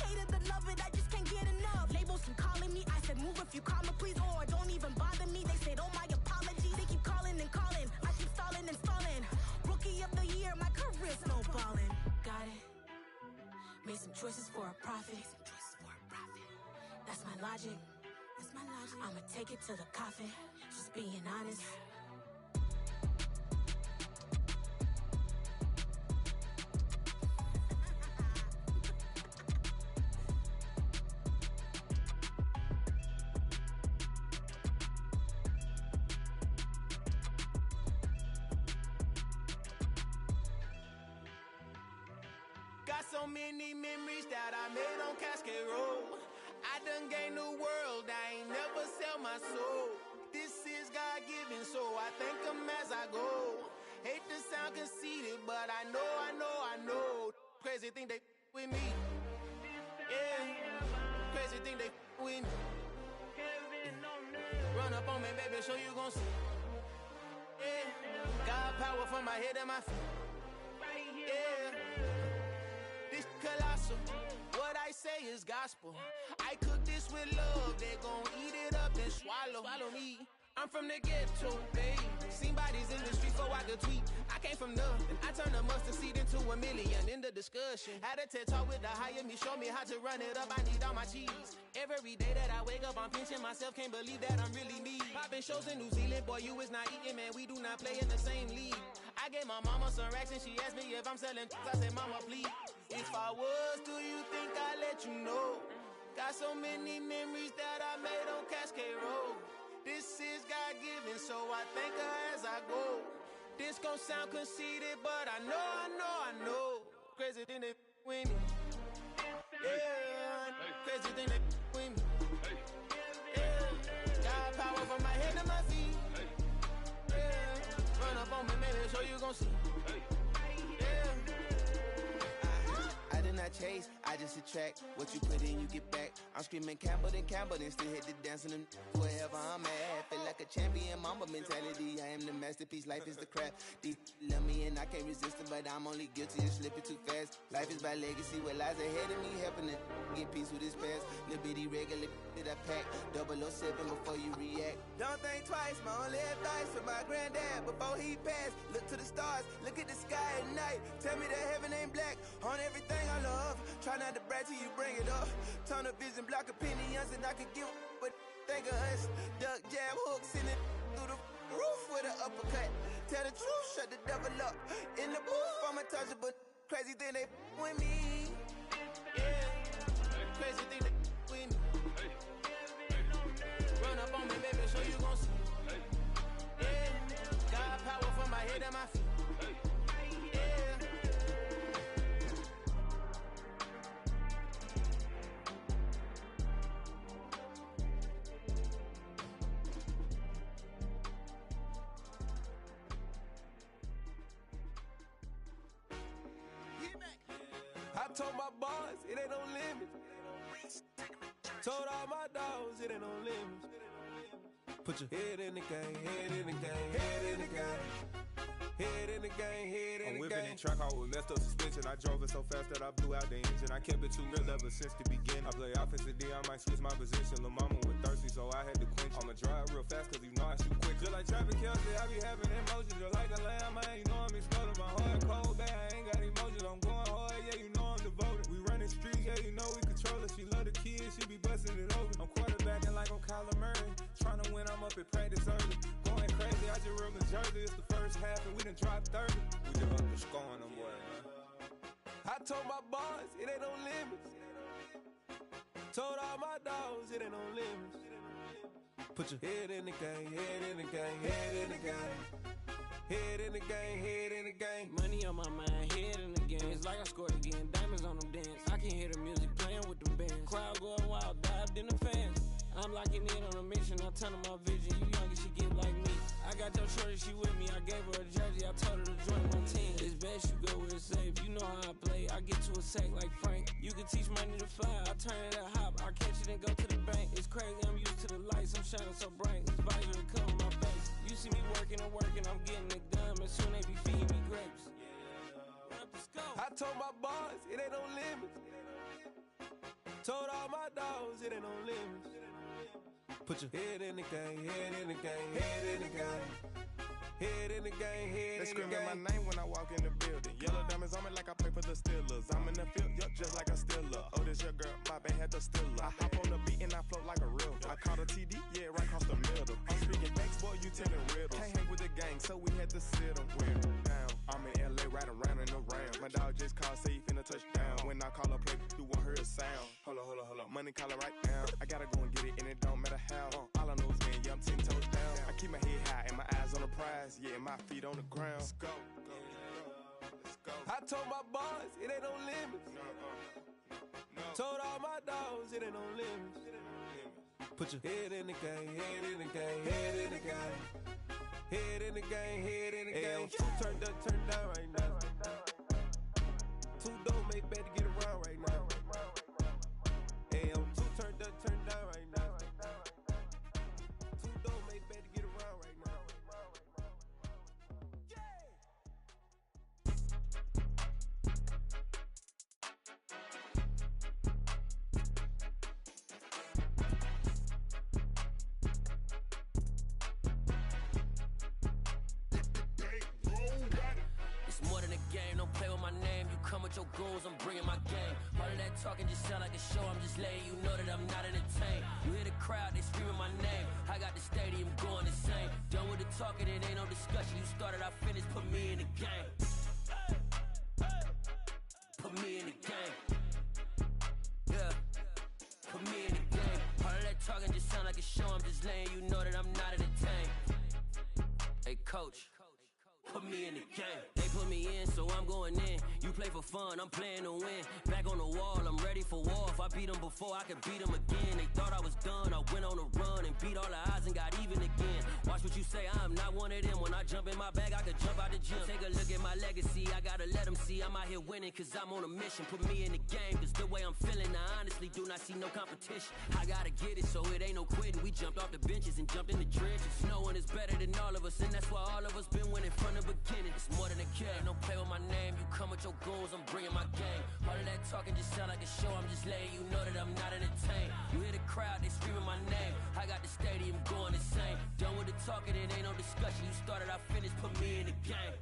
hate it or love it, I just can't get enough. Labels keep calling me, I said move if you call me please, or don't even bother me. They said oh my apologies, they keep calling and calling. I keep stalling and stalling. Rookie of the year, my career snowballing. Got it. Made some choices for a profit. That's my logic. I'ma take it to the coffin, just being honest. Got so many memories that I made on Cascade Road. I done gained the world, I ain't never sell my soul. This is God-given, so I thank him as I go. Hate to sound conceited, think they with me. Yeah, crazy think they with me. Run up on me, baby, show you gon' see. Yeah, got power from my head and my feet. Yeah, this colossal. What I say is gospel. I cook this with love. They gon' eat it up and swallow me. I'm from the ghetto, babe. Seen bodies in the street before I could tweet. I came from nothing. I turned a mustard seed into $1 million in the discussion. Had a TED talk with the hire me, show me how to run it up. I need all my cheese. Every day that I wake up, I'm pinching myself. Can't believe that I'm really me. Popping shows in New Zealand, boy, you is not eating, man. We do not play in the same league. I gave my mama some racks and she asked me if I'm selling. I said, mama, please. If I was, do you think I'd let you know? Got so many memories that I made on Cascade Road. This is God-given, so I thank her as I go. This gon' sound conceited, but I know. Crazy thing they with me. Yeah, crazy thing they with me. Yeah, got power from my head to my feet. Yeah, run up on me, maybe so you gon' see. I chase, I just attract what you put in, you get back. I'm screaming Campbell, then still hit the dancing and wherever I'm at. Feel like a champion, mamba mentality. I am the masterpiece, life is the crap. These love me and I can't resist it, but I'm only guilty of slipping too fast. Life is by legacy, what lies ahead of me, helping to get peace with this past. Little bitty regular that I pack, 007 before you react. Don't think twice, my only advice for my granddad before he passed. Look to the stars, look at the sky at night. Tell me that heaven ain't black on everything I love. Try not to brag till you bring it up. Turn a vision, block opinions, and I could give but think of us. Duck, jab, hooks in it through the roof with an uppercut. Tell the truth, shut the devil up. In the booth, I'm untouchable. Crazy thing they with me. Yeah, crazy thing they with me. Run up on me, baby, so you gon' see. Yeah, got power from my head and my feet. I told my boss, it ain't no limits. Told all my dogs, it ain't no limits. Put your head in the game, head in the game, head in the game. Head in the game, head in the game. I'm whipping in track out with messed up suspension. I drove it so fast that I blew out the engine. I kept it too real ever since the beginning. I play offensive D, I might switch my position. Lil' mama was thirsty, so I had to quench. I'ma drive real fast, cause you know I shoot quick. Just like Travis Kelce, I be having emotions. Just like a lamb, man, you know I'm exploding. My heart cold, bad, I ain't got emotions. I'm going hard, yeah, you know I'm devoted. We running streets, yeah, you know we control it. She love the kids, she be busting it over. I'm quarterbacking like I'm Kyler Murray. Trying to win, I'm up at practice early. Going crazy, I just real the jersey. It's the first half and we done dropped 30. We just up the score on them, boy, man. I told my boss, it ain't no limits. Told all my dogs, it ain't no limits. Put your head in the game, head in the game, head in the game. Head in the game, head in the game. Money on my mind, head in the game. It's like I scored again, diamonds on them dance. I can hear the music playing with them bands. Crowd going wild, dived in the fans. I'm locking in on a mission, I'm turning my vision. You young and she get like me. I got your shorty, she with me. I gave her a jersey, I told her to join my team. It's best you go where it's safe. You know how I play. I get to a sack like Frank. You can teach money to fly. I turn it a hop. I catch it and go to the bank. It's crazy, I'm used to the lights. I'm shining so bright. This visor to cover my face. You see me working and working, I'm getting it done. But soon they be feeding me grapes. I told my boss, it ain't no limits. Told all my dogs, it ain't no limits. Put your head in the game, head in the game, head in the game. Head in the game, head in the game. They screaming my name when I walk in the building. Yellow diamonds on me like I play for the Steelers. I'm in the field, yup, just like a Steeler. Oh, this your girl, my band had the Steeler. I hop on the beat and I float like a real. I caught a TD, yeah, right across the middle. I'm speaking facts, boy, you telling riddles. Can't hang with the gang, so we had to sit them down. I'm in LA, riding around and around. My dog just called, say he finna touchdown. When I call a play, you won't hear a sound. Hold up. Money caller right now. I gotta go and get it, and it don't matter how. All I know is man, yeah, I'm 10 toes down. I keep my head high and my eyes on the prize. Yeah, my feet on the ground. Let's go. I told my boss, it ain't no limits. No. Told all my dogs, it ain't no limits. Put your head in the game, head in the game, head in the game. Head in the game, head in the game. Two turned up, turned down right now. Two don't make better come with your goons, I'm bringing my gang. All of that talking just sound like a show, I'm just letting you know that I'm not entertained. You hear the crowd, they screaming my name. I got the stadium going insane. Done with the talking, it ain't no discussion. You started, I finished, put me in the game. Put me in the game. Yeah. Put me in the game. All of that talking just sound like a show, I'm just letting you know that I'm not entertained. Hey, coach. Put me in the game. They put me in, so I'm going in. You play for fun, I'm playing to win. Back on the wall, I'm ready for war. If I beat them before, I could beat them again. They thought I was done, I went on a run and beat all the odds and got even again. Watch what you say, I'm not one of them. When I jump in my bag, I could jump out the gym. Take a look at my legacy, I gotta let them see I'm out here winning, cause I'm on a mission. Put me in the game, cause the way I'm feeling, I honestly do not see no competition. I gotta get it, so it ain't no quitting. We jumped off the benches and jumped in the trenches. No one is better than all of us, and that's why all of us been winning from the beginning. It's more than a kid, don't play with my name. You come with your goons, I'm bringing my game. All of that talking just sound like a show, I'm just letting you know that I'm not entertained. You hear the crowd, they screaming my name. I got the stadium going insane. Done with the talking, it ain't no discussion. You started, I finished, put me in the game.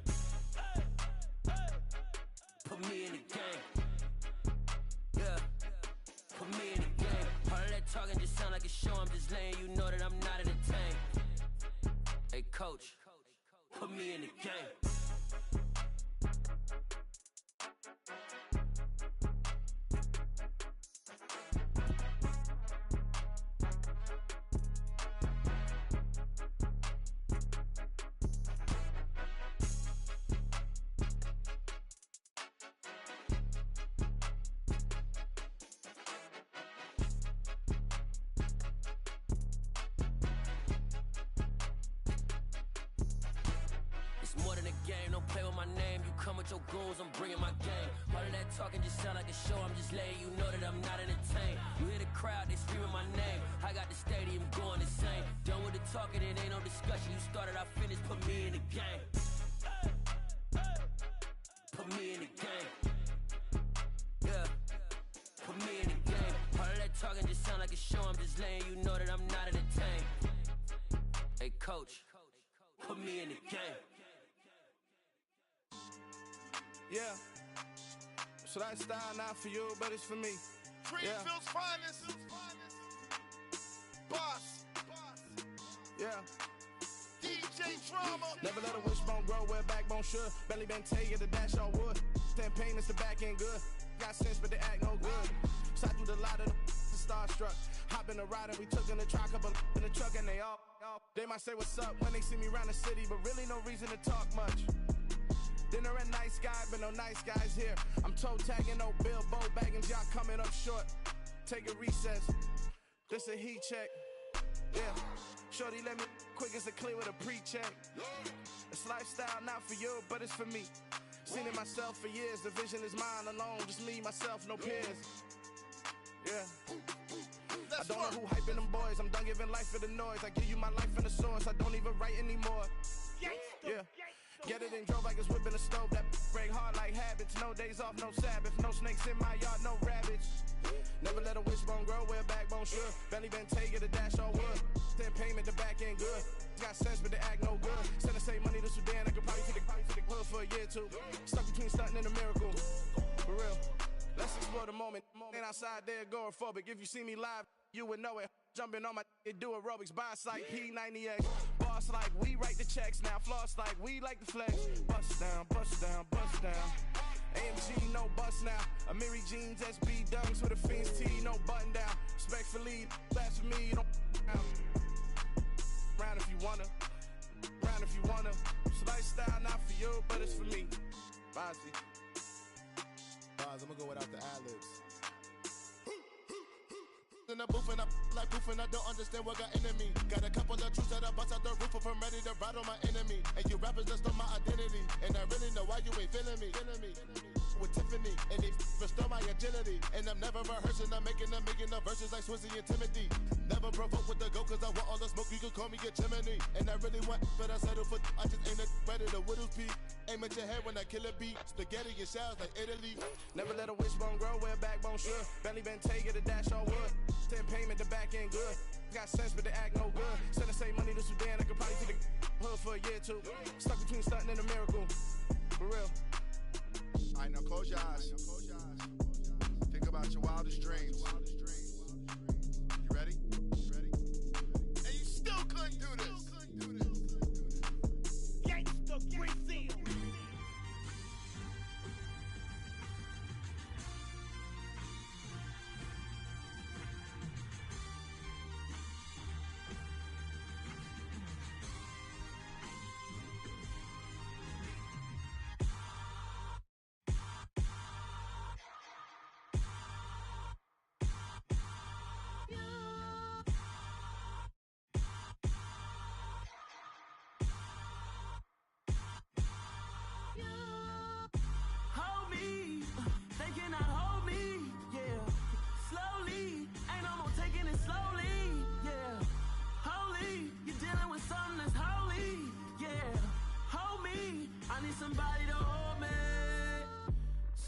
Put me in the game. Yeah. Put me in the game. All of that talking just sound like a show, I'm just letting you know that I'm not entertained. Hey, coach. Put me in the game. Your goals, I'm bringing my game. All of that talking just sound like a show, I'm just letting you know that I'm not entertained. You hear the crowd, they screaming my name. I got the stadium going insane. Done with the talking, it ain't no discussion. You started, I finished, put me in the game. Put me in the game. Yeah. Put me in the game. All of that talking just sound like a show, I'm just letting you know that I'm not entertained. Hey, coach, put me in the game. Yeah, so that style not for you, but it's for me. Greenfield's finest. Boss. Yeah. DJ Drama. Never let a wishbone grow where a backbone should. Belly been tell you the dash all wood. Then payments the back end good. Got sense, but they act no good. Side through the lot of the starstruck. Hop in the ride and we took in the truck, couple in the truck and they all. They might say what's up when they see me round the city, but really no reason to talk much. Dinner and nice guy, but no nice guys here. I'm toe tagging, no Bilbo bagging, y'all coming up short. Take a recess. This a heat check. Yeah. Shorty let me quick as a clear with a pre-check. It's lifestyle not for you, but it's for me. Seen it myself for years. The vision is mine alone. Just me, myself, no peers. Yeah. I don't know who hyping them boys. I'm done giving life for the noise. I give you my life in the source. I don't even write anymore. Yeah. Get it and drove like it's whipping a stove. That break hard like habits. No days off, no Sabbath. No snakes in my yard, no rabbits. Never let a wishbone grow where a backbone should. Belly been take it, the dash all wood. Then payment, the back end good. Got sense, but they act no good. Send the same money to Sudan. I could probably take the hood for a year or two. Stuck between stunting and a miracle. For real. Let's explore the moment. Ain't outside there agoraphobic. If you see me live, you would know it. Jumping on my do aerobics, buys like P90X. Boss like we write the checks now. Floss like we like the flex. Bust down, bust down, bust down. AMG, no bust now. Amiri jeans, SB dunks with a Fiends T, no button down. Respectfully, that's for me, you don't round if you wanna. Round if you wanna. It's lifestyle not for you, but it's for me. Bonzi. I'm gonna go without the ad-libs. In the booth and I like proof and I don't understand what got into me. Got a couple of truths that I bust out the roof if I'm ready to ride on my enemy. And you rappers just stole my identity, and I really know why you ain't feeling me. With Tiffany, and they restore my agility. And I'm never rehearsing, I'm making the verses like Swizzy and Timothy. Never provoke with the go, cause I want all the smoke, you can call me a chimney. And I really want, but I settle for, I just ain't ready to whittles peak. Aim at your head when I kill a beat. Spaghetti and shells like Italy. Never let a wishbone grow where a backbone should. Belly been take it, the dash all wood. Then payment, the back end good. Got sense, but they act no good. Send the same money to Sudan, I could probably take the hood for a year or two. Stuck between stunting and a miracle. For real. Alright, now close your eyes.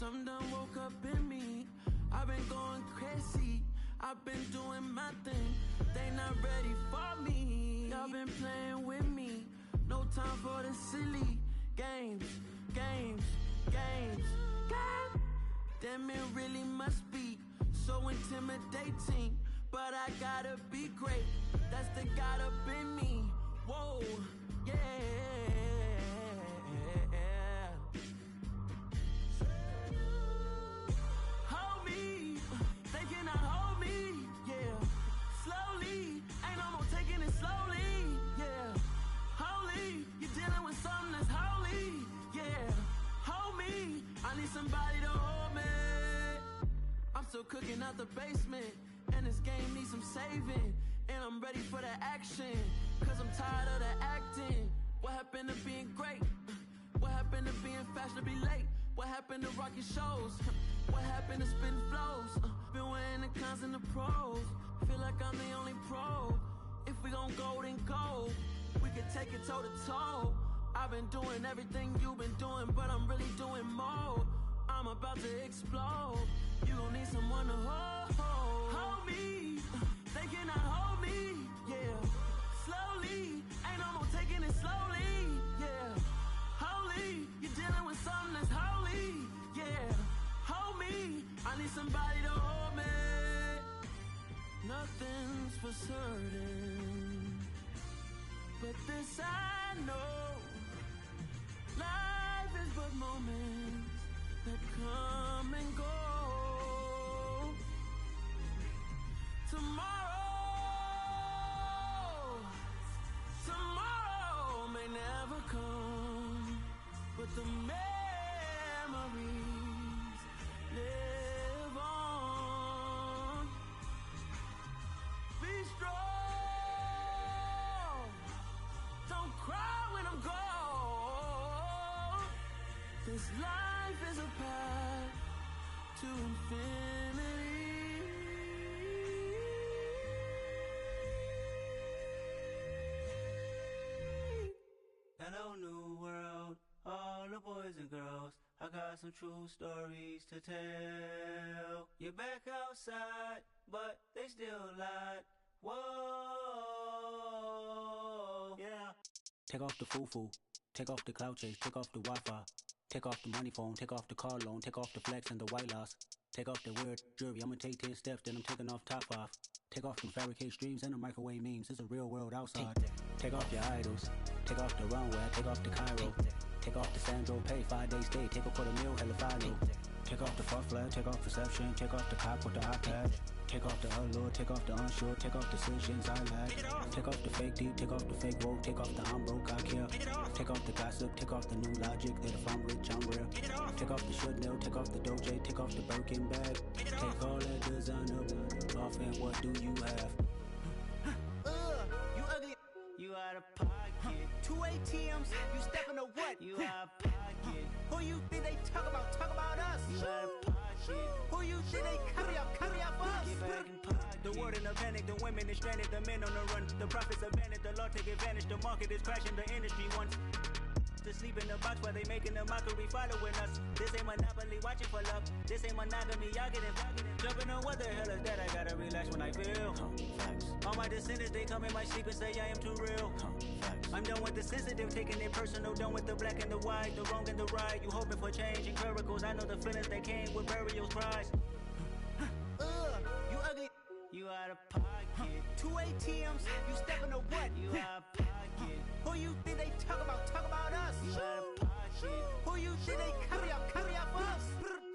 Something done woke up in me. I've been going crazy. I've been doing my thing. They not ready for me. Y'all been playing with me. No time for the silly games. Damn, it really must be so intimidating. But I gotta be great. That's the God up in me. Whoa, yeah. Hold me, they cannot hold me, yeah. Slowly, ain't no more taking it slowly, yeah. Holy, you're dealing with something that's holy, yeah. Hold me, I need somebody to hold me. I'm still cooking out the basement, and this game needs some saving. And I'm ready for the action, cause I'm tired of the acting. What happened to being great? What happened to being fashionably late? What happened to rocking shows? What happened to spitting flows? Been wearing the cons and the pros. Feel like I'm the only pro. If we gon' go, then go. We could take it toe to toe. I've been doing everything you've been doing, but I'm really doing more. I'm about to explode. You gon' need someone to hold me. They cannot hold me, yeah. Slowly, ain't no more taking it slowly, yeah. Holy, you're dealing with something that's holy, yeah. Hold me, I need somebody to hold me. Nothing's for certain, but this I know. Life is but moments that come and go. Tomorrow may never come, but the memories live on. Be strong, don't cry when I'm gone. This life is a path to infinity. Hello, new world, all the boys and girls. I got some true stories to tell. You're back outside, but they still lied. Whoa, yeah. Take off the foo-foo, take off the cloud chase, take off the Wi-Fi. Take off the money phone, take off the car loan, take off the flex and the white loss. Take off the weird jewelry, I'ma take 10 steps, then I'm taking off top 5. Take off the fabricate streams and the microwave memes, it's a real world outside. Take off your idols, take off the runway, take off the Cairo. Take off the Sandro pay, 5-day stay, take a $250,000, hella follow. Take off the fuck flag, take off perception, take off the cop with the iPad. Take off the allure, take off the unsure, take off decisions I lack. Take off the fake deep, take off the fake woke, take off the I'm broke, I care. Take off the gossip, take off the new logic that if I'm rich, I'm real. Take off the Chanel, take off the Doja, take off the Birkin bag. Take all that designer off and what do you have? You ugly, you out of pocket. 2 ATMs, you stepping to what? You out of pocket. Who you think they talk about us? You out of pocket. Who you think they carry up us? Get back in pocket. The world in a panic, the women is stranded, the men on the run. The profits abandoned, the law take advantage, the market is crashing, the industry wants to sleep in the box while they making a mockery following us. This ain't Monopoly, watching for love. This ain't monogamy, y'all getting jumping on what the hell is that? I gotta relax when I feel. All my descendants, they come in my sleep and say I am too real. I'm done with the sensitive, taking it personal, done with the black and the white, the wrong and the right. You hoping for change and miracles, I know the feelings that came with burial cries. You ugly, you out of pocket. 2 ATMs, you stepping to what? You out of pocket. Who you think they talk about us? You out of pocket. Who you think they carry up us?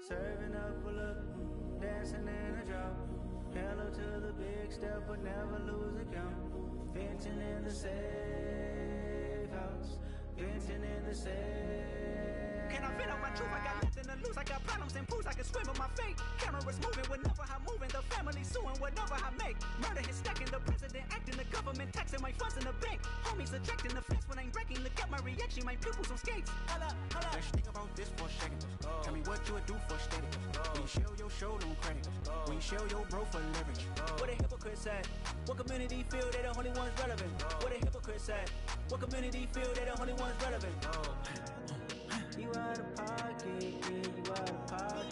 Serving up a look, dancing in a drop. Hello to the big step, but never lose a count. Venting in the safe house, venting in the safe. Can I fit out my truth? I got nothing to lose. I got problems and pools. I can swim with my fate. Cameras moving whenever I'm moving. The family suing whatever I make. Murder is stacking. The president acting. The government taxing my funds in the bank. Homies ejecting the fence when I'm breaking. Look at my reaction. My pupils on skates. Holla, holla. Let's think about this for a second. Tell me what you would do for steady. When you show your show, no credit. When you show your bro for leverage. What a hypocrite said. What community feel they the only ones relevant? What a hypocrite said. What community feel they the only ones relevant? You out of pocket, yeah, you out of pocket.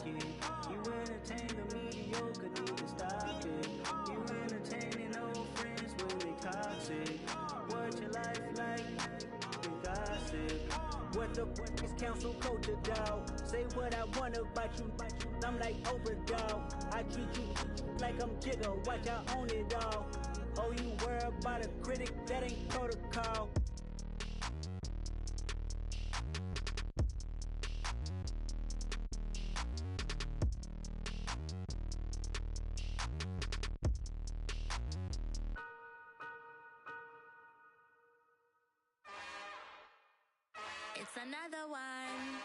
the council culture, dog. Say what I want about you, I'm like Oprah, dog. I treat you like I'm Jigga, watch I own it, dog. Oh, you worry about a critic, that ain't protocol. It's another one.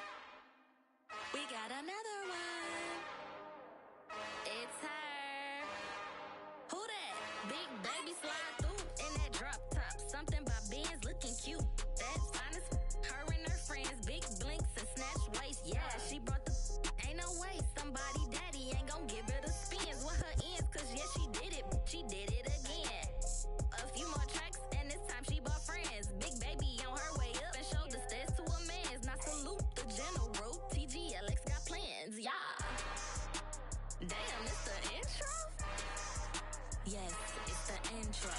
We got another one. It's her. Who that? Big baby slide through in that drop top. Something about Benz looking cute. That finest. Her and her friends, big blinks and snatch waist. Yeah, she brought the. Ain't no way somebody daddy ain't gon' give her the spins with her ends. Cause yeah, she did it. She did it again. A few more tracks and this time she bought friends. Big baby on her way up and showed the stairs to a man's. Now salute the general. TGLX got plans, yeah. Damn, it's the intro? Yes, it's the intro.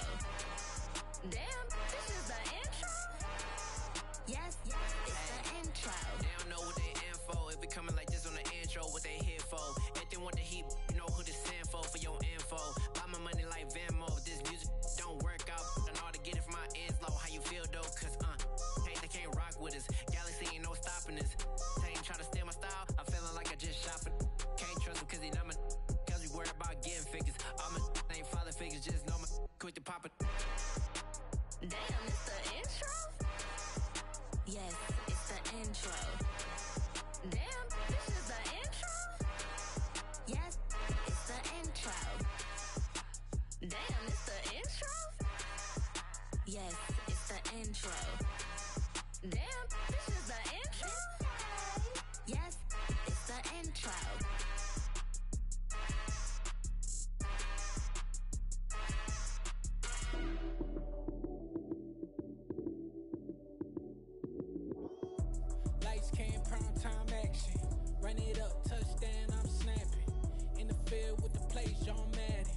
Damn, this is the intro? Yes, it's the intro. They don't know what they info. If we coming like this on the intro, what they here for? If they want the heat, you know who to send for your info. Buy my money like Venmo. This music don't work out. I know how to get it from my ends low. How you feel though? Cause hey, they can't rock with us. Galaxy ain't no stopping us. They ain't try to steal my style. I'm feeling like I just shopping. Can't trust him cause he not my. Cause we worried about getting figures. All my ain't father figures. Just know my quit the poppin'. Damn, it's the intro? Yes, it's the intro. Damn, this is the intro? Yes, it's the intro. Damn, it's the intro? Yes, it's the intro. Damn, this is the intro? Yes, it's the intro. Lights came, prime time action. Run it up, touchdown, I'm snapping. In the field with the plays, John Madden.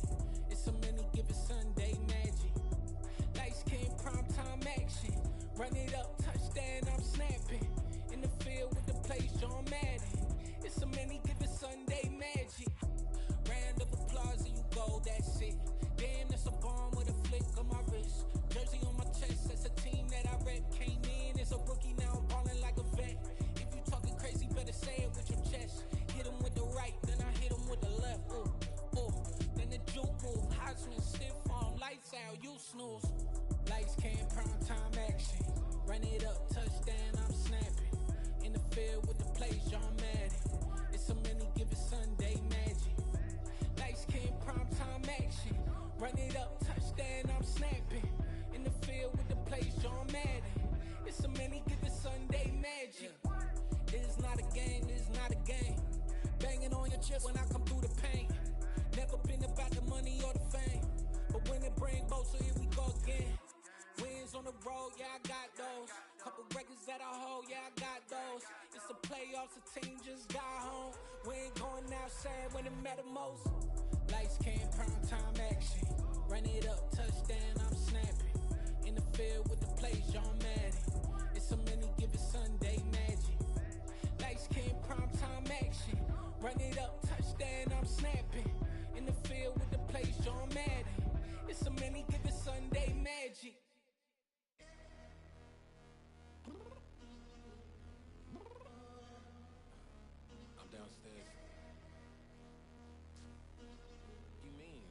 It's so many given Sunday magic. Lights came, prime time action. Run it up, touchdown, I'm snapping. In the field with the plays, John Madden. It's so many given Sunday magic. Round of applause and you go, that's it. Damn, that's a bomb with a flick on my wrist. Jersey on my chest, that's a team that I rep. Came in as a rookie, now I'm ballin' like a vet. If you talking crazy, better say it with your chest. Hit him with the right, then I hit him with the left. Ooh, ooh. Then the juke move, Heisman stiff arm, lights out, you snooze. Lights came, prime time action. Run it up, touchdown, I'm snapping. In the field with the plays, John Madden. It's so many given Sunday magic. Lights came, prime time action. Run it up, touchdown, I'm snapping. In the field with the plays, John Madden. It's so many given Sunday magic. This is not a game, this is not a game. Banging on your chest when I come through the pain. Never been about the money or the fame. But when it bring both, so here we go again. Wins on the road, yeah, I got those. Couple records that I hold, yeah, I got those. It's the playoffs, the team just got home. We ain't going outside when it matter most. Lights came, prime time action. Run it up, touchdown, I'm snapping. In the field with the plays, John Madden. It's so many given Sunday magic. Lights came, prime time action. Run it up, touchdown, I'm snapping. In the field with the plays, John Madden. It's so many given Sunday magic. I'm downstairs. You mean?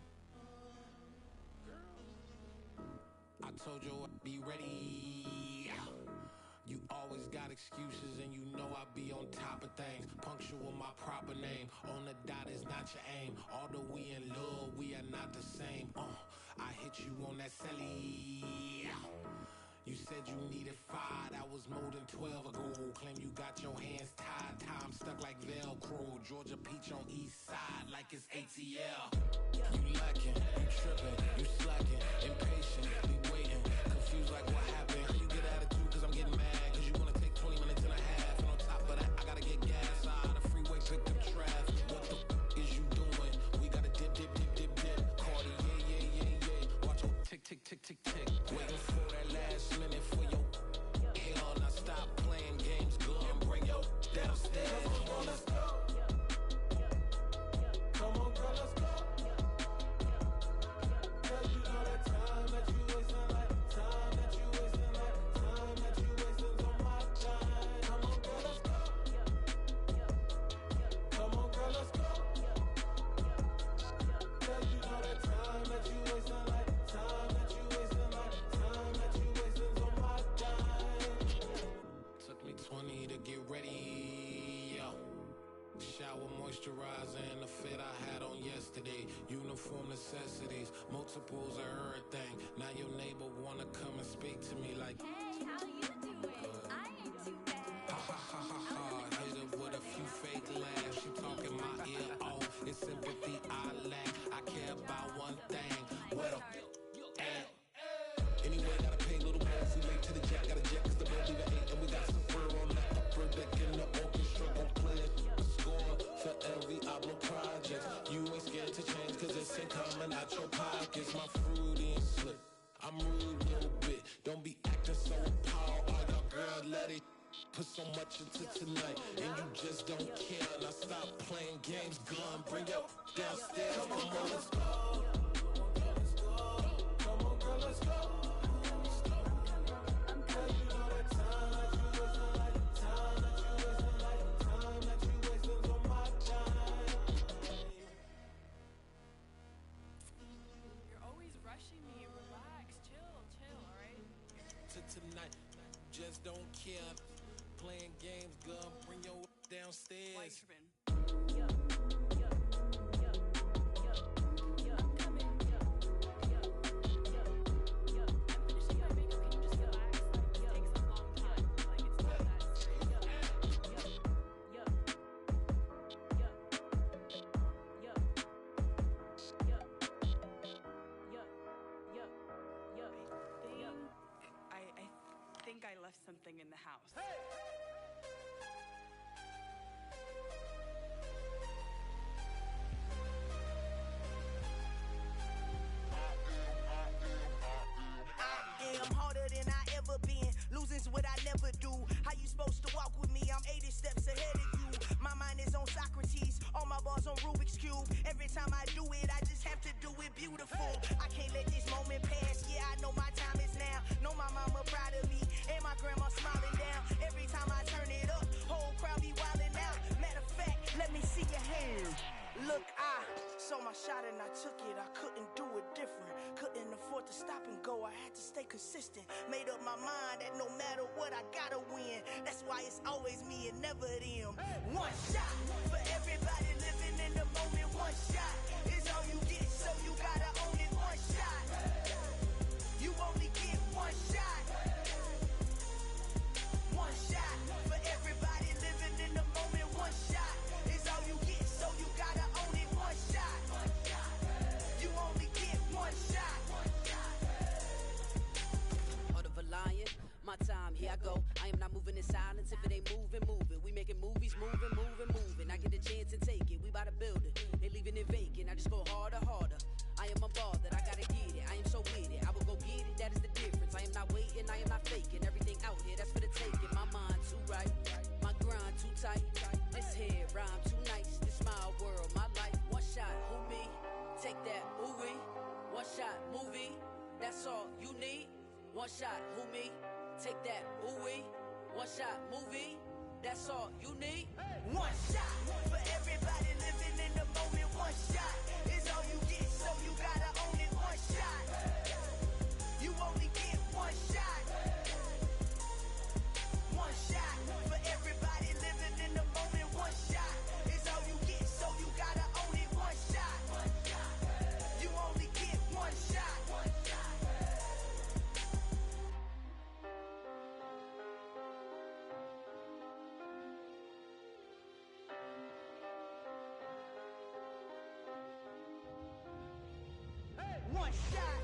Girl. I told you I'd be ready. You always got excuses and you know I be on top of things. Punctual my proper name. On the dot is not your aim. Although we in love, we are not the same. I hit you on that celly. You said you needed 5, that was more than 12 ago. Claim you got your hands tied, time stuck like Velcro. Georgia Peach on east side like it's ATL. You lacking, you tripping, you slacking, impatient, be waiting, confused like what happened. You get attitude cause I'm getting mad, cause you wanna take 20 minutes and a half. And on top of that, I gotta get gas out of the freeway, pick up traffic. What the is you doing? We gotta dip, dip, dip, dip, dip. Cardi, yeah. Watch your tick, tick, tick, tick, tick. Waiting for that last minute for your hell. Now stop playing games. Shower moisturizer and the fit I had on yesterday. Uniform necessities, multiples of everything. Now your neighbor wanna come and speak to me like, Hey, how you doing? I ain't too bad. ha ha ha ha ha. Hit her with a few fake laughs. She talking my ear off. It's sympathy I lack. I care about one thing. What a at. Anyway, gotta pay a little more. We late to the jack. Got a jet cause the band leave at 8. And we got some fur on the upper deck. And the orchestra gon' play a score for every album project. You ain't scared to change cause it's ain't coming out your pockets. My fruity and slick. I'm rude a little bit. Don't be acting so appalled. Oh, your girl, let it put so much into tonight. And you just don't care. Now stop playing games. Gun, bring your downstairs. Come on, let's go. Come on, girl, let's go. Tonight, just don't care. Playing games, girl, bring your downstairs. I left something in the house. I am harder than I ever been. Losing's what I never do. How you supposed to walk with me? I'm 80 steps ahead of you. My mind is on Socrates. All my bars on Rubik's Cube. Every time I do it, I just have to do it beautiful. I can't let this moment pass. Yeah, I know my time is now. Know my mama proud of me. And my grandma smiling down. Every time I turn it up, whole crowd be wildin' out. Matter of fact, let me see your hands. Look, I saw my shot and I took it. I couldn't do it different. Couldn't afford to stop and go. I had to stay consistent. Made up my mind that no matter what, I gotta win. That's why it's always me and never them. One shot for everybody living in the moment. One shot is all you get, so you gotta own it. One shot. You only get one shot. One shot for everybody living in the moment. One shot is all you get, so you gotta own it. One shot. You only get one shot. Heart of a lion, my time, here I go. I am not moving in silence. If it ain't moving, moving. We making movies, moving, moving, moving. I get a chance and take it. We bout to build it. They leaving it vacant. I just go harder, harder. I am a ball that I gotta get it. I am so with it. I will go get it. That is the difference. I am not waiting. I am not faking. Everything out here, that's for the taking. My mind too right. My grind too tight. This head rhyme too nice. This my world, my life. One shot, who me? Take that, ooh wee. One shot, movie. That's all you need. One shot, who me? Take that, ooh wee. One shot, movie. That's all you need. One shot for everybody living in the moment. One shot is all you get, so you gotta own it. One shot. You only get one shot. One shot for everybody living in the moment. One shot is all you get, so you gotta own it. One shot. You only get one shot. One shot.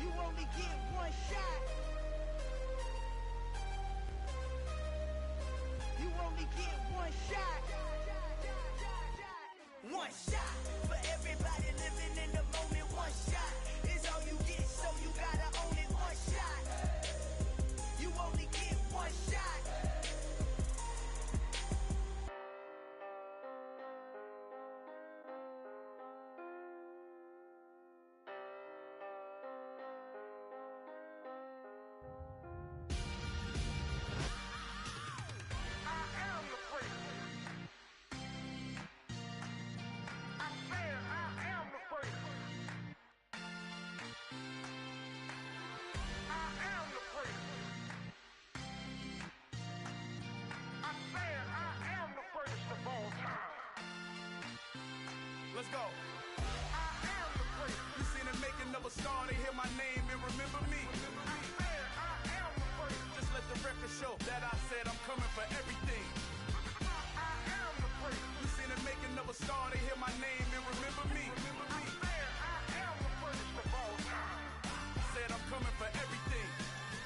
You only get one shot. You only get one shot. One shot for everybody living in the moment. One shot is all you get, so you gotta own it. One shot. You only get one shot. I am the prince. let's go. I am the great. You seen the making of a star, they hear my name and remember me. I am the great. Just let the record show that I said I'm coming for everything. I am the great. You seen the making of a star, they hear my name and remember me. I am the greatest of all time. Said I'm coming for everything.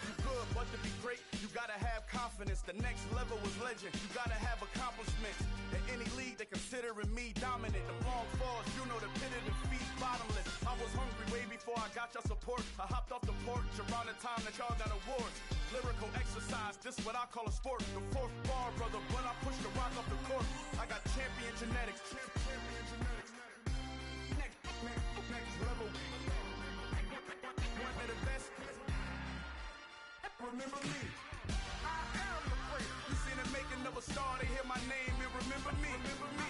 You good, but to be great, you gotta have confidence. The next level was legend. You gotta have accomplishments. In any league, they considering me dominant. The long falls, you know the pit of defeat, bottomless. I was hungry way before I got your support. I hopped off the porch around the time that y'all got awards. Lyrical exercise, this what I call a sport. The fourth bar, brother, when I push the rock off the court. I got champion genetics. Next level. One of the best. Remember me. I am the great. You seen the making of a star, they hear my name and remember me. Remember me.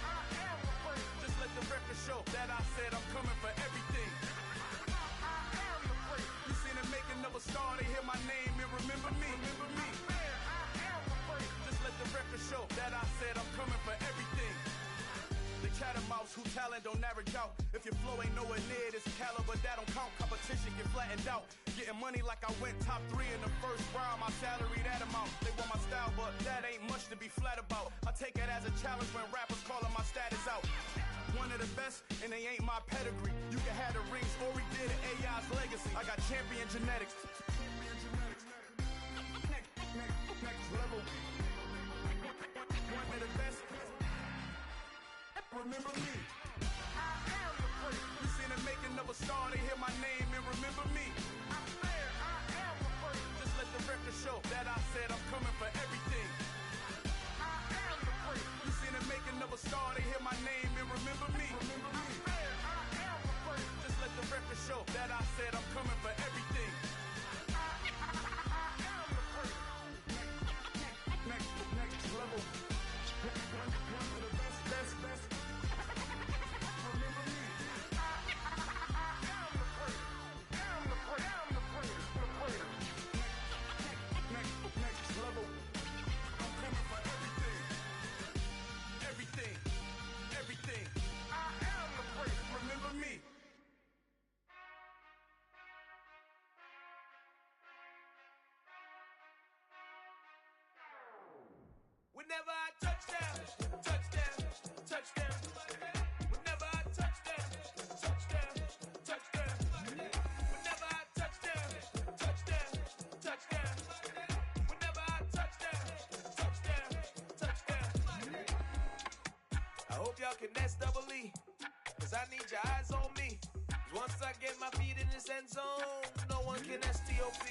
I am the great. Just let the record show that I said I'm coming for everything. I am the great. You seen the making of a star, they hear my name and remember me. Remember me. I am the great. Just let the record show that I said I'm coming for everything. The chattermouths who talent don't average out. If your flow ain't nowhere near this caliber, that don't count. Competition get flattened out. Getting money like I went top 3 in the first round. My salary that amount. They want my style, but that ain't much to be flat about. I take it as a challenge when rappers calling my status out. One of the best, and they ain't my pedigree. You can have the rings, or we did it, AI's legacy. I got champion genetics. Next level. One of the best. Remember me. I am the great. You seen the making of a star, they hear my name and remember me. I am the great. Just let the record show that I said I'm coming for everything. I am the great. You seen the making of a star, they hear my name and remember me. Remember me. I am the great. Just let the record show that I said I'm coming for everything. I am the great. Next level. One of the best. Everything. I am the great. Remember me. Whenever I touchdown. Whenever I touchdown. Whenever I touchdown. Whenever I touchdown. I hope y'all can nest double E, cause I need your eyes on me. Once I get my feet in this end zone, no one can STOP.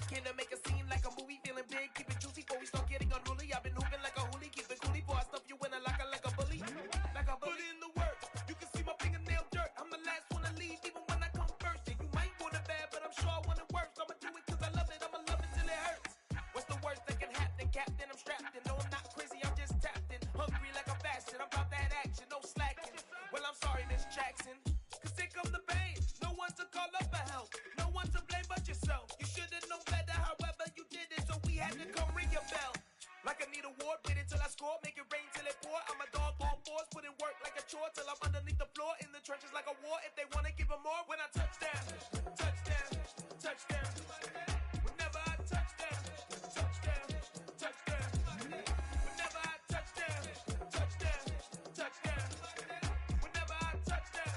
Can I make a scene like a movie, feeling big, keep it juicy before we start getting unruly. I've been hooping like a hoolie, keep it coolie before I stuff you in a locker like a bully. Like a bully in the work, you can see my fingernail dirt. I'm the last one to leave, even when I come first. Yeah, you might want it bad, but I'm sure I want it worse. I'ma do it cause I love it, I'ma love it till it hurts. What's the worst that can happen, Captain? I'm strapped in, no I'm not crazy, I'm just tapped in. Hungry like I'm fasting, I'm about that action, no slacking. Well, I'm sorry, Miss Jackson, cause here come the pain. No one to call up for help, no one to blame but yourself. You should've known better, however you did it, so we had to come ring your bell. Like I need a ward, wait until I score, make it rain till it pour. I'm a dog on fours, put in work like a chore till I'm underneath the floor, in the trenches like a war. If they wanna give them more, when I touchdown. Whenever I touchdown. Whenever I touchdown. Whenever I touchdown.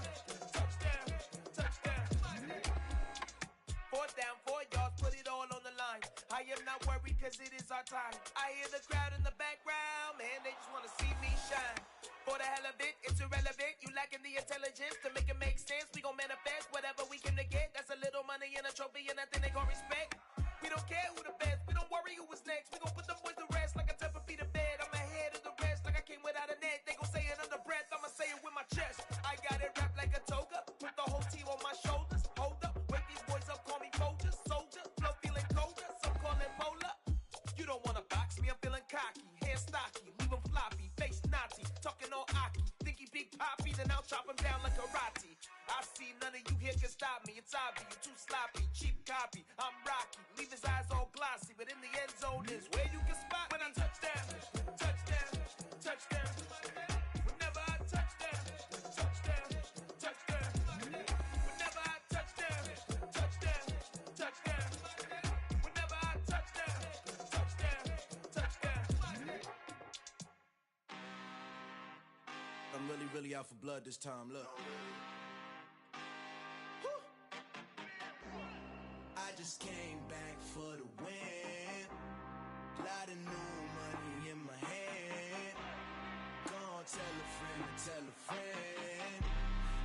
Fourth down, 4 yards, put it all on the line. I am not worried cause it is our time. I hear the crowd in the background, man, they just wanna see me shine. For the hell of it, it's irrelevant. You lacking the intelligence to make it make sense. We gon' manifest whatever we came to get. That's a little money and a trophy and nothing they gon' respect. We don't care who the best, we don't worry who was next. We gon' put them boys to rest like a 10 feet of bed. I'm ahead of the rest like I came without a net. They gon' say it under breath, I'ma say it with my chest. I got it wrapped like a toga, put the whole team on my shoulders. Hold up, wake these boys up, call me Folger, soldier. Flow feeling colder, some call it polar. You don't wanna box me, I'm feeling cocky. Hair stocky, leave him floppy, face naughty. Talking all aki, think he big poppy, then I'll chop him down like karate. I see none of you here can stop me. It's obvious, you too sloppy, cheap copy. I'm Rocky, leave his eyes all glossy, but in the end zone is where you can spot when I touchdown. Whenever I touchdown. I'm really out for blood this time, look. I just came back for the win. Lot of new money in my hand. Gonna tell a friend to tell a friend.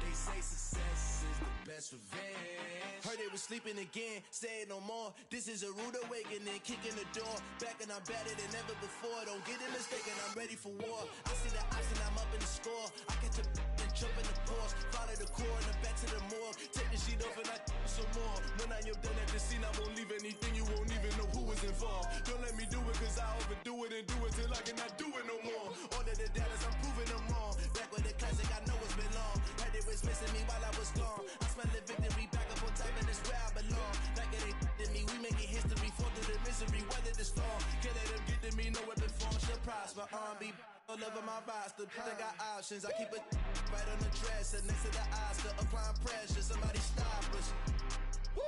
They say success is the best revenge. Heard they was sleeping again, say it no more. This is a rude awakening, kicking the door. Back and I'm better than ever before. Don't get it mistaken, I'm ready for war. I see the option, I'm up in the score. I catch a and jump in the pause. Follow the core and the back to the morgue. Take the sheet off and I some more. When I am done at the scene, I won't leave anything. You won't even know who was involved. Don't let me do it, cause I overdo it and do it till I cannot do it no more. All of the doubters, I'm proving them wrong. Back with the classic, I know it's been long. Had it was missing me while I was gone. I smell the victory back up on top, and it's where I belong. Like it ain't to me, we making history. Fall through the misery, weather the storm. Can't let them get to me, no weapon form shall prosper. R&B all over my roster, I got options. I keep it right on the dresser, next to the Oscar. Applying pressure, somebody stop us. Woo!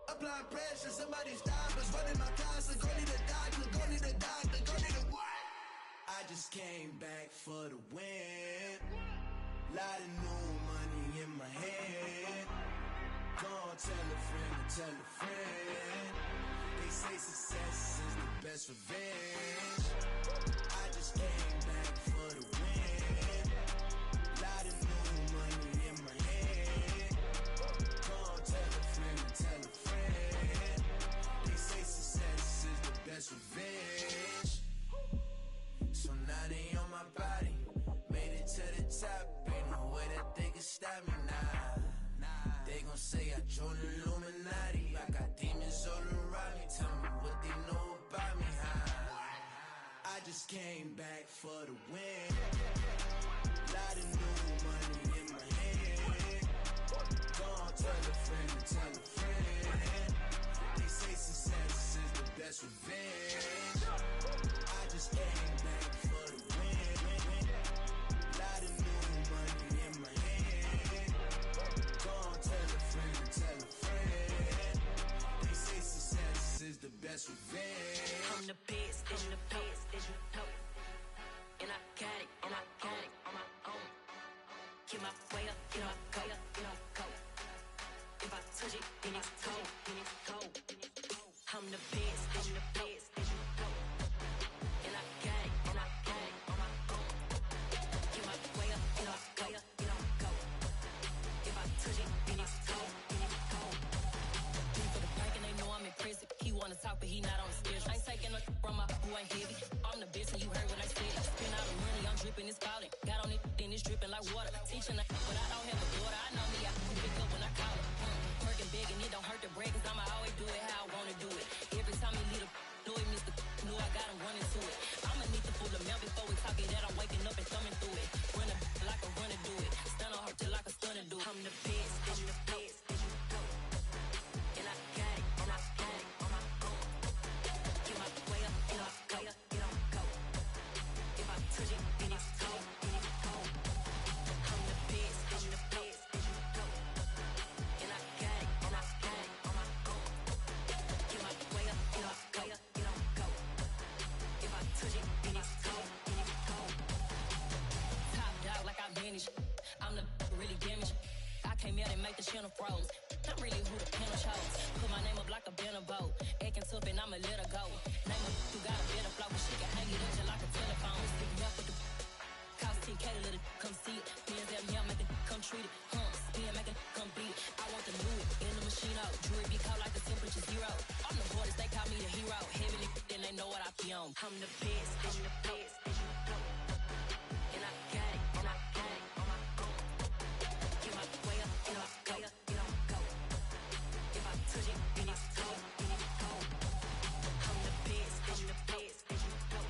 Applying pressure, somebody stop us. Running my constant, go need a doctor, go need a doctor, go need a what? I just came back for the win. Lot of new money in my hand. Gonna tell a friend to tell a friend. They say success is the best revenge. I just came back for the win. Lot of new money in my hand. Gonna tell a friend to tell a friend. They say success is the best revenge. So now they on my body. Made it to the top. Ain't no way that they can stop me now. They gon' say I joined the Illuminati. I got demons all around me. Tell me what they know about me, huh? I just came back for the win. Lot of new money in my hand. Gonna tell a friend to tell a friend. They say success is the best revenge. I just came back for the win. Lot of new money in my hand. Gonna tell a friend to tell a friend. They say success is the best revenge. I'm the best, I'm the best, as you know. And I got it, and I got it on my own. Get my way up, get my go, get my go. If I touch it, then it's cold, then it's cold. I'm the best, I'm the best, as you know. And I got it, and I got it on my own. Get my way up, get my go, get my go. If I touch it, then it's cold, then it's cold. Leave for the bank and they know I'm in prison. He wanna talk, but he not on the schedule. I ain't taking no from my who ain't heavy. I'm the best and you heard what I said. Spend all the money, I'm dripping, it's falling. Got on it, then it's dripping like water. Teaching but I don't have a daughter. I know me, I can pick up when I call her. Working big and it don't hurt to break, cause I'ma always do it how I wanna do it. Every time he lead a Louis, Mr. Knew I got him running to it. I'ma need to pull the mail before we talk it that I'm waking up and thumbing through it. Run a like a runner do it. Stun on her till like a stunner do. I'm the best, I'm the best, as you know. And I got it, and I got it on my own. Get my way up, get my go, get on go. If I touch it, then it's cold, then it's cold. I'm the best, I'm the best, as you know. And I got it, and I got it on my own. Get my way up, get my go, get on go. If I touch it, then it's cold, then it's cold. Top dog like I manage. I'm the really damaged. I came out and make the channel froze. I'm really who the panel chose. Put my name up like a banner boat. Acting tough and I'ma let her go. Name her who got a better flow. She can hang it up just like a telephone. Stick me up with the cost 10K to let it come see it. Bands that young make it come treat it. Spin make it come beat it. I want the new it in the machine out. Jewelry be cold like the temperature zero. I'm the hardest, they call me the hero. Heavily, then they know what I be on. I'm the best, I'm the best, as you know. And I got it, and I got it on my own. Get my way up, get my go, get on go. If I touch it, then it's cold, then it's cold. I'm the best, I'm the best, as you know.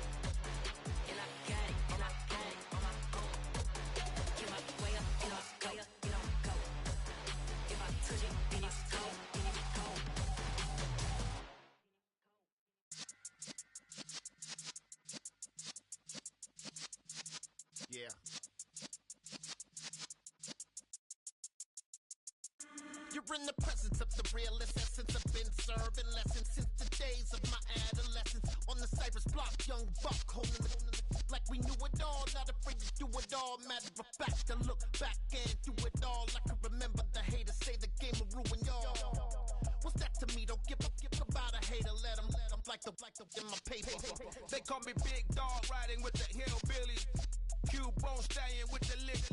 And I got it, and I got it on my own. Get my way up, get my go, get on go. If I touch it, then it's cold, then it's cold. Yeah. You're in the presence of the realest essence. I've been serving lessons since the days of my adolescence. On the Cypress block, young buck holding the like we knew it all, not afraid to through it all. Matter of fact, I look back and through it all. I can remember the haters say the game will ruin y'all. What's that to me? Don't give about a hater. Let them like the in my paper. They call me Big Dog, riding with the hillbillies. Cubone staying with the lick.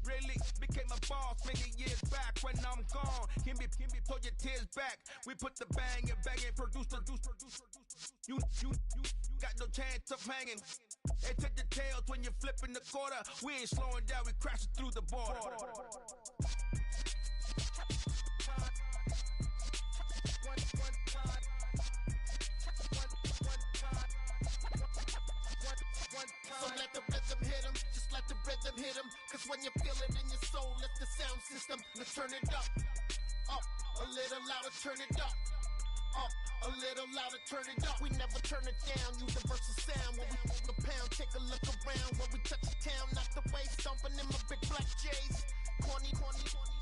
Really became a boss many years back. When I'm gone, can be pull your tears back. We put the bang and produce. You got no chance of hanging. They take the tails when you're flipping the quarter. We ain't slowing down, we crashing through the border. So let the rhythm hit him, just let the rhythm hit him. Cause when you feel it in your soul, let the sound system, let's turn it up. Up, a little louder, turn it up. Up, a little louder, turn it up. We never turn it down, universal sound. When we move the pound, take a look around. When we touch the town, knock the way, stomping in my big black J's. Corny,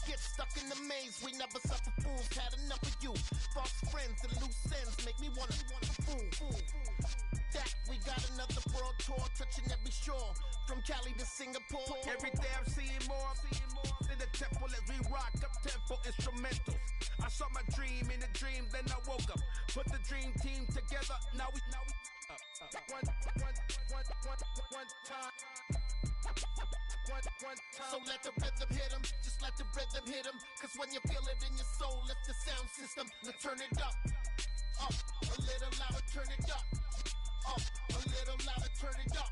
get stuck in the maze. We never suffer fools, had enough of you. False friends and loose ends make me wanna fool. That we got another world tour, touching every shore, from Cali to Singapore. Every day I'm seeing more in the temple as we rock up tempo instrumentals. I saw my dream in a dream, then I woke up. Put the dream team together. Now we one time. So let the rhythm hit him, just let the rhythm hit him. Cause when you feel it in your soul, let the sound system, let's turn it up. Up, a little louder, turn it up. Up, a little louder, turn it up.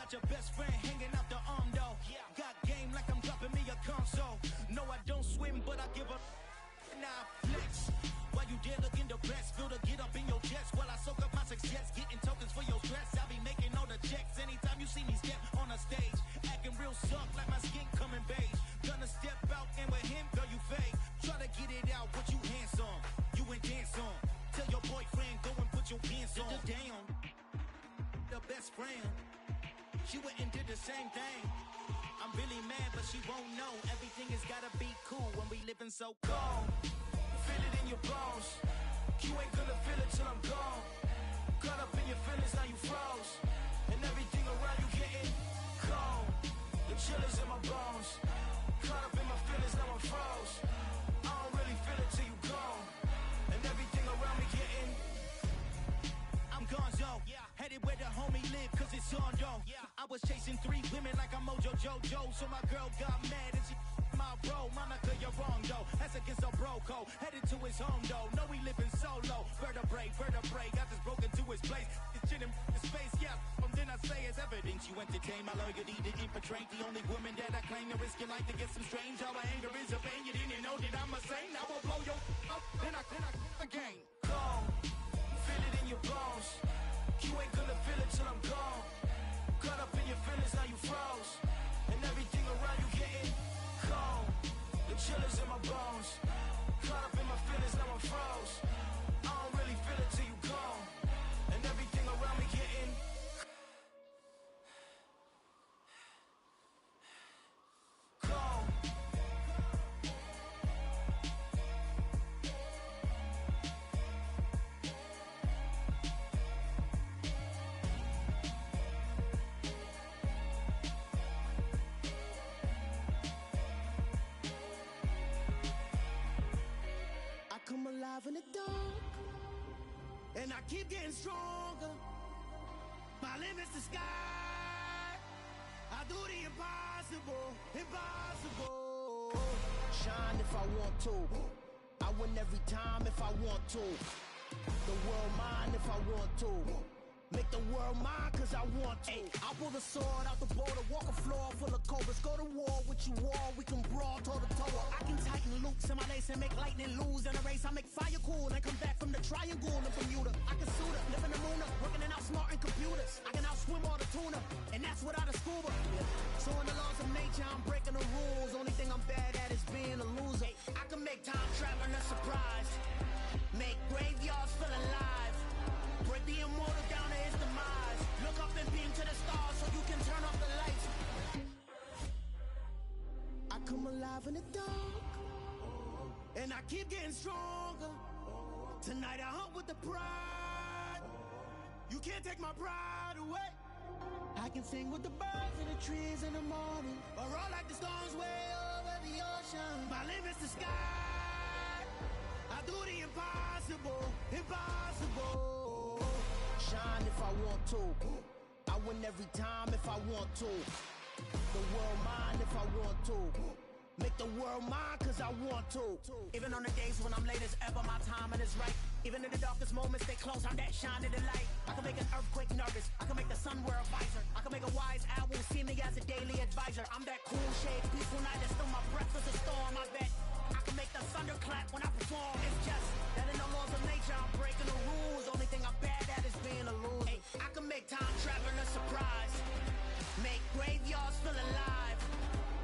Got your best friend hanging out the arm though. Got game like I'm dropping me a console. No, I don't swim, but I give a now flex. While you there looking the best, feel the get up in your chest while I soak up my success, getting tokens for your stress. I'll be making all the checks anytime you see me step on a stage, acting real suck like my skin coming beige. Gonna step out and with him, girl, you fake. Try to get it out, but you handsome, you ain't dance on. Tell your boyfriend go and put your pants on. Down, the best friend. She went and did the same thing. I'm really mad, but she won't know. Everything has gotta be cool when we living so cold. Feel it in your bones. You ain't gonna feel it till I'm gone. Caught up in your feelings, now you froze. And everything around you getting cold. The chill is in my bones. Caught up in my feelings, now I'm froze. I don't really feel it till you gone. And everything around me getting I'm gonzo, headed where the homie live, cause it's on though. I was chasing 3 women like I'm Mojo Jojo, so my girl got mad and she my bro. Monica, you're wrong though, that's against a bro code. Headed to his home though, no we living solo. Vertebrae, got this broken to his place. It's chin in his face, yeah. Then I say it's evidence you entertain my loyalty to infiltrate. The only woman that I claim to risk your life to get some strange. All my anger is a pain, you didn't know that I'm a saint. I will blow your up, then I again. Cold, feel it in your bones. You ain't gonna feel it till I'm gone. Caught up in your feelings, now you froze. And everything around you getting cold. The chill is in my bones. Caught up in my feelings, now I'm froze. I don't really feel it till you gone. And everything around me getting cold. Come alive in the dark, and I keep getting stronger. My limit's the sky. I do the impossible. Shine if I want to. I win every time if I want to. The world mine if I want to. Make the world mine cause I want to. I pull the sword out the border, walk a floor full of cobras. Go to war with you all, we can brawl toe to toe. I can tighten loops in my lace and make lightning lose in a race. I make fire cool and come back from the triangle in Bermuda. I can suit up, live in the moon come alive in the dark, and I keep getting stronger. Tonight I hunt with the pride. You can't take my pride away. I can sing with the birds and the trees in the morning, or roll like the storms way over the ocean. My limit's the sky. I do the impossible, impossible. Shine if I want to. I win every time if I want to. The world mine if I want to. Make the world mine cause I want to. Even on the days when I'm late as ever, my timing is right. Even in the darkest moments, stay close, I'm that shine in the light. I can make an earthquake nervous, I can make the sun wear a visor. I can make a wise owl see me as a daily advisor. I'm that cool shade, peaceful night that's still my breath is a storm. I bet I can make the thunder clap when I perform. It's just that in the laws of nature, I'm breaking the rules. Only thing I'm bad at is being a loser. Hey, I can make time traveling a surprise. Make graveyards feel alive.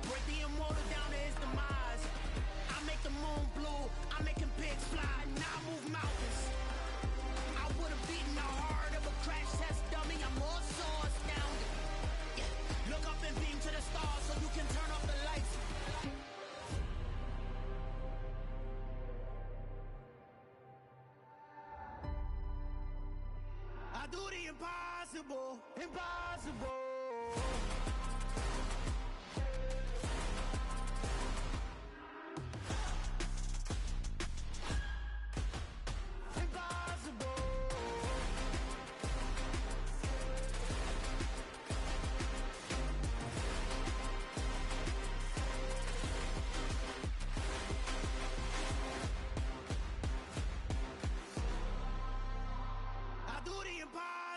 Break the immortal down to his demise. I make the moon blue, I'm making pigs fly. Now I move mountains. I would've beaten the heart of a crash test dummy. I'm more so astounded. Yeah. Look up and beam to the stars so you can turn off the lights. I do the impossible, impossible.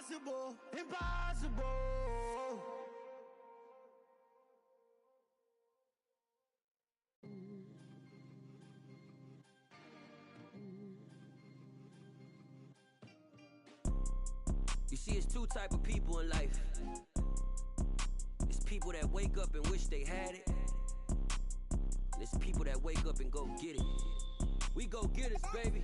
Impossible, impossible. You see, it's two type of people in life. It's people that wake up and wish they had it. And it's people that wake up and go get it. We go get it, baby.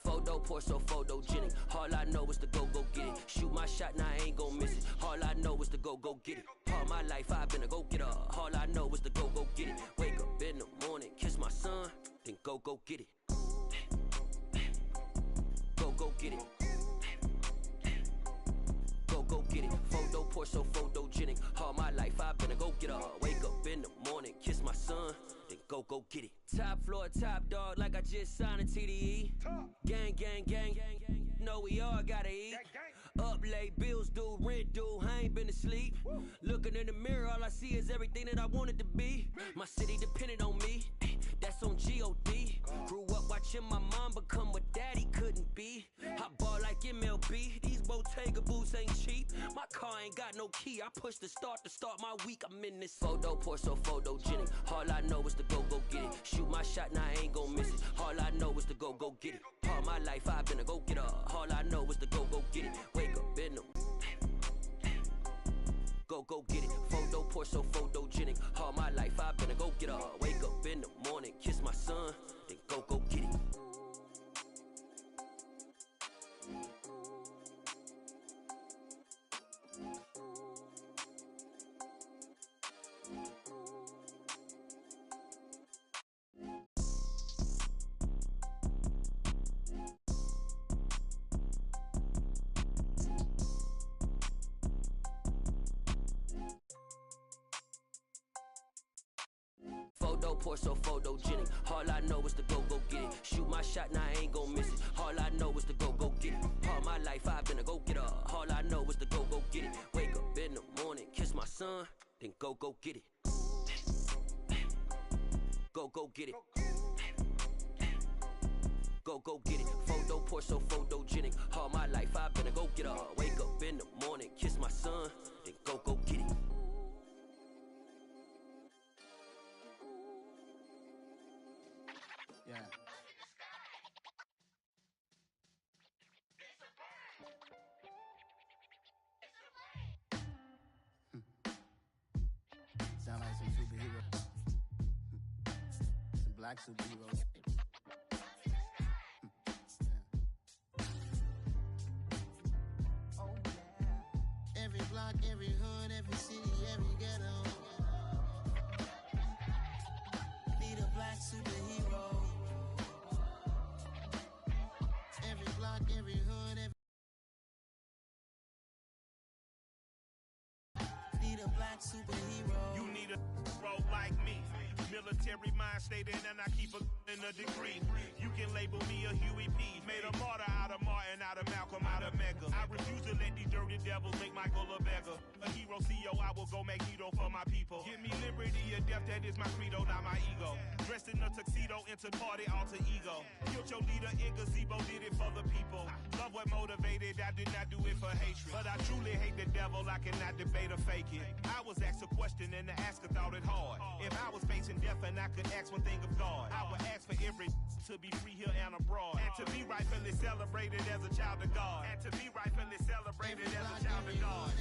Photo poor, so photogenic. All I know is to go get it. Shoot my shot, now I ain't gon' miss it. All I know is to go get it. All my life I've been a go getter. All I know is to go get it. Wake up in the morning, kiss my son, then go get it. Go get it. Go get it. Photo poor, so photogenic. All my life I've been a go getter. Wake up in the morning, kiss my son, then go get it. Top floor, top dog, like I just signed a TDE. Gang, gang, gang, gang, gang. Know we all gotta eat. Up late, bills due, rent due, I ain't been asleep. Looking in the mirror, all I see is everything that I wanted to be. My city depended on me, that's on G.O.D. Grew up watching my mom become what daddy couldn't be. I ball like MLB, these Bottega boots ain't cheap. My car ain't got no key, I push the start to start my week. I'm in this photo poor, so photogenic. All I know is to go get it. Shoot my shot, now I ain't gon' miss it. All I know is to go get it. All my life I've been a go getter. All I know is to go get it. Wake up in the go get it. Photo poor, so photogenic. All my life I've been a go getter. Wake up in the morning, kiss my son, then go get it. Photo poor, so photogenic. All I know is to go get it. Shoot my shot, now I ain't gon' miss it. All I know is to go get it. All my life I've been a go getter. All I know is to go get it. Wake up in the morning, kiss my son, then go get it. Go get it. Go get it. Photo poor, so photogenic. All my life I've been a go getter. Wake up in the morning, kiss my son, then go get it. Yeah. Sound like some superheroes. Some black superheroes. Oh yeah. Every block, every hood, every city, every ghetto. black superhero. Every block, every hood, need a black superhero. You need a bro like me. Military mind stated, and I keep in a degree. You can label me a Huey P. Made a martyr out of Martin, out of Malcolm, out of Mega. I refuse to let these dirty devils make Michael a beggar. A hero CEO, I will go Magneto for my people. Give me liberty or death, that is my credo, not my ego. Dressed in a tuxedo, into party alter ego. Killed your leader in gazebo, did it for the people. Love what motivated, I did not do it for hatred. But I truly hate the devil, I cannot debate or fake it. I was asked a question and the asker thought it hard. If I was facing death and I could ask one thing of God, I would ask for every to be free here and abroad, and to be rightfully celebrated as a child of God, and to be rightfully celebrated as a child of God.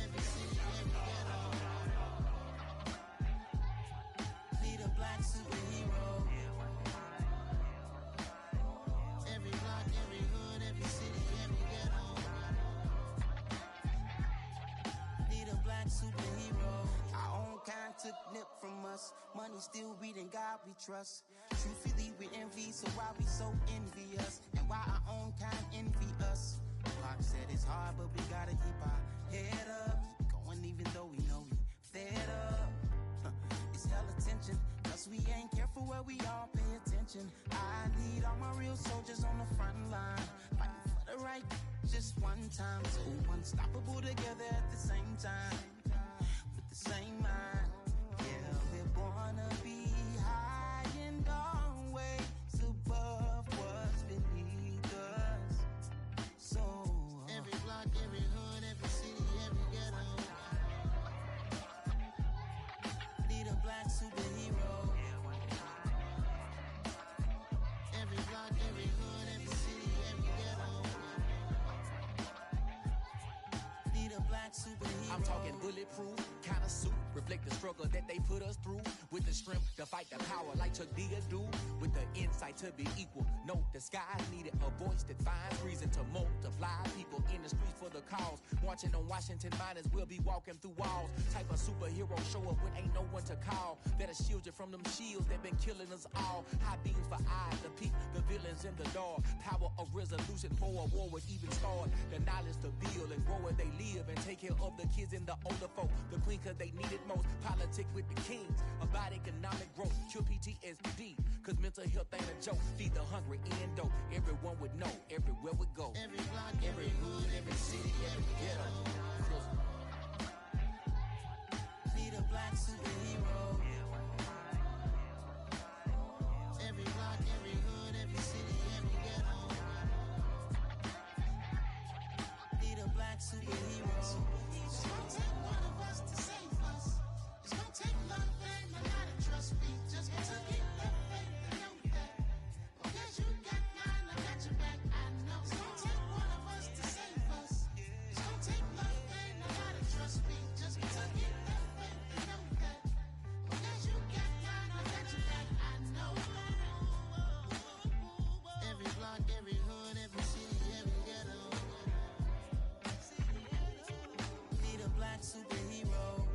Need a black superhero. Every block, every hood, every city, every ghetto. Need a black superhero. Our own kind took nip from us. Money still reading God we trust. Truthfully we envy, so why we so envious? And why our own kind envy us? Pac said it's hard, but we gotta keep our head up. Going even though we know we fed up. It's hell attention, cause we ain't careful where we all pay attention. I need all my real soldiers on the front line, fighting for the right just one time. So unstoppable together at the same time, with the same mind. Yeah, we're born to be high and always above what's beneath us. So every block, every hood, every city, every ghetto need a black superhero. Every block, every hood, every city, every ghetto need a black superhero. I'm talking bulletproof kind of suit, reflect the struggle that they put us through, with the strength to fight the power like Chuck D do, with the insight to be equal. No, the sky needed a voice that finds reason to multiply people in the streets for the cause. Marching on Washington miners, we'll be walking through walls. Type of superhero show up when ain't no one to call. That'll shield you from them shields that been killing us all. High beams for eyes to peep the villains in the dark. Power of resolution for a war would even start. The knowledge to build and grow where they live and take care of the kids and the older folk. The queen cause they need it most. Politic with the kings about economic growth. Cure PTSD cause mental health ain't a joke. Feed the hungry and dope. Everyone would know everywhere we go. Every block, every hood, every city, every ghetto need a black superhero. Every block, every hood, every city, every ghetto need a black superhero. It's gonna take one of us to save us. It's gonna take love and a lot of trust. We just got to get that faith and know that. Because you got mine, I got your back. I know it's gonna take one of us to save us. It's gonna take love and a lot of trust. We just got to get that faith and know that. Because you got mine, I got your back. I know. Every block, every hood, every city, every ghetto need a black superhero.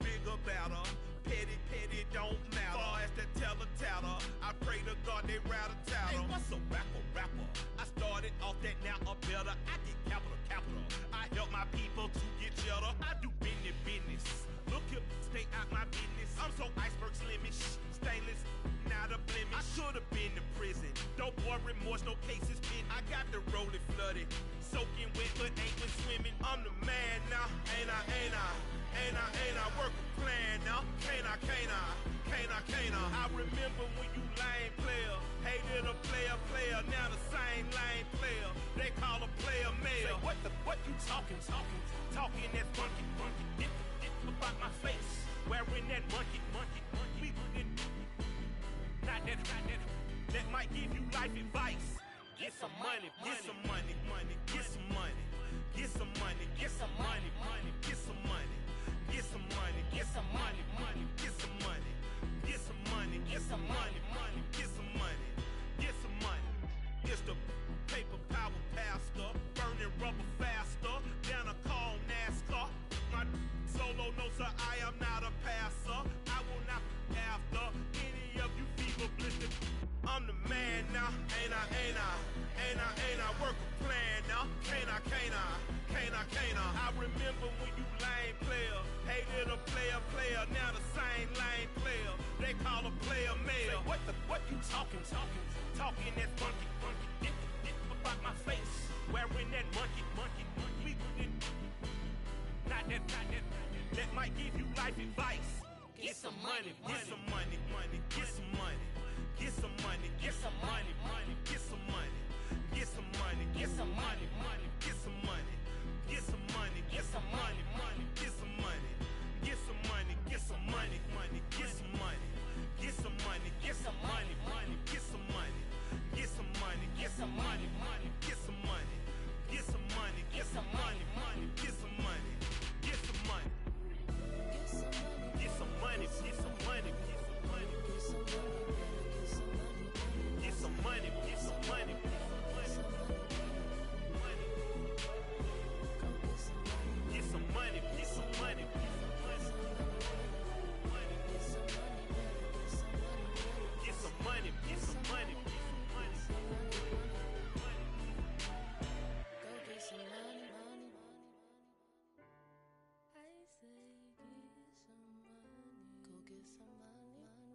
Bigger, better, petty, don't matter. Far as that teller, I pray to God they rat-a-tattle. Hey, what's a rapper? I started off that, now a better. I get capital. I help my people to get cheddar. I do business. Look here, stay out my business. I'm so iceberg slimish, stainless, not a blemish. I should've been in prison. Don't boy remorse, no cases pinned. I got the rolling flooded, soaking wet, but ain't been swimming. I'm the man now, ain't I? Work a plan now, can't I? I remember when you lame player, hated a player, now the same lame player. They call a player mayor. Say, what you talking that monkey. Get about my face, wearing that monkey. We didn't, not that might give you life advice. Get some money. Get some money, get some money, money, get some money. Get some money, get some money, money, get some money. Get some money, get some money, money, get some money. Get some money. It's the paper power pastor, burning rubber faster than a call NASCAR. My solo, no sir, I am not a passer. I will not after any of you fever blistered. I'm the man now, ain't I, ain't I? Ain't I, ain't I? Work a plan now, can't I, can't I? Can't I, can't I? I remember when you lame player, hated a player, now the same lame player. They call a player mayor. What you talking that funky, get about my face, wearing that monkey, we not that, that might give you life advice. Get some money, get some money, money, get some money. Get some money, get some money, money, get some money. Get some money, get some money, money, get some money. Get some money, get some money, money, get some money. Get some money, get some money, money, get some money. Get some money, get some money, money, get some money. Get some money, get some money, money, get some money. Get some money, get some money, money, get some money. Get some money. Get some money, get some money, get some money. Get some money, get some money, get some money. Get some money, get some money, get some money. Get some money, get some money, get some money. Go get some money, money. I say get some money. Go get some money, money.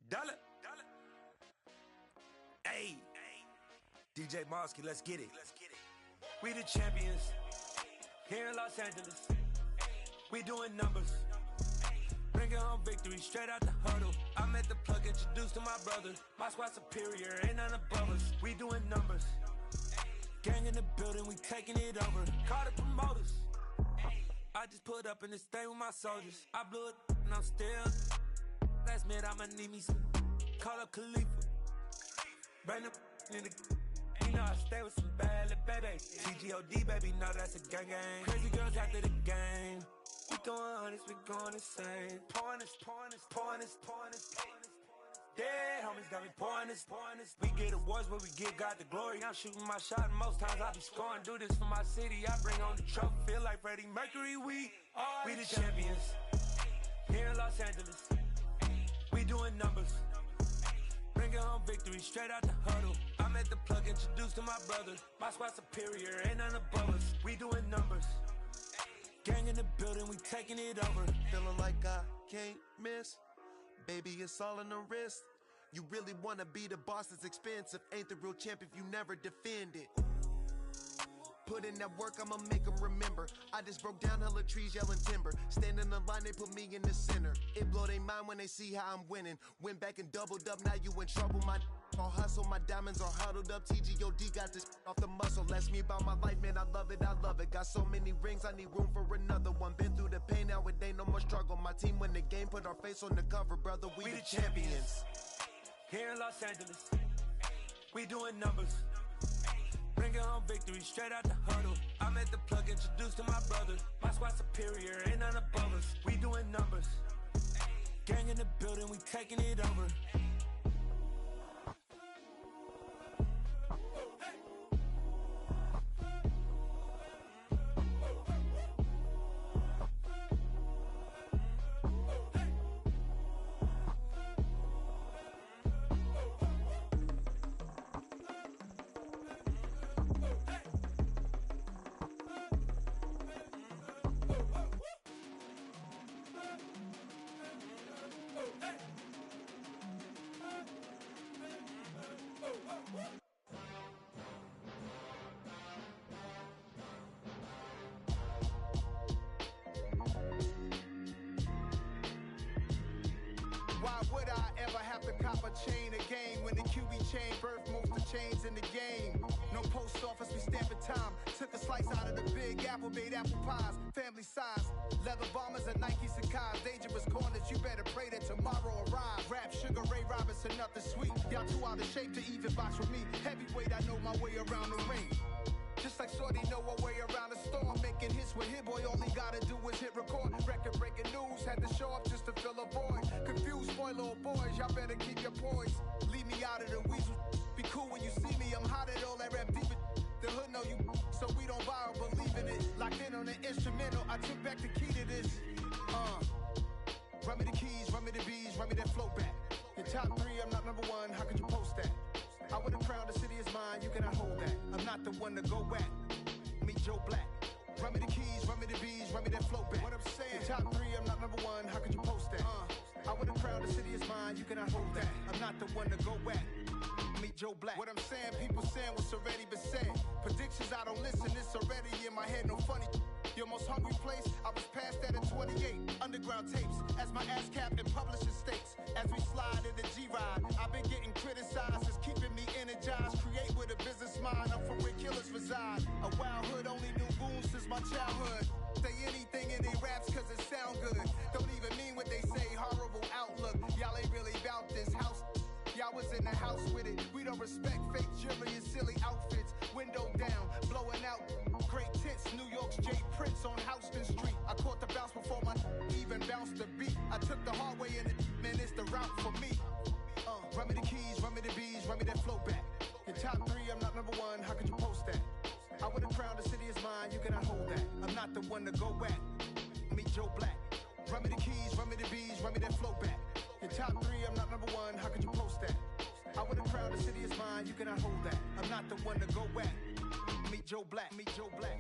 Dollar. Hey, DJ Mosky, let's get it. We the champions here in Los Angeles. We doing numbers, bringing home victory straight out the huddle. I'm at the plug, introduced to my brother. My squad superior, ain't none above us. We doing numbers, gang in the building, we taking it over. Call the promoters. I just put up in this thing with my soldiers. I blew it and I'm still. Last minute I'ma need me some. Call up Khalifa. Bring them in the. You know I stay with some bad little baby. TGOD baby, know that's a gang gang. Crazy girls after the game. We throwing hundreds, we going insane. Pouring this. Dead homies got me pouring this. We get awards, but we give God the glory. I'm shooting my shot, and most times I be scoring. Do this for my city, I bring on the trophy. Feel like Freddie Mercury, we the champions here in Los Angeles. We doing numbers, bringing home victory straight out the huddle. I'm at the plug, introduced to my brother. My squad superior, ain't none above us. We doing numbers, gang in the building, we taking it over. Feeling like I can't miss. Baby, it's all in the wrist. You really wanna be the boss, it's expensive. Ain't the real champ if you never defend it. Put in that work, I'ma make them remember. I just broke down hella trees, yelling timber. Stand in the line, they put me in the center. It blow they mind when they see how I'm winning. Went back and doubled up, now you in trouble. My all hustle, my diamonds are huddled up. TGOD got this off the muscle. Ask me about my life, man, I love it, I love it. Got so many rings, I need room for another one. Been through the pain, now it ain't no more struggle. My team win the game, put our face on the cover, brother. We the champions here in Los Angeles. We doing numbers, bringing home victory straight out the huddle. I'm at the plug, introduced to my brother. My squad superior, ain't none above us. We doing numbers, gang in the building, we taking it over. Why would I ever have to cop a chain a game when the QB chain birth most of chains in the game? No post office, we stamping time. Took a slice out of the big apple, made apple pies. Family size, leather bombers and Nike Sakai's. Dangerous corners, you better pray that tomorrow arrives. Rap, Sugar Ray Robinson, nothing sweet. Y'all too out of shape to even box with me. Heavyweight, I know my way around the ring. Just like Shorty know her way around the storm. Making hits with Hit Boy, all he gotta do is hit record. Record breaking news, had to show up just to fill a void. Confused boy, little boys, y'all better keep your poise. Leave me out of the weasel. Be cool when you see me, I'm hot at all that rap deep. The hood know you, so we don't borrow, believe in it. Locked in on the instrumental, I took back the key to this. Run me the keys, run me the bees, run me that flow back. Your top 3, I'm not number 1, how could you post that? I would've crowned the city is mine, you cannot hold that. I'm not the one to go back. Meet Joe Black. Run me the keys, run me the bees, run me that flow back. What I'm saying, your top 3, I'm not number 1, how could you post that? I would've crowned the city is mine, you cannot hold that. I'm not the one to go back. Meet Joe Black. What I'm saying, people saying what's already been said. Predictions, I don't listen, it's already in my head, no funny. Your most hungry place, I was past that at 28. Underground tapes, as my ass cap in publishing states. As we slide in the G-Ride, I've been getting criticized, it's keeping me energized. Create with a business mind, I'm from where killers reside. A wild hood, only knew goons since my childhood. Say anything in their raps cause it sound good. Don't even mean what they say, horrible outlook. Y'all ain't really about this house. Y'all was in the house with it. We don't respect fake jewelry and silly outfits. Window down, blowing out. Great tits, New York's J. Prince on Houston Street. I caught the bounce before my even bounced the beat. I took the hard way in it, man, it's the route for me. Run me the keys, run me the bees, run me that flow back. Your top 3, I'm not number 1, how could you post that? I would've crowned the city is mine, you cannot hold that. I'm not the one to go back. Meet Joe Black. Run me the keys, run me the bees, run me that flow back. Your top 3, I'm not number 1, how could you post that? I would've crowned the city is mine, you cannot hold that. I'm not the one to go back. Meet Joe Black, meet Joe Black.